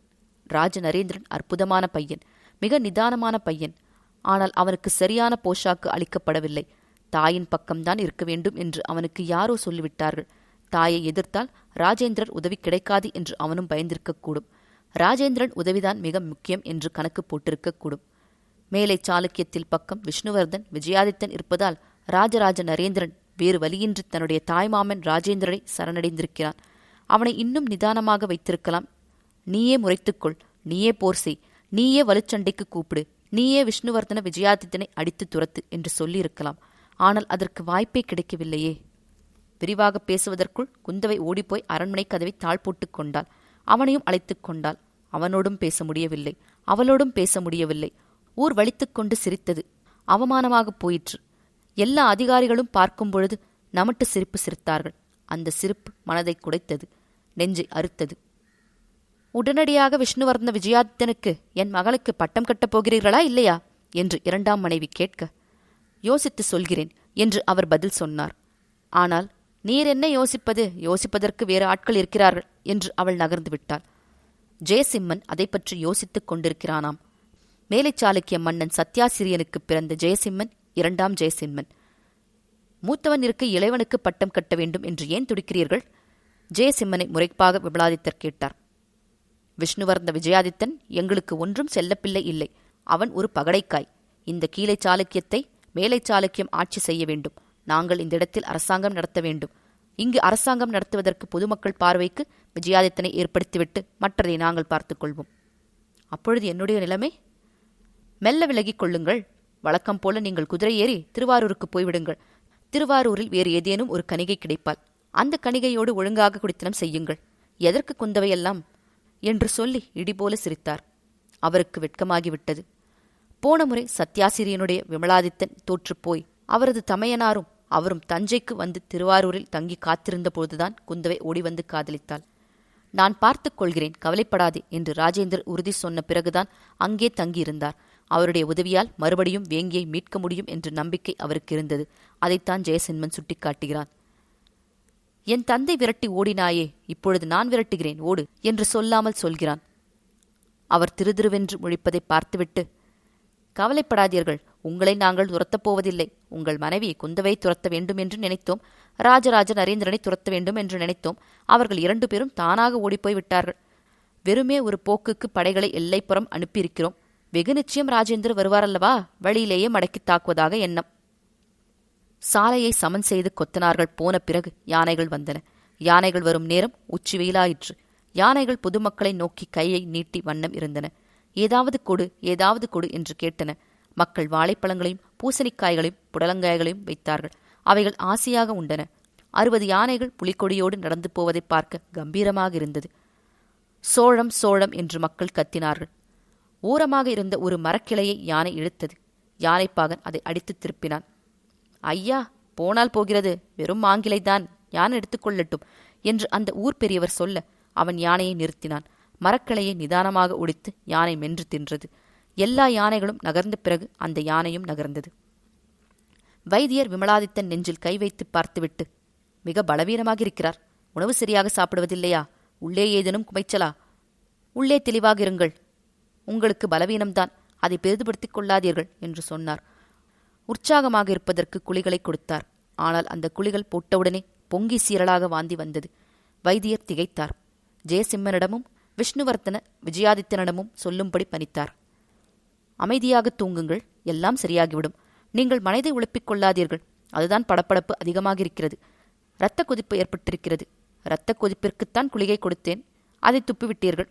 ராஜ நரேந்திரன் அற்புதமான பையன், மிக நிதானமான பையன். ஆனால் அவனுக்கு சரியான போஷாக்கு அளிக்கப்படவில்லை. தாயின் பக்கம்தான் இருக்க வேண்டும் என்று அவனுக்கு யாரோ சொல்லிவிட்டார்கள். தாயை எதிர்த்தால் ராஜேந்திரன் உதவி கிடைக்காது என்று அவனும் பயந்திருக்கக்கூடும். ராஜேந்திரன் உதவிதான் மிக முக்கியம் என்று கணக்கு போட்டிருக்கக்கூடும். மேலை சாளுக்கியத்தில் பக்கம் விஷ்ணுவர்தன், விஜயாதித்தன் இருப்பதால் ராஜராஜ நரேந்திரன் வேறு வழியின்றி தன்னுடைய தாய்மாமன் ராஜேந்திரனை சரணடைந்திருக்கிறான். அவனை இன்னும் நிதானமாக வைத்திருக்கலாம். நீயே முறைத்துக்கொள், நீயே போர் செய், நீயே வலுச்சண்டைக்கு கூப்பிடு, நீயே விஷ்ணுவர்தன விஜயாதித்தனை அடித்து துரத்து என்று சொல்லியிருக்கலாம். ஆனால் அதற்கு வாய்ப்பே கிடைக்கவில்லையே. விரிவாக பேசுவதற்குள் குந்தவை ஓடிப்போய் அரண்மனை கதவை தாழ் போட்டுக் கொண்டாள். அவனையும் அழைத்துக் கொண்டாள். அவனோடும் பேச முடியவில்லை, அவளோடும் பேச முடியவில்லை. ஊர் வலித்துக் கொண்டு சிரித்தது. அவமானமாகப் போயிற்று. எல்லா அதிகாரிகளும் பார்க்கும் பொழுது நமட்டு சிரிப்பு சிரித்தார்கள். அந்த சிரிப்பு மனதை குடைத்தது, நெஞ்சை அறுத்தது. உடனடியாக விஷ்ணுவர்தன விஜயாதித்தனுக்கு என் மகளுக்கு பட்டம் கட்டப் போகிறீர்களா இல்லையா என்று இரண்டாம் மனைவி கேட்க, யோசித்து சொல்கிறேன் என்று அவர் பதில் சொன்னார். ஆனால் நீர் என்ன யோசிப்பது, யோசிப்பதற்கு வேறு ஆட்கள் இருக்கிறார்கள் என்று அவள் நகர்ந்து விட்டாள். ஜெயசிம்மன் அதை பற்றி யோசித்துக் கொண்டிருக்கிறானாம். மேலை சாளுக்கிய மன்னன் சத்யாசிரியனுக்கு பிறந்த ஜெயசிம்மன் இரண்டாம் ஜெயசிம்மன். மூத்தவன் இருக்க இளைவனுக்கு பட்டம் கட்ட வேண்டும் என்று ஏன் துடிக்கிறீர்கள்? ஜெயசிம்மனை முறைப்பாக விமலாதித்தர் கேட்டார். விஷ்ணுவர்தன விஜயாதித்தன் எங்களுக்கு ஒன்றும் செல்லப்பிள்ளை இல்லை. அவன் ஒரு பகடைக்காய். இந்த கீழை சாளுக்கியத்தை மேலை சாளுக்கியம் ஆட்சி செய்ய வேண்டும். நாங்கள் இந்த இடத்தில் அரசாங்கம் நடத்த வேண்டும். இங்கு அரசாங்கம் நடத்துவதற்கு பொதுமக்கள் பார்வைக்கு விஜயாதித்தனை ஏற்படுத்திவிட்டு மற்றதை நாங்கள் பார்த்துக் கொள்வோம். அப்பொழுது என்னுடைய நிலைமை? மெல்ல விலகிக் கொள்ளுங்கள். வழக்கம் போல நீங்கள் குதிரை ஏறி திருவாரூருக்கு போய்விடுங்கள். திருவாரூரில் வேறு ஏதேனும் ஒரு கணிகை கிடைப்பாள். அந்த கணிகையோடு ஒழுங்காக குடித்தனம் செய்யுங்கள். எதற்கு குந்தவையெல்லாம் என்று சொல்லி இடிபோல சிரித்தார். அவருக்கு வெட்கமாகிவிட்டது. போன முறை சத்யாசிரியனுடைய விமலாதித்தன் தோற்றுப்போய் அவரது தமையனாரும் அவரும் தஞ்சைக்கு வந்து திருவாரூரில் தங்கி காத்திருந்த போதுதான் குந்தவை ஓடிவந்து காதலித்தாள். நான் பார்த்துக் கொள்கிறேன், கவலைப்படாதே என்று ராஜேந்திரர் உறுதி சொன்ன பிறகுதான் அங்கே தங்கியிருந்தார். அவருடைய உதவியால் மறுபடியும் வேங்கியை மீட்க முடியும் என்ற நம்பிக்கை அவருக்கு இருந்தது. அதைத்தான் ஜெயசிம்மன் சுட்டிக்காட்டுகிறான். என் தந்தை விரட்டி ஓடினாயே, இப்பொழுது நான் விரட்டுகிறேன், ஓடு என்று சொல்லாமல் சொல்கிறான். அவர் திருதிருவென்று முழிப்பதை பார்த்துவிட்டு, கவலைப்படாதீர்கள், உங்களை நாங்கள் துரத்தப் போவதில்லை. உங்கள் மனைவி குந்தவை துரத்த வேண்டும் என்று நினைத்தோம். ராஜராஜ நரேந்திரனை துரத்த வேண்டும் என்று நினைத்தோம். அவர்கள் 2 பேரும் தானாக ஓடிப்போய் விட்டார்கள். வெறுமே ஒரு போக்குக்கு படைகளை எல்லைப்புறம் அனுப்பியிருக்கிறோம். வெகு நிச்சயம் ராஜேந்திரர் வருவாரல்லவா? வழியிலேயே மடக்கி தாக்குவதாக எண்ணம். சாலையை சமன் செய்து கொத்தனார்கள் போன பிறகு யானைகள் வந்தன. யானைகள் வரும் நேரம் உச்சி வெயிலாயிற்று. யானைகள் பொதுமக்களை நோக்கி கையை நீட்டி வண்ணம் இருந்தன. ஏதாவது கொடு, ஏதாவது கொடு என்று கேட்டன. மக்கள் வாழைப்பழங்களையும் பூசணிக்காய்களையும் புடலங்காய்களையும் வைத்தார்கள். அவைகள் ஆசையாக உண்டன. 60 யானைகள் புலிக்கொடியோடு நடந்து போவதை பார்க்க கம்பீரமாக இருந்தது. சோழம் சோழம் என்று மக்கள் கத்தினார்கள். ஓரமாக இருந்த ஒரு மரக்கிளையை யானை இழுத்தது. யானைப்பாகன் அதை அடித்து திருப்பினான். ஐயா, போனால் போகிறது, வெறும் மாங்கிளைதான், யானை எடுத்துக்கொள்ளட்டும் என்று அந்த ஊர் பெரியவர் சொல்ல அவன் யானையை நிறுத்தினான். மரக்கிளையை நிதானமாக ஒடித்து யானை மென்று தின்றது. எல்லா யானைகளும் நகர்ந்த பிறகு அந்த யானையும் நகர்ந்தது. வைத்தியர் விமலாதித்தன் நெஞ்சில் கை வைத்து பார்த்துவிட்டு, மிக பலவீனமாக இருக்கிறார். உணவு சரியாக சாப்பிடுவதில்லையா? உள்ளே ஏதேனும் குமைச்சலா? உள்ளே தெளிவாக இருங்கள். உங்களுக்கு பலவீனம்தான், அதை பெரிதுபடுத்திக் கொள்ளாதீர்கள் என்று சொன்னார். உற்சாகமாக இருப்பதற்கு குழிகளை கொடுத்தார். ஆனால் அந்த குழிகள் போட்டவுடனே பொங்கி சீரலாக வாந்தி வந்தது. வைத்தியர் திகைத்தார். ஜெயசிம்மனிடமும் விஷ்ணுவர்தன விஜயாதித்தனிடமும் சொல்லும்படி பணித்தார். அமைதியாக தூங்குங்கள், எல்லாம் சரியாகிவிடும். நீங்கள் மனதை உழப்பிக் கொள்ளாதீர்கள். அதுதான் படப்படப்பு அதிகமாக இருக்கிறது. இரத்த கொதிப்பு ஏற்பட்டிருக்கிறது. இரத்த கொதிப்பிற்குத்தான் குளிகை கொடுத்தேன், அதை துப்பிவிட்டீர்கள்.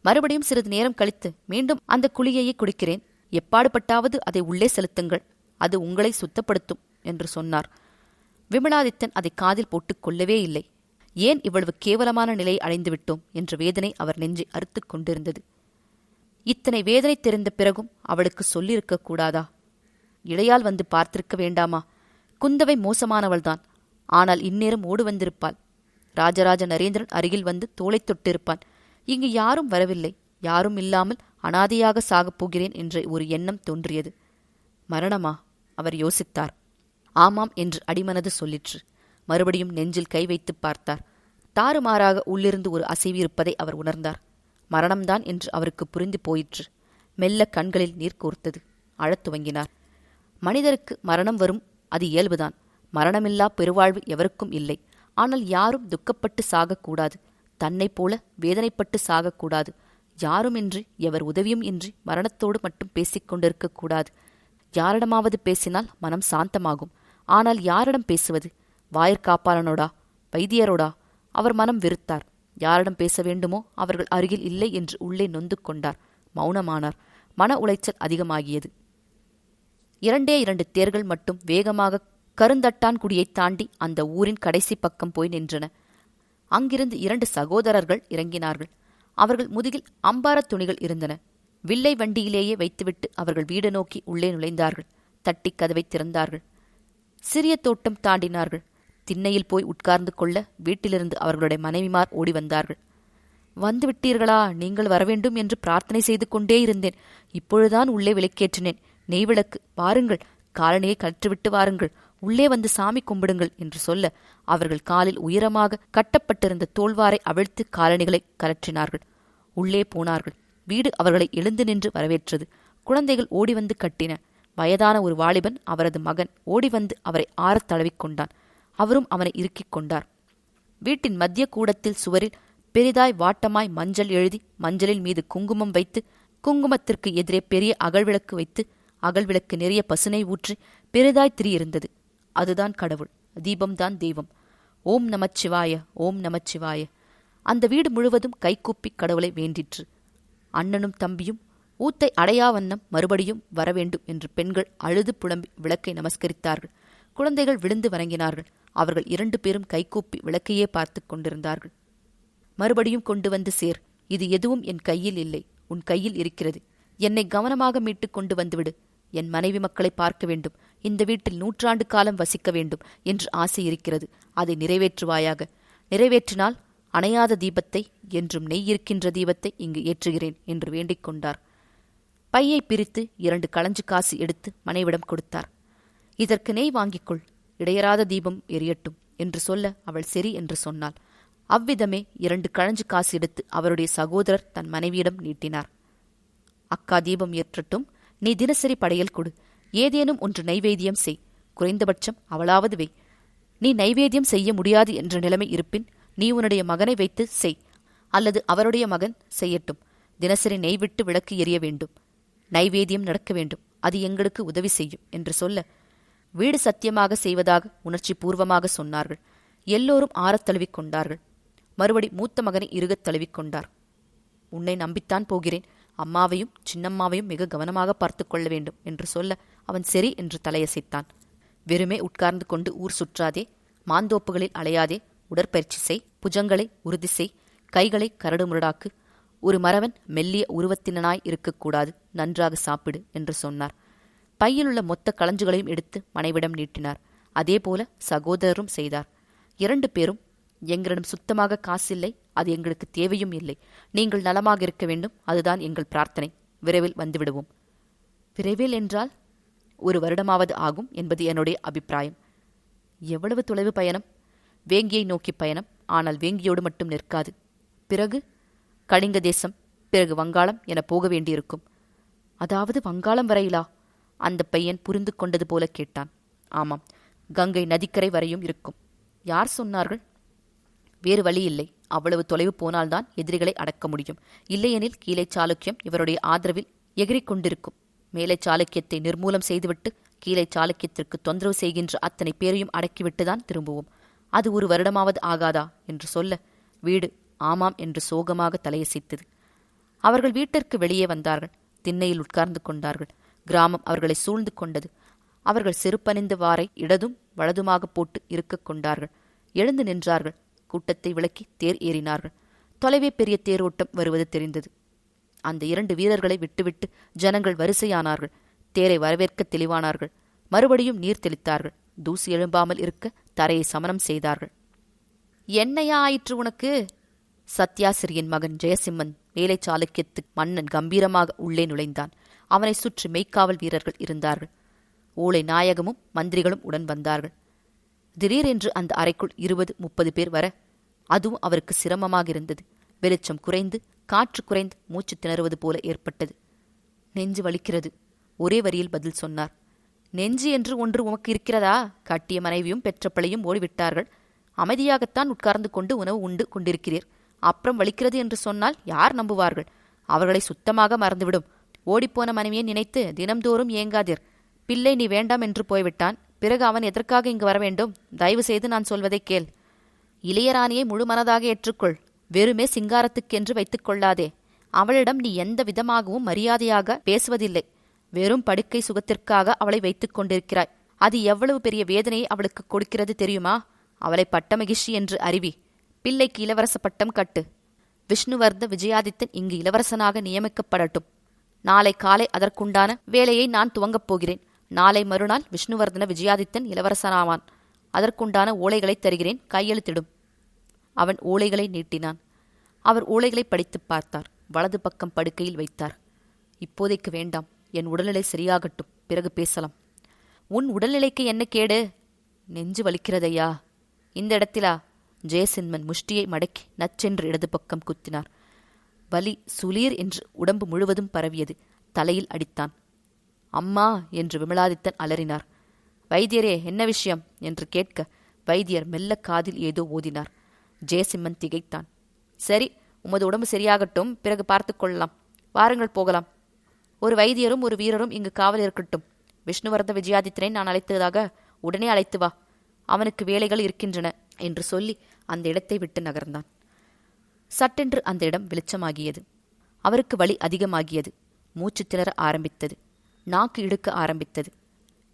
மறுபடியும் சிறிது நேரம் கழித்து மீண்டும் அந்த குளிகையை குடிக்கிறேன். எப்பாடுபட்டாவது அதை உள்ளே செலுத்துங்கள், அது உங்களை சுத்தப்படுத்தும் என்று சொன்னார். விமலாதித்தன் அதை காதில் போட்டுக் கொள்ளவே இல்லை. ஏன் இவ்வளவு கேவலமான நிலையை அடைந்துவிட்டோம் என்ற வேதனை அவர் நெஞ்சை அறுத்துக் கொண்டிருந்தது. இத்தனை வேதனை தெரிந்த பிறகும் அவளுக்கு சொல்லியிருக்க கூடாதா? இடையால் வந்து பார்த்திருக்க வேண்டாமா? குந்தவை மோசமானவள்தான். ஆனால் இந்நேரம் ஓடு வந்திருப்பாள். ராஜராஜ நரேந்திரன் அருகில் வந்து தோளை தொட்டிருப்பான். இங்கு யாரும் வரவில்லை. யாரும் இல்லாமல் அனாதையாக சாகப் போகிறேன் என்ற ஒரு எண்ணம் தோன்றியது. மரணமா? அவர் யோசித்தார். ஆமாம் என்று அடிமனது சொல்லிற்று. மறுபடியும் நெஞ்சில் கை வைத்து பார்த்தார். தாறுமாறாக உள்ளிருந்து ஒரு அசைவு இருப்பதை அவர் உணர்ந்தார். மரணம்தான் என்று அவருக்கு புரிந்து போயிற்று. மெல்ல கண்களில் நீர் கோர்த்தது. அழத் துவங்கினார். மனிதருக்கு மரணம் வரும், அது இயல்புதான். மரணமில்லா பெருவாழ்வு எவருக்கும் இல்லை. ஆனால் யாரும் துக்கப்பட்டு சாகக்கூடாது. தன்னைப் போல வேதனைப்பட்டு சாகக்கூடாது. யாருமின்றி எவர் உதவியும் இன்றி மரணத்தோடு மட்டும் பேசிக் கொண்டிருக்கக்கூடாது. யாரிடமாவது பேசினால் மனம் சாந்தமாகும். ஆனால் யாரிடம் பேசுவது? வாயிற்காப்பாளனோடா? வைத்தியரோடா? அவர் மனம் வெறுத்தார். யாரிடம் பேச வேண்டுமோ அவர்கள் அருகில் இல்லை என்று உள்ளே நொந்து கொண்டார். மௌனமானார். மன உளைச்சல் அதிகமாகியது. 2 தேர்கள் மட்டும் வேகமாக கருந்தட்டான்குடியைத் தாண்டி அந்த ஊரின் கடைசி பக்கம் போய் நின்றன. அங்கிருந்து 2 சகோதரர்கள் இறங்கினார்கள். அவர்கள் முதுகில் அம்பாரத் துணிகள் இருந்தன. வில்லை வண்டியிலேயே வைத்துவிட்டு அவர்கள் வீடு நோக்கி உள்ளே நுழைந்தார்கள். தட்டிக் கதவை திறந்தார்கள். சிறிய தோட்டம் தாண்டினார்கள். திண்ணையில் போய் உட்கார்ந்து கொள்ள வீட்டிலிருந்து அவர்களுடைய மனைவிமார் ஓடி வந்தார்கள். வந்துவிட்டீர்களா? நீங்கள் வரவேண்டும் என்று பிரார்த்தனை செய்து கொண்டே இருந்தேன். இப்பொழுதுதான் உள்ளே விளக்கேற்றினேன். நெய்விளக்கு, வாருங்கள், காலணியை கற்றுவிட்டு வாருங்கள், உள்ளே வந்து சாமி கும்பிடுங்கள் என்று சொல்ல அவர்கள் காலில் உயரமாக கட்டப்பட்டிருந்த தோல்வாரை அவிழ்த்து காலணிகளை கலற்றினார்கள். உள்ளே போனார்கள். வீடு அவர்களை எழுந்து நின்று வரவேற்றது. குழந்தைகள் ஓடிவந்து கட்டின. வயதான ஒரு வாலிபன், அவரது மகன், ஓடிவந்து அவரை ஆறத் தழுவிக்கொண்டான். அவரும் அவனை இறுக்கிக் கொண்டார். வீட்டின் மத்திய கூடத்தில் சுவரில் பெரிதாய் வாட்டமாய் மஞ்சள் எழுதி, மஞ்சளின் மீது குங்குமம் வைத்து, குங்குமத்திற்கு எதிரே பெரிய அகல்விளக்கு வைத்து, அகல்விளக்கு நிறைய பசுனை ஊற்றி பெரிதாய் திரி இருந்தது. அதுதான் கடவுள், தீபம்தான் தெய்வம். ஓம் நமச்சிவாய, ஓம் நமச்சிவாய. அந்த வீடு முழுவதும் கைகூப்பி கடவுளை வேண்டிற்று. அண்ணனும் தம்பியும் ஊத்தை அடையா வண்ணம் மறுபடியும் வரவேண்டும் என்று பெண்கள் அழுது புலம்பி விளக்கை நமஸ்கரித்தார்கள். குழந்தைகள் விழுந்து வணங்கினார்கள். அவர்கள் 2 பேரும் கைகூப்பி விளக்கையே பார்த்து கொண்டிருந்தார்கள். மறுபடியும் கொண்டு வந்து சேர். இது எதுவும் என் கையில் இல்லை, உன் கையில் இருக்கிறது. என்னை கவனமாக மீட்டுக் கொண்டு வந்துவிடு. என் மனைவி மக்களை பார்க்க வேண்டும். இந்த வீட்டில் 100 ஆண்டு காலம் வசிக்க வேண்டும் என்று ஆசை இருக்கிறது. அதை நிறைவேற்றுவாயாக. நிறைவேற்றினால் அணையாத தீபத்தை, என்றும் நெய் இருக்கின்ற தீபத்தை இங்கு ஏற்றுகிறேன் என்று வேண்டிக் கொண்டார். பையை பிரித்து 2 களஞ்சு காசு எடுத்து மனைவிடம் கொடுத்தார். இதற்கு நெய் வாங்கிக்கொள், இடையராத தீபம் எரியட்டும் என்று சொல்ல அவள் சரி என்று சொன்னாள். அவ்விதமே 2 களஞ்சு காசு எடுத்து அவருடைய சகோதரர் தன் மனைவியிடம் நீட்டினார். அக்கா, தீபம் ஏற்றட்டும். நீ தினசரி படையல் கொடு. ஏதேனும் ஒன்று நைவேத்தியம் செய். குறைந்தபட்சம் அவளாவது வை. நீ நைவேத்தியம் செய்ய முடியாது என்ற நிலைமை இருப்பின் நீ உன்னுடைய மகனை வைத்து செய், அல்லது அவருடைய மகன் செய்யட்டும். தினசரி நெய் விட்டு விளக்கு எரிய வேண்டும். நைவேத்தியம் நடக்க வேண்டும். அது எங்களுக்கு உதவி செய்யும் என்று சொல்ல வீடு சத்தியமாக செய்வதாக உணர்ச்சி பூர்வமாக சொன்னார்கள். எல்லோரும் ஆறத் தழுவிக் கொண்டார்கள். மறுபடி மூத்த மகனை இறுகத் தழுவிக்கொண்டார். உன்னை நம்பித்தான் போகிறேன். அம்மாவையும் சின்னம்மாவையும் மிக கவனமாக பார்த்து கொள்ள வேண்டும் என்று சொல்ல அவன் சரி என்று தலையசைத்தான். வெறுமே உட்கார்ந்து கொண்டு ஊர் சுற்றாதே, மாந்தோப்புகளில் அலையாதே, உடற்பயிற்சி செய், புஜங்களை உறுதி செய், கைகளை கரடுமுரடாக்கு, ஒரு மறவன் மெல்லிய உருவத்தினனாய் இருக்கக்கூடாது, நன்றாக சாப்பிடு என்று சொன்னார். பையிலுள்ள மொத்த களஞ்சுகளையும் எடுத்து மனைவிடம் நீட்டினார். அதேபோல சகோதரரும் செய்தார். 2 பேரும், எங்களிடம் சுத்தமாக காசில்லை, அது எங்களுக்கு தேவையும் இல்லை. நீங்கள் நலமாக இருக்க வேண்டும், அதுதான் எங்கள் பிரார்த்தனை. விரைவில் வந்துவிடுவோம். விரைவில் என்றால் 1 வருடமாவது ஆகும் என்பது என்னுடைய அபிப்பிராயம். எவ்வளவு தொலைவு பயணம்? வேங்கியை நோக்கி பயணம். ஆனால் வேங்கியோடு மட்டும் நிற்காது. பிறகு கலிங்க தேசம், பிறகு வங்காளம் என போக வேண்டியிருக்கும். அதாவது வங்காளம் வரையிலா? அந்த பையன் புரிந்து கொண்டது போல கேட்டான். ஆமாம், கங்கை நதிக்கரை வரையும் இருக்கும். யார் சொன்னார்கள்? வேறு வழி இல்லை. அவ்வளவு தொலைவு போனால்தான் எதிரிகளை அடக்க முடியும். இல்லையெனில் கீழே சாளுக்கியம் இவருடைய ஆதரவில் எகிரிக் கொண்டிருக்கும். மேலே சாளுக்கியத்தை நிர்மூலம் செய்துவிட்டு கீழே சாளுக்கியத்திற்கு தொந்தரவு செய்கின்ற அத்தனை பேரையும் அடக்கிவிட்டுதான் திரும்புவோம். அது 1 வருடமாவது ஆகாதா என்று சொல்ல வீடு ஆமாம் என்று சோகமாக தலையசைத்தது. அவர்கள் வீட்டிற்கு வெளியே வந்தார்கள். திண்ணையில் உட்கார்ந்து கொண்டார்கள். கிராமம் அவர்களை சூழ்ந்து கொண்டது. அவர்கள் செருப்பணிந்த வாரை இடதும் வலதுமாக போட்டு இருக்கக் கொண்டார்கள். எழுந்து நின்றார்கள். கூட்டத்தை விலக்கி தேர் ஏறினார்கள். தொலைவே பெரிய தேரோட்டம் வருவது தெரிந்தது. அந்த 2 வீரர்களை விட்டுவிட்டு ஜனங்கள் வரிசையானார்கள். தேரை வரவேற்க தெளிவானார்கள். மறுபடியும் நீர் தெளித்தார்கள். தூசி எழும்பாமல் இருக்க தரையை சமனம் செய்தார்கள். என்னையா ஆயிற்று உனக்கு? சத்யாசிரியின் மகன் ஜெயசிம்மன் மேலை சாளுக்கியத்து மன்னன் கம்பீரமாக உள்ளே நுழைந்தான். அவனை சுற்றி மெய்க்காவல் வீரர்கள் இருந்தார்கள். ஓலை நாயகமும் மந்திரிகளும் உடன் வந்தார்கள். திடீரென்று அந்த அறைக்குள் 20-30 பேர் வர அதுவும் அவருக்கு சிரமமாக இருந்தது. வெளிச்சம் குறைந்து, காற்று குறைந்து, மூச்சு திணறுவது போல ஏற்பட்டது. நெஞ்சு வலிக்கிறது. ஒரே வரியில் பதில் சொன்னார். நெஞ்சு என்று ஒன்று உமக்கு இருக்கிறதா? கட்டிய மனைவியும் பெற்ற பிள்ளையும் ஓடிவிட்டார்கள். அமைதியாகத்தான் உட்கார்ந்து கொண்டு உணவு உண்டு கொண்டிருக்கிறீர். அப்புறம் வலிக்கிறது என்று சொன்னால் யார் நம்புவார்கள்? அவர்களை சுத்தமாக மறந்துவிடும். ஓடிப்போன மனைவியை நினைத்து தினம்தோறும் ஏங்காதீர். பிள்ளை நீ வேண்டாம் என்று போய்விட்டான். பிறகு அவன் எதற்காக இங்கு வர வேண்டும்? தயவு செய்து நான் சொல்வதை கேள். இளையராணியை முழு மனதாக ஏற்றுக்கொள். வெறுமே சிங்காரத்துக்கென்று வைத்துக் கொள்ளாதே. அவளிடம் நீ எந்த விதமாகவும் மரியாதையாக பேசுவதில்லை. வெறும் படுக்கை சுகத்திற்காக அவளை வைத்துக் கொண்டிருக்கிறாய். அது எவ்வளவு பெரிய வேதனையை அவளுக்கு கொடுக்கிறது தெரியுமா? அவளை பட்டமகிஷி என்று அறிவி. பிள்ளைக்கு இளவரச பட்டம் கட்டு. விஷ்ணுவர்த விஜயாதித்தன் இங்கு இளவரசனாக நியமிக்கப்படட்டும். நாளை காலை அதற்குண்டான வேலையை நான் துவங்கப் போகிறேன். நாளை மறுநாள் விஷ்ணுவர்தன விஜயாதித்தன் இளவரசனாவான். அதற்குண்டான ஓலைகளை தருகிறேன், கையெழுத்திடும். அவன் ஓலைகளை நீட்டினான். அவர் ஓலைகளை படித்துப் பார்த்தார். வலது பக்கம் படுக்கையில் வைத்தார். இப்போதைக்கு வேண்டாம், என் உடல்நிலை சரியாகட்டும், பிறகு பேசலாம். உன் உடல்நிலைக்கு என்ன கேடு? நெஞ்சு வலிக்கிறதையா? இந்த இடத்திலா? ஜெயசிம்மன் முஷ்டியை மடக்கி நச்சென்று இடது பக்கம் குத்தினார். வலி சுளீர் என்று உடம்பு முழுவதும் பரவியது. தலையில் அடித்தான். அம்மா என்று விமலாதித்தன் அலறினார். வைத்தியரே, என்ன விஷயம் என்று கேட்க வைத்தியர் மெல்ல காதில் ஏதோ ஓதினார். ஜெயசிம்மன் திகைத்தான். சரி, உமது உடம்பு சரியாகட்டும், பிறகு பார்த்து கொள்ளலாம். வாருங்கள், போகலாம். ஒரு வைத்தியரும் ஒரு வீரரும் இங்கு காவல் இருக்கட்டும். விஷ்ணுவர்த விஜயாதித்தனை நான் அழைத்ததாக உடனே அழைத்து வா. அவனுக்கு வேலைகள் இருக்கின்றன என்று சொல்லி அந்த இடத்தை விட்டு நகர்ந்தான். சட்டென்று அந்த இடம் வெளிச்சமாகியது. அவருக்கு வலி அதிகமாகியது. மூச்சு திணற ஆரம்பித்தது. நாக்கு இழுக்க ஆரம்பித்தது.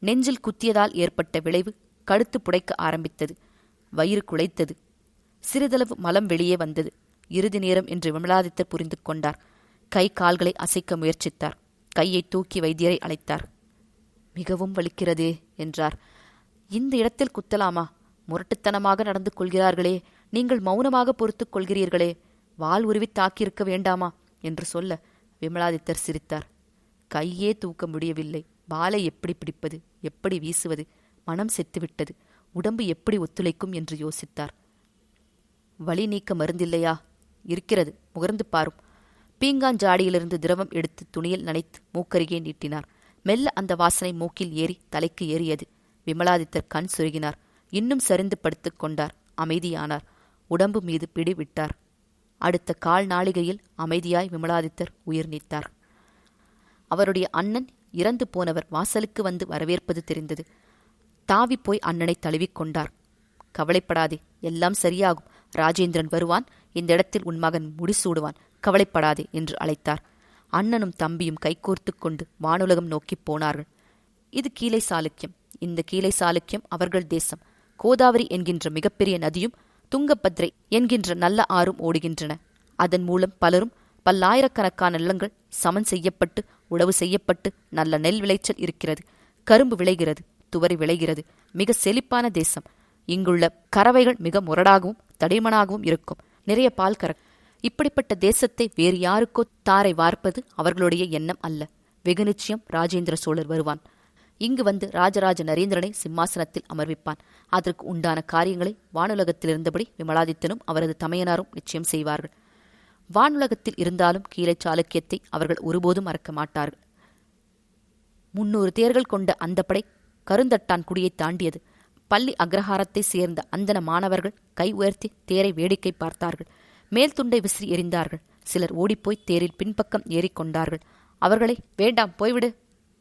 நெஞ்சில் குத்தியதால் ஏற்பட்ட விளைவு கழுத்து புடைக்க ஆரம்பித்தது. வயிறு குலைத்தது. சிறிதளவு மலம் வெளியே வந்தது. இறுதி நேரம் என்று விமலாதித்தர் புரிந்து கொண்டார். கை கால்களை அசைக்க முயற்சித்தார். கையை தூக்கி வைத்தியரை அழைத்தார். மிகவும் வலிக்கிறதே என்றார். இந்த இடத்தில் குத்தலாமா? முரட்டுத்தனமாக நடந்து கொள்கிறார்களே, நீங்கள் மௌனமாக பொறுத்துக் கொள்கிறீர்களே, வாள் உருவி தாக்கியிருக்க வேண்டாமா என்று சொல்ல விமலாதித்தர் சிரித்தார். கையே தூக்க முடியவில்லை. வாளை எப்படி பிடிப்பது, எப்படி வீசுவது? மனம் செத்துவிட்டது. உடம்பு எப்படி ஒத்துழைக்கும் என்று யோசித்தார். வலி நீக்க மருந்தில்லையா? இருக்கிறது, முகர்ந்து பாரும். பீங்காஞ்சாடியிலிருந்து திரவம் எடுத்து துணியில் நனைத்து மூக்கருகே நீட்டினார். மெல்ல அந்த வாசனை மூக்கில் ஏறி தலைக்கு ஏறியது. விமலாதித்தர் கண் சுருகினார். இன்னும் சரிந்து படுத்துக் கொண்டார். அமைதியானார். உடம்பு மீது பிடி விட்டார். அடுத்த கால் நாளிகையில் அமைதியாய் விமலாதித்தர் உயிர் நீத்தார். அவருடைய அண்ணன் இறந்து போனவர் வாசலுக்கு வந்து வரவேற்பது தெரிந்தது. தாவி போய் அண்ணனை தழுவிக்கொண்டார். கவலைப்படாதே, எல்லாம் சரியாகும். ராஜேந்திரன் வருவான். இந்த இடத்தில் உன் மகன் முடிசூடுவான். கவலைப்படாதே என்று அழைத்தார். அண்ணனும் தம்பியும் கைகோர்த்து கொண்டு வானுலகம் நோக்கிப் போனார்கள். இது கீழை சாளுக்கியம். இந்த கீழை சாளுக்கியம் அவர்கள் தேசம். கோதாவரி என்கின்ற மிகப்பெரிய நதியும் துங்கபத்ரை என்கின்ற நல்ல ஆறும் ஓடுகின்றன. அதன் மூலம் பலரும் பல்லாயிரக்கணக்கான நிலங்கள் சமன் செய்யப்பட்டு உழவு செய்யப்பட்டு நல்ல நெல் விளைச்சல் இருக்கிறது. கரும்பு விளைகிறது, துவரி விளைகிறது. மிக செழிப்பான தேசம். இங்குள்ள கறவைகள் மிக முரடாகவும் தடிமனாகவும் இருக்கும். நிறைய பால் கறக்கும். இப்படிப்பட்ட தேசத்தை வேறு யாருக்கோ தாரை வார்ப்பது அவர்களுடைய எண்ணம் அல்ல. வெகு நிச்சயம் ராஜேந்திர சோழர் வருவான். இங்கு வந்து ராஜராஜ நரேந்திரனை சிம்மாசனத்தில் அமர்விப்பான். அதற்கு உண்டான காரியங்களை வானுலகத்திலிருந்தபடி விமலாதித்தனும் அவரது தமையனாரும் நிச்சயம் செய்வார்கள். வானுலகத்தில் இருந்தாலும் கீழே சாளுக்கியத்தை அவர்கள் ஒருபோதும் மறக்க மாட்டார்கள். 300 தேர்கள் கொண்ட அந்த படை கருந்தட்டான் குடியை தாண்டியது. பள்ளி அக்ரஹாரத்தை சேர்ந்த அந்தன மாணவர்கள் கை உயர்த்தி தேரை வேடிக்கை பார்த்தார்கள். மேல் துண்டை விசிறி எறிந்தார்கள். சிலர் ஓடிப்போய் தேரில் பின்பக்கம் ஏறிக்கொண்டார்கள். அவர்களை வேண்டாம், போய்விடு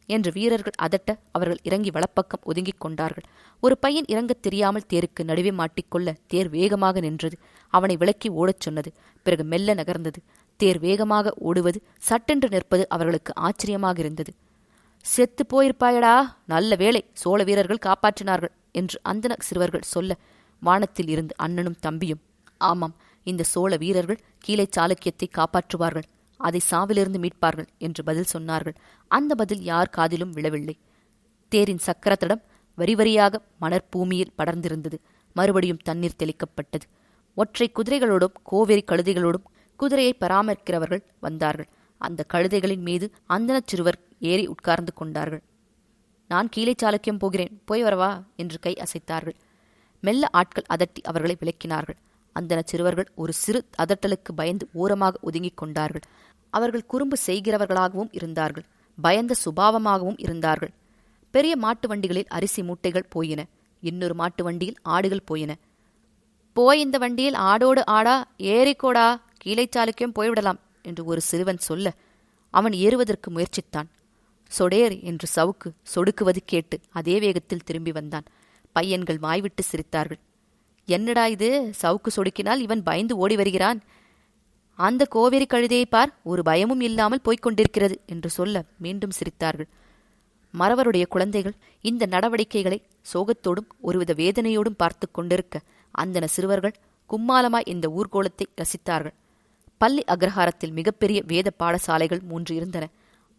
என்று வீரர்கள் அதட்ட அவர்கள் இறங்கி வலப்பக்கம் ஒதுங்கிக் கொண்டார்கள். ஒரு பையன் இறங்கத் தெரியாமல் தேருக்கு நடுவே மாட்டிக்கொள்ள தேர் வேகமாக நின்றது. அவனை விலக்கி ஓடச் சொன்னது. பிறகு மெல்ல நகர்ந்தது. தேர் வேகமாக ஓடுவது, சட்டென்று நிற்பது அவர்களுக்கு ஆச்சரியமாக இருந்தது. செத்து போயிருப்பாயடா, நல்ல வேளை, சோழ வீரர்கள் காப்பாற்றினார்கள் என்று அந்தன சிறுவர்கள் சொல்ல வானத்தில் இருந்து அண்ணனும் தம்பியும், ஆமாம், இந்த சோழ வீரர்கள் கீழே சாளுக்கியத்தை காப்பாற்றுவார்கள், அதை சாவிலிருந்து மீட்பார்கள் என்று பதில் சொன்னார்கள். அந்த பதில் யார் காதிலும் விழவில்லை. தேரின் சக்கரத்தடம் வரி வரியாக மணற்பூமியில் படர்ந்திருந்தது. மறுபடியும் தண்ணீர் தெளிக்கப்பட்டது. ஒற்றை குதிரைகளோடும் கோவேரி கழுதைகளோடும் குதிரையை பராமரிக்கிறவர்கள் வந்தார்கள். அந்த கழுதைகளின் மீது அந்தனச் சிறுவர் ஏறி உட்கார்ந்து கொண்டார்கள். நான் கீழே சாளுக்கியம் போகிறேன், போய் வரவா என்று கை அசைத்தார்கள். மெல்ல ஆட்கள் அதட்டி அவர்களை விலக்கினார்கள். அந்தன சிறுவர்கள் ஒரு சிறு அதட்டலுக்கு பயந்து ஓரமாக ஒதுங்கிக் கொண்டார்கள். அவர்கள் குறும்பு செய்கிறவர்களாகவும் இருந்தார்கள். பயந்த சுபாவமாகவும் இருந்தார்கள். பெரிய மாட்டு வண்டிகளில் அரிசி மூட்டைகள் போயின. இன்னொரு மாட்டு வண்டியில் ஆடுகள் போயின. போய் இந்த வண்டியில் ஆடோடு ஆடா ஏறிக்கோடா, கீழே சாளுக்கியம் போய்விடலாம் என்று ஒரு சிறுவன் சொல்ல அவன் ஏறுவதற்கு முயற்சித்தான். சொடேர் என்று சவுக்கு சொடுக்குவது கேட்டு அதே வேகத்தில் திரும்பி வந்தான். பையன்கள் வாய்விட்டு சிரித்தார்கள். என்னடா இது, சவுக்கு சொடுக்கினால் இவன் பயந்து ஓடி வருகிறான். அந்த கோவேரி கழுதையை பார், ஒரு பயமும் இல்லாமல் போய்க் கொண்டிருக்கிறது என்று சொல்ல மீண்டும் சிரித்தார்கள். மறவருடைய குழந்தைகள் இந்த நடவடிக்கைகளை சோகத்தோடும் ஒருவித வேதனையோடும் பார்த்து கொண்டிருக்க அந்தன சிறுவர்கள் கும்மாலமாய் இந்த ஊர்கோலத்தை ரசித்தார்கள். பள்ளி அக்ரஹாரத்தில் மிகப்பெரிய வேத பாடசாலைகள் 3 இருந்தன.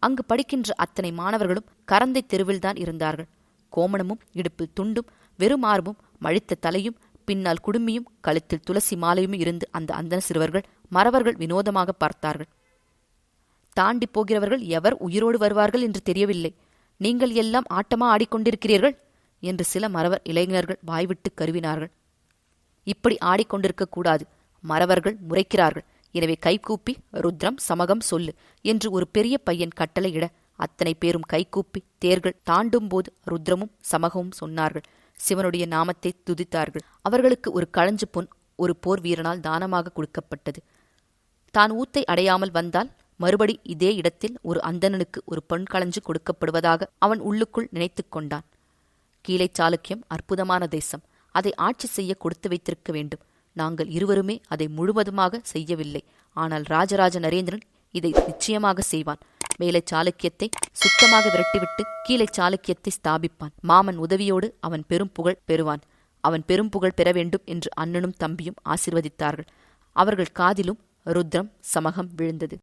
அங்கு படிக்கின்ற அத்தனை மாணவர்களும் கரந்தை தெருவில்தான் இருந்தார்கள். கோமணமும் இடுப்பில் துண்டும் வெறுமார்பும் மழித்த தலையும் பின்னால் குடுமியும் கழுத்தில் துளசி மாலையும் இருந்து அந்த அந்தன சிறுவர்கள் மறவர்கள் வினோதமாக பார்த்தார்கள். தாண்டி போகிறவர்கள் எவர் உயிரோடு வருவார்கள் என்று தெரியவில்லை. நீங்கள் எல்லாம் ஆட்டமா ஆடிக்கொண்டிருக்கிறீர்கள் என்று சில மறவர் இளைஞர்கள் வாய்விட்டு கருவினார்கள். இப்படி ஆடிக்கொண்டிருக்க கூடாது. மறவர்கள் முறைக்கிறார்கள். எனவே கைகூப்பி ருத்ரம் சமகம் சொல்லு என்று ஒரு பெரிய பையன் கட்டளையிட அத்தனை பேரும் கைகூப்பி தேர்கள் தாண்டும்போது ருத்ரமும் சமகமும் சொன்னார்கள். சிவனுடைய நாமத்தை துதித்தார்கள். அவர்களுக்கு ஒரு களஞ்சு பொன் ஒரு போர் வீரனால் தானமாக கொடுக்கப்பட்டது. தான் ஊத்தை அடையாமல் வந்தால் மறுபடி இதே இடத்தில் ஒரு அந்தணனுக்கு ஒரு பொன் களஞ்சு கொடுக்கப்படுவதாக அவன் உள்ளுக்குள் நினைத்து கொண்டான். கீழே சாளுக்கியம் அற்புதமான தேசம். அதை ஆட்சி செய்ய கொடுத்து வைத்திருக்க வேண்டும். நாங்கள் இருவருமே அதை முழுவதுமாக செய்யவில்லை. ஆனால் ராஜராஜ நரேந்திரன் இதை நிச்சயமாக செய்வான். மேலே சாளுக்கியத்தை சுத்தமாக விரட்டிவிட்டு கீழே சாளுக்கியத்தை ஸ்தாபிப்பான். மாமன் உதவியோடு அவன் பெரும் புகழ் பெறுவான். அவன் பெரும் புகழ் பெற வேண்டும் என்று அண்ணனும் தம்பியும் ஆசீர்வதித்தார்கள். அவர்கள் காதிலும் ருத்ரம் சமகம் விழுந்தது.